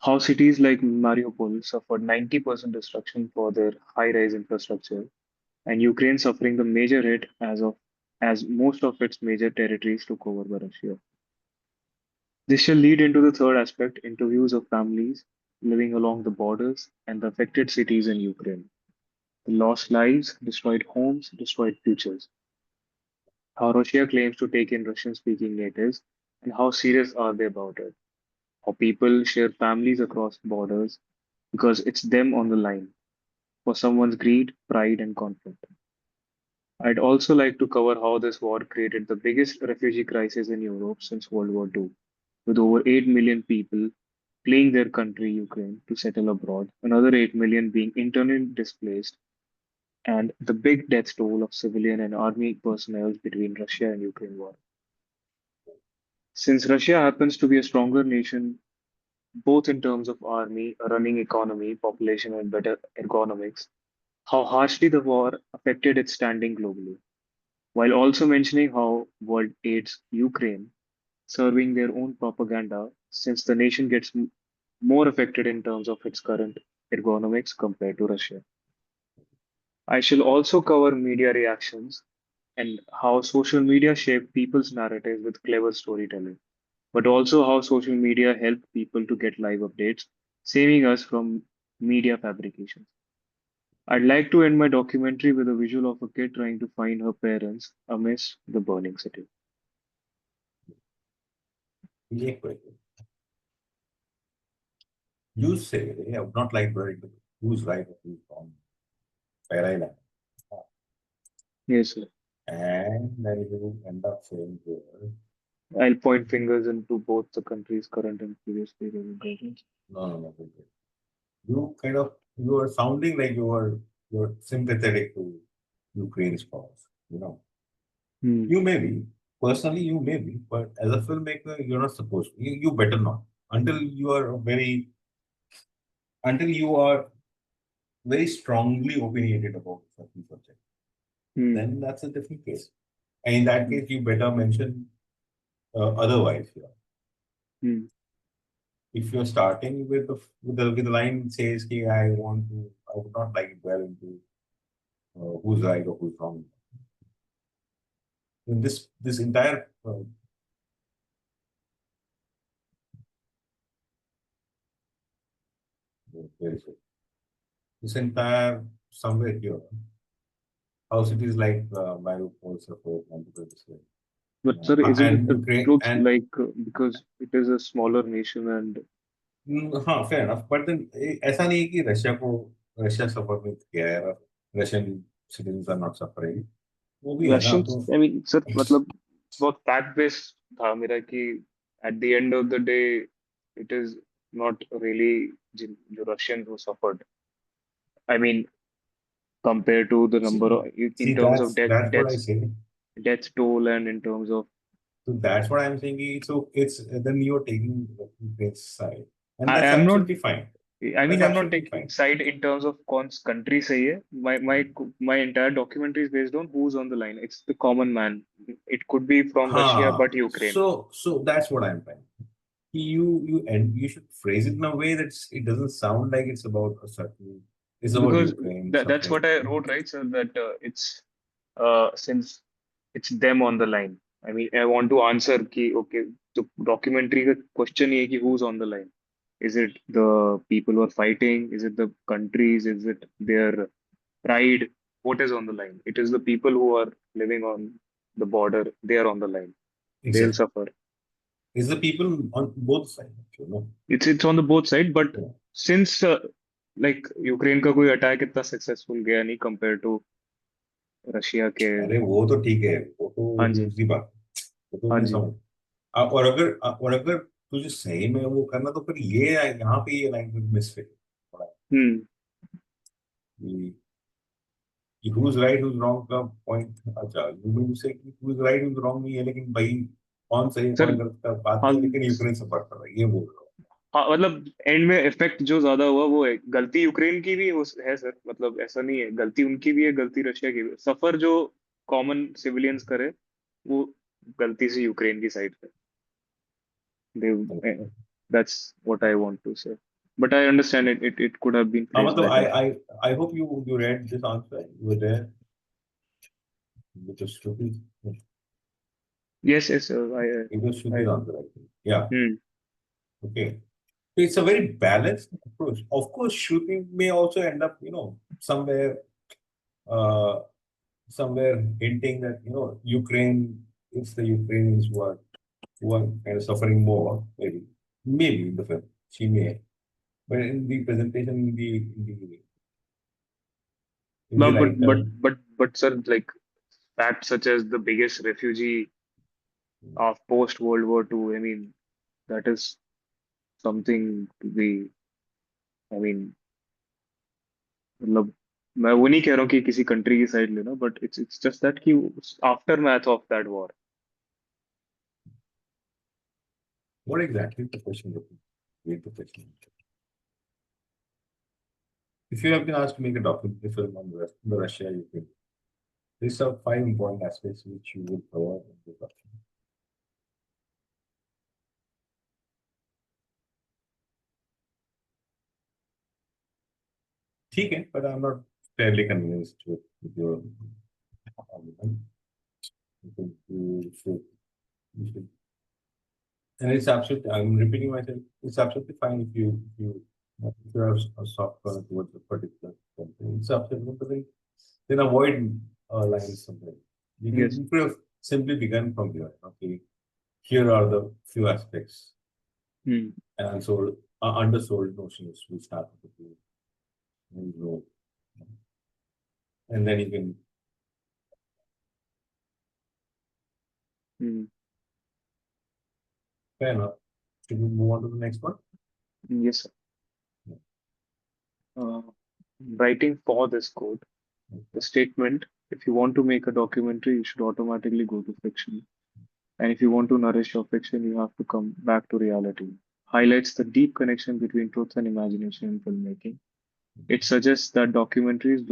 [SPEAKER 4] How cities like Mariupol suffered 90% destruction for their high-rise infrastructure, and Ukraine suffering the major hit as most of its major territories took over by Russia. This shall lead into the third aspect, interviews of families living along the borders and the affected cities in Ukraine. The lost lives, destroyed homes, destroyed futures. How Russia claims to take in Russian-speaking natives, and how serious are they about it? How people share families across borders because it's them on the line for someone's greed, pride, and conflict. I'd also like to cover how this war created the biggest refugee crisis in Europe since World War II, with over 8 million people fleeing their country, Ukraine, to settle abroad, another 8 million being internally displaced, and the big death toll of civilian and army personnel between Russia and Ukraine war. Since Russia happens to be a stronger nation, both in terms of army, a running economy, population, and better ergonomics, how harshly the war affected its standing globally, while also mentioning how world aids Ukraine, serving their own propaganda, since the nation gets more affected in terms of its current ergonomics compared to Russia. I shall also cover media reactions and how social media shape people's narratives with clever storytelling, but also how social media help people to get live updates, saving us from media fabrications. I'd like to end my documentary with a visual of a kid trying to find her parents amidst the burning city.
[SPEAKER 1] ये question. You say, I would not like to who's right or who's wrong. Fair island.
[SPEAKER 4] Yes, sir.
[SPEAKER 1] And then you end up saying,
[SPEAKER 4] I'll point fingers into both the country's current and previously running governments.
[SPEAKER 1] no. You are sounding like you're sympathetic to Ukraine's cause, you know. You may be, personally you may be, but as a filmmaker, you're not supposed to. You better not. Until you are very strongly opinionated about a certain subject. Then that's a different case. And in that case, you better mention otherwise. Yeah. If you're starting with the line says, "Ki, I would not like to dwell into who's right or who's wrong." In this entire Very good. This entire somewhere here, how cities like Mariupol support multiple displays.
[SPEAKER 4] But sir, isn't it
[SPEAKER 1] And
[SPEAKER 4] the
[SPEAKER 1] Ukraine
[SPEAKER 4] truth
[SPEAKER 1] and
[SPEAKER 4] like because it is a smaller nation and
[SPEAKER 1] हाँ fair enough. But then ऐसा नहीं है कि Russia सफर नहीं किया है. Russian citizens are not suffering. वो भी है ना
[SPEAKER 4] Russians,
[SPEAKER 1] तो.
[SPEAKER 4] I mean, sir, मतलब बहुत fact based था मेरा कि at the end of the day, it is not really the Russians who suffered. I mean, compared to the number of,
[SPEAKER 1] See,
[SPEAKER 4] in terms of
[SPEAKER 1] that's what I say.
[SPEAKER 4] death toll and in terms of,
[SPEAKER 1] So that's what I'm saying. So it's then you're taking Ukraine's side, and
[SPEAKER 4] I
[SPEAKER 1] that's
[SPEAKER 4] am not,
[SPEAKER 1] absolutely fine.
[SPEAKER 4] I mean,
[SPEAKER 1] That's
[SPEAKER 4] I'm not
[SPEAKER 1] absolutely
[SPEAKER 4] taking
[SPEAKER 1] fine.
[SPEAKER 4] side in terms of cons country say है. My entire documentary is based on who's on the line. It's the common man. It could be from Russia, but Ukraine.
[SPEAKER 1] So that's what I'm trying. You should phrase it in a way that it doesn't sound like it's about a certain. It's about
[SPEAKER 4] Because
[SPEAKER 1] Ukraine.
[SPEAKER 4] that's what I
[SPEAKER 1] something.
[SPEAKER 4] wrote, right? So that it's since it's them on the line. I mean, I want to answer ki okay, the documentary का question ये है कि who's on the line? Is it the people who are fighting? Is it the countries? Is it their pride? What is on the line? It is the people who are living on the border. They are on the line. They'll
[SPEAKER 1] Exactly.
[SPEAKER 4] suffer.
[SPEAKER 1] It's the people on both sides. You know.
[SPEAKER 4] It's on the both side, but
[SPEAKER 1] Yeah.
[SPEAKER 4] since like Ukraine का कोई attack इतना successful गया नहीं compared to Russia के
[SPEAKER 1] अरे वो तो ठीक है वो तो
[SPEAKER 4] हाँ जी
[SPEAKER 1] दूसरी बात वो तो
[SPEAKER 4] हाँ
[SPEAKER 1] मैं
[SPEAKER 4] जी
[SPEAKER 1] समझ और अगर तुझे सही में वो करना तो फिर ये यहाँ पे ये लैंग्वेज मिसफिट
[SPEAKER 4] हम्म
[SPEAKER 1] who's right who's wrong का पॉइंट अच्छा यू से who's right who's wrong नहीं है लेकिन भाई कौन सही
[SPEAKER 4] सर
[SPEAKER 1] कौन गलत का बात
[SPEAKER 4] हाँ
[SPEAKER 1] नहीं है लेकिन यूक्रेन सपोर्ट कर रहा है ये बोल रहा हूँ
[SPEAKER 4] हाँ मतलब एंड में इफेक्ट जो ज्यादा हुआ वो है गलती यूक्रेन की भी है सर मतलब ऐसा नहीं है गलती उनकी भी है गलती रशिया की भी सफर जो कॉमन सिविलियंस करे वो गलती से यूक्रेन की साइड पे they that's what I want to say but I understand it could have been
[SPEAKER 1] हाँ
[SPEAKER 4] phrased
[SPEAKER 1] मतलब
[SPEAKER 4] better
[SPEAKER 1] I hope you read this answer you were there which is stupid
[SPEAKER 4] yes
[SPEAKER 1] it was
[SPEAKER 4] I
[SPEAKER 1] stupid answer I think yeah
[SPEAKER 4] hmm.
[SPEAKER 1] okay. It's a very balanced approach. Of course, shooting may also end up, somewhere, uh, somewhere hinting that Ukraine, it's the Ukrainians who are kind of suffering more. Maybe in the film she may, but in the presentation, in the
[SPEAKER 4] No,
[SPEAKER 1] writer,
[SPEAKER 4] but sir, like facts such as the biggest refugee of post World War II, I mean, that is something to be, I mean, मतलब मैं वो नहीं कह रहा हूँ कि किसी country की साइड लेना बट इट्स जस्ट दैट कि after math of that war
[SPEAKER 1] what exactly is the question? Read the question. If you have been asked to make a documentary film on the Russia Ukraine, these are 5 important aspects which you will cover in the document. ठीक है, but I'm not fairly convinced with your argument. You should, and it's absolutely. I'm repeating myself. It's absolutely fine if you have a soft corner towards a particular something. It's absolutely fine. Then avoid lines somewhere.
[SPEAKER 4] Yes.
[SPEAKER 1] You could have simply begun from here. Okay, here are the few aspects and so undersold notions we start with you. And then you can. Fair enough. Should we move on to the next one?
[SPEAKER 4] Yes, sir. Writing for this code, the statement, if you want to make a documentary, you should automatically go to fiction. And if you want to nourish your fiction, you have to come back to reality. Highlights the deep connection between truth and imagination in filmmaking. It suggests that documentaries,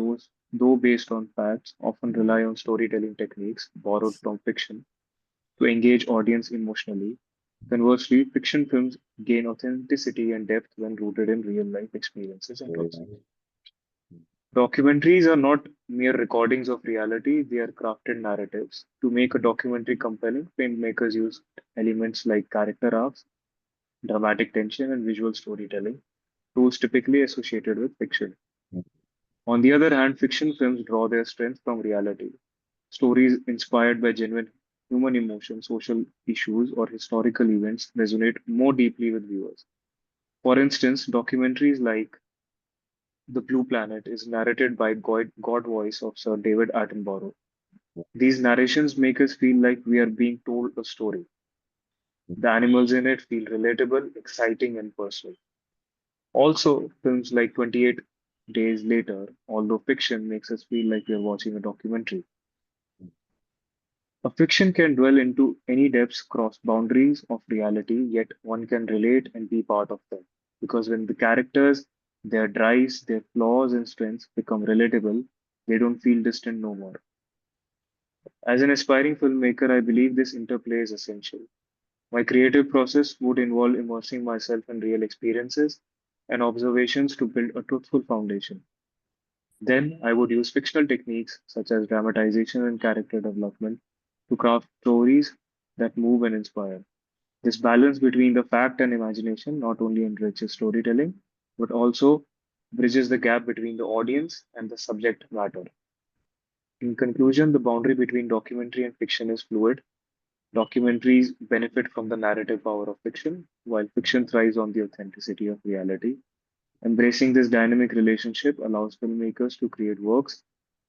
[SPEAKER 4] though based on facts, often rely on storytelling techniques borrowed from fiction to engage audience emotionally. Conversely, fiction films gain authenticity and depth when rooted in real life experiences and
[SPEAKER 1] Very
[SPEAKER 4] truth.
[SPEAKER 1] nice.
[SPEAKER 4] Documentaries are not mere recordings of reality, they are crafted narratives. To make a documentary compelling, filmmakers use elements like character arcs, dramatic tension, and visual storytelling. those typically associated with fiction.
[SPEAKER 1] Mm.
[SPEAKER 4] On the other hand, fiction films draw their strength from reality. Stories inspired by genuine human emotions, social issues, or historical events resonate more deeply with viewers. For instance, documentaries like The Blue Planet is narrated by God voice of Sir David Attenborough. These narrations make us feel like we are being told a story. The animals in it feel relatable, exciting, and personal. Also, films like 28 Days Later, although fiction, makes us feel like we are watching a documentary. A fiction can dwell into any depths, cross boundaries of reality, yet one can relate and be part of them. Because when the characters, their drives, their flaws and strengths become relatable, they don't feel distant no more. As an aspiring filmmaker, I believe this interplay is essential. My creative process would involve immersing myself in real experiences and observations to build a truthful foundation. Then I would use fictional techniques such as dramatization and character development to craft stories that move and inspire. This balance between the fact and imagination not only enriches storytelling, but also bridges the gap between the audience and the subject matter. In conclusion, the boundary between documentary and fiction is fluid. Documentaries benefit from the narrative power of fiction, while fiction thrives on the authenticity of reality. Embracing this dynamic relationship allows filmmakers to create works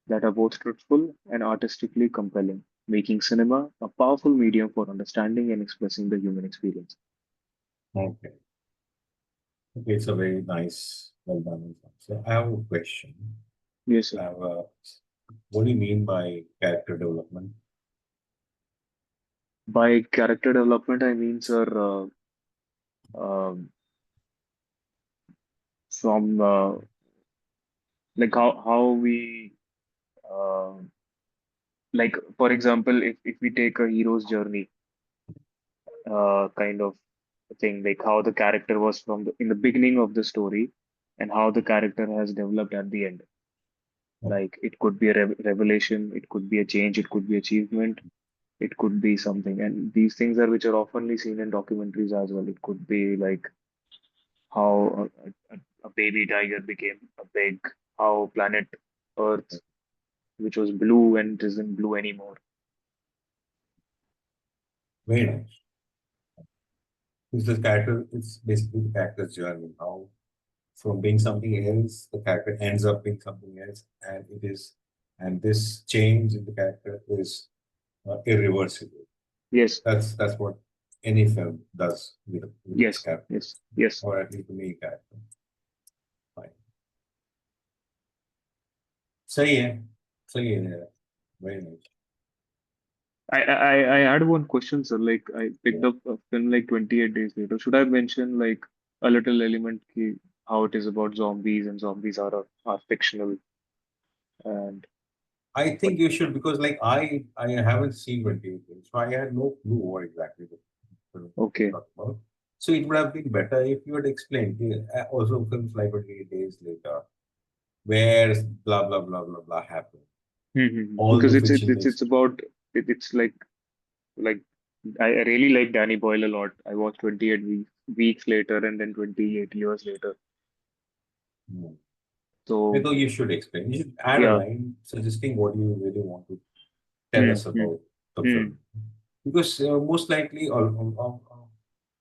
[SPEAKER 4] that are both truthful and artistically compelling, making cinema a powerful medium for understanding and expressing the human experience.
[SPEAKER 1] Okay. Okay, it's a very nice, well balanced answer. I have a question.
[SPEAKER 4] Yes,
[SPEAKER 1] I
[SPEAKER 4] sir.
[SPEAKER 1] have a, what do you mean by character development?
[SPEAKER 4] By character development, I mean, sir, um from like how we uh, like, for example, if we take a hero's journey, kind of thing, like how the character was from in the beginning of the story, and how the character has developed at the end. Like it could be a revelation, it could be a change, it could be achievement, it could be something. And these things are which are oftenly seen in documentaries as well. It could be like how a baby tiger became a pig, how planet Earth, which was blue and isn't blue anymore.
[SPEAKER 1] Very nice. It's the character, it's basically the character's journey. How from being something else, the character ends up being something else, and this change in the character is irreversible.
[SPEAKER 4] Yes,
[SPEAKER 1] That's what any film does with its
[SPEAKER 4] yes,
[SPEAKER 1] character,
[SPEAKER 4] yes, yes.
[SPEAKER 1] or at least the main character. Fine. सही है, सही है, very nice.
[SPEAKER 4] I had one question, sir. Like I picked up a film like 28 Days Later. Should I mention like a little element how it is about zombies and zombies are fictional and
[SPEAKER 1] I think you should, because like I haven't seen 28 Days, so I had no clue what exactly the film
[SPEAKER 4] okay.
[SPEAKER 1] talk about. So it would have been better if you had explained. Also, films like 28 Days Later, where blah blah blah blah blah happened. All
[SPEAKER 4] Because
[SPEAKER 1] the fiction makes
[SPEAKER 4] it's about it's like I really like Danny Boyle a lot. I watched 28 weeks later and then 28 years later.
[SPEAKER 1] I
[SPEAKER 4] So
[SPEAKER 1] thought you should explain. You should add a
[SPEAKER 4] yeah.
[SPEAKER 1] line suggesting what you really want to tell us
[SPEAKER 4] Hmm.
[SPEAKER 1] about the
[SPEAKER 4] Hmm.
[SPEAKER 1] film. Because most likely,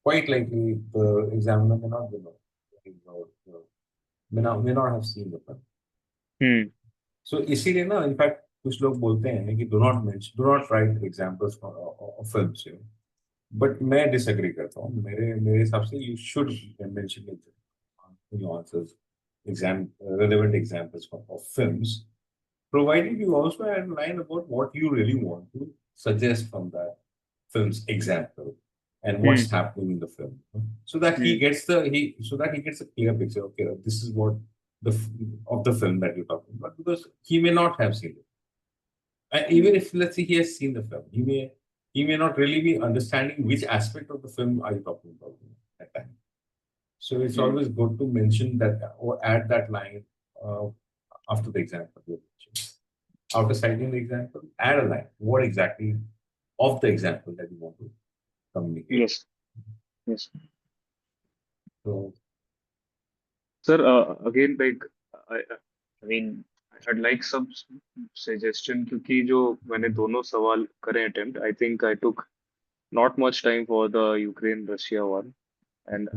[SPEAKER 1] quite likely, the examiner may not be know, may not have seen the film.
[SPEAKER 4] Hmm.
[SPEAKER 1] So इसीलिए ना, in fact, कुछ लोग बोलते हैं कि do not write examples of films, you know. But मैं disagree करता हूँ. मेरे हिसाब से you should mention it in your answers, relevant examples of films, provided you also add a line about what you really want to suggest from that film's example and
[SPEAKER 4] Hmm.
[SPEAKER 1] what's happening in the film, so that he gets a clear picture. Okay, this is what of the film that you're talking about, because he may not have seen it. And even if, let's say, he has seen the film, he may not really be understanding which aspect of the film are you talking about at that time. So it's always good to mention that or add that line uh, after the example you mentioned. After citing the example, add a line. What exactly of the example that you want to communicate?
[SPEAKER 4] Yes. Yes.
[SPEAKER 1] So
[SPEAKER 4] Sir, again, like, I mean, I'd like some suggestion क्योंकि जो मैंने दोनों सवाल करे attempt, I think I took not much time for the Ukraine-Russia one, and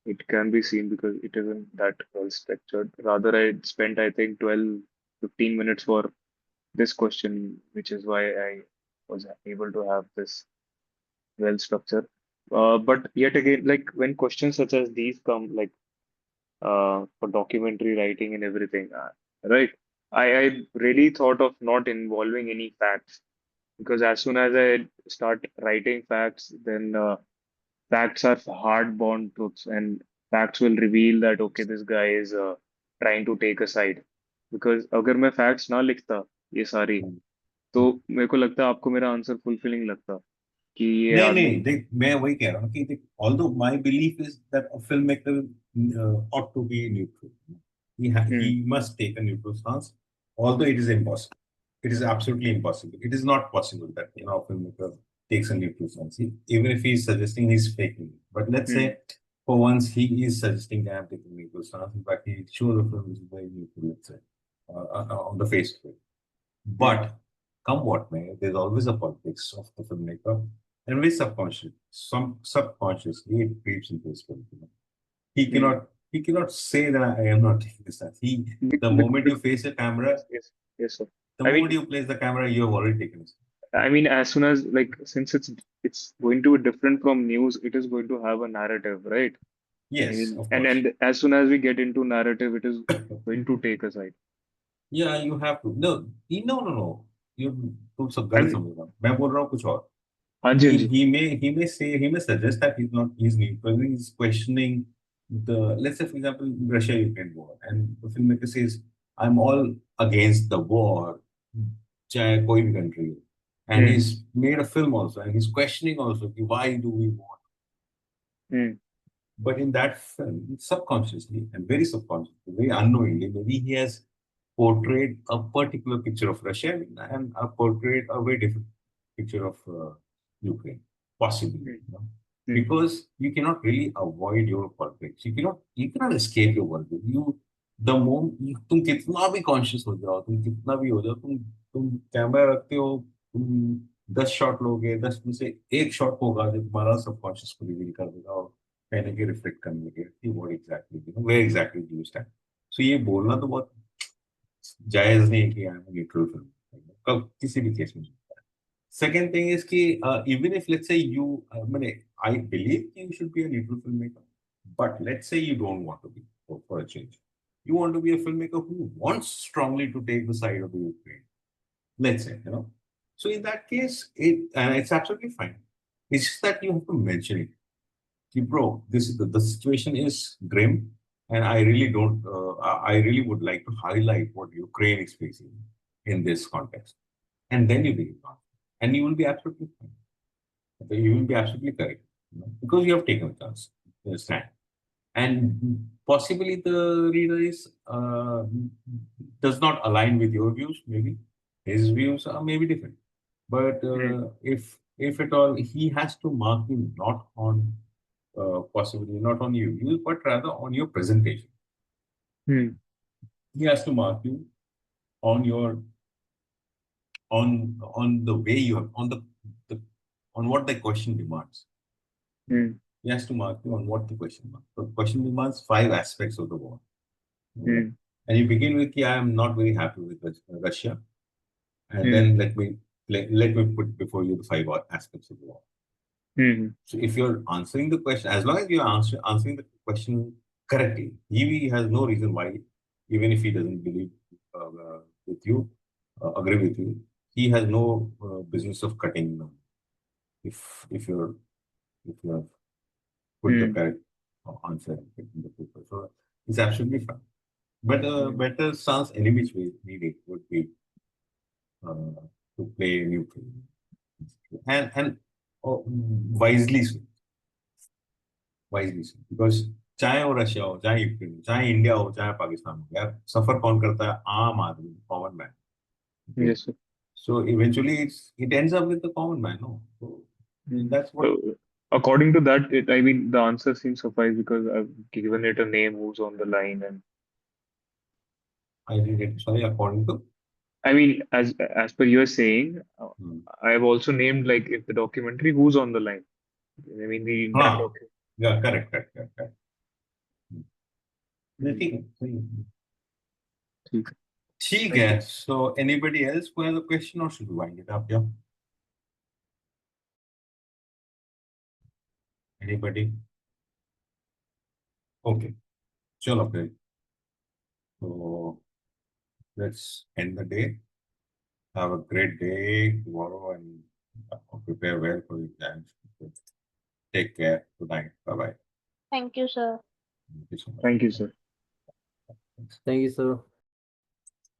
[SPEAKER 4] it can be seen because it isn't that well structured. Rather, I spent, I think, 12, 15 minutes for this question, which is why I was able to have this well structured. But yet again, like when questions such as these come, like for documentary writing and everything, right? I really thought of not involving any facts because as soon as I start writing facts, then facts are hard-bound truths, and facts will reveal that okay, this guy is trying to take a side. Because अगर मैं facts ना लिखता ये सारी, तो मेरे को लगता आपको मेरा आंसर फुलफिलिंग लगता कि ये
[SPEAKER 1] नहीं
[SPEAKER 4] आदमी
[SPEAKER 1] नहीं देख मैं वही कह रहा हूँ कि देख although my belief is that a filmmaker ought to be neutral. He must take a neutral stance, although it is impossible. It is absolutely impossible. It is not possible that a filmmaker takes a neutral stance. Even if he is suggesting he's faking it. But let's say for once he is suggesting that I'm taking a neutral stance. In fact, he shows the film is very neutral, let's say, on the face of it. But come what may, there's always a politics of the filmmaker. And very subconsciously it creeps into his film. He cannot say that I am not taking this stance. The moment you face a camera,
[SPEAKER 4] yes sir.
[SPEAKER 1] the
[SPEAKER 4] I mean,
[SPEAKER 1] moment you place the camera, you have already taken it.
[SPEAKER 4] I mean, as soon as like since it's going to be different from news, it is going to have a narrative, right? I
[SPEAKER 1] Yes,
[SPEAKER 4] mean,
[SPEAKER 1] of
[SPEAKER 4] and
[SPEAKER 1] course.
[SPEAKER 4] as soon as we get into narrative, it is going to take a side.
[SPEAKER 1] Yeah, you have to. No. You तुम सब
[SPEAKER 4] I
[SPEAKER 1] गलत
[SPEAKER 4] mean,
[SPEAKER 1] समझ रहा हूँ. मैं बोल रहा हूँ कुछ और.
[SPEAKER 4] हाँ जी, हाँ जी.
[SPEAKER 1] He may suggest that he's neutral. He's questioning let's say for example Russia-Ukraine war, and the filmmaker says I'm all against the war, चाहे कोई भी country हो. And he's made a film also, and he's questioning also why do we want. But in that film, subconsciously and very subconsciously, very unknowingly, maybe he has portrayed a particular picture of Russia and portrayed a very different picture of Ukraine, possibly. Because you cannot really avoid your politics. You cannot escape your politics. The moment तुम कितना भी conscious हो जाओ, तुम कितना भी हो जाओ, तुम कैमरा रखते हो, तुम 10 शॉट लोगे, 10 में से एक शॉट होगा जो तुम्हारा सबकॉन्शियस को रिवील कर देगा और कहने के रिफ्लेक्ट करने के कि what exactly where exactly do you stand. So ये बोलना तो बहुत जायज नहीं है कि आई एम न्यूट्रल फिल्म कब किसी भी केस में. Second thing is कि even if let's say you I believe you should be a neutral filmmaker, but let's say you don't want to be for a change. You want to be a filmmaker who wants strongly to take the side of the Ukraine. Let's say, So in that case, it's absolutely fine. It's just that you have to mention it. Bro, the situation is grim, and I really don't. I really would like to highlight what Ukraine is facing in this context, and then you begin on, and you will be absolutely fine. Okay, you will be absolutely correct, because you have taken a chance, stand, and possibly the reader does not align with your views. Maybe his views are maybe different, but if at all, he has to mark you not on. Possibly not on your views, but rather on your presentation. He has to mark you on your on the way you are on what the question demands. He has to mark you on what the question demands. The question demands 5 aspects of the war. And you begin with, I am not very happy with Russia, and then let me put before you the 5 aspects of the war. So if you're answering the question, as long as you're answering the question correctly, he has no reason why, even if he doesn't believe with you, agree with you, he has no business of cutting. If you have put the correct answer in the paper, so it's absolutely fine. But better stance any which way needed would be to play neutral and wisely so. Because चाहे वो Russia हो, चाहे Ukraine हो, चाहे India हो, चाहे पाकिस्तान हो, यार सफर कौन करता है? आम आदमी, common man.
[SPEAKER 4] Yes, sir.
[SPEAKER 1] So eventually it ends up with the common man, no? So that's what.
[SPEAKER 4] According to that, I mean, the answer seems suffice because I've given it a name who's on the line, and
[SPEAKER 1] I didn't get, sorry, according to?
[SPEAKER 4] I mean, as per you're saying,
[SPEAKER 1] Hmm.
[SPEAKER 4] I've also named like if the documentary who's on the line. I mean, the entire
[SPEAKER 1] Ah,
[SPEAKER 4] document.
[SPEAKER 1] yeah, correct. ठीक
[SPEAKER 4] Thank
[SPEAKER 1] है. So anybody else who has a question, or should we wind it up? Yeah. Anybody? Okay. Chalo, okay. So let's end the day. Have a great day tomorrow and prepare well for the exams. Take care. Good night. Bye-bye.
[SPEAKER 3] Thank you, sir.
[SPEAKER 1] Thank you so much.
[SPEAKER 4] Thank you, sir.
[SPEAKER 1] Thanks.
[SPEAKER 7] Thank you, sir.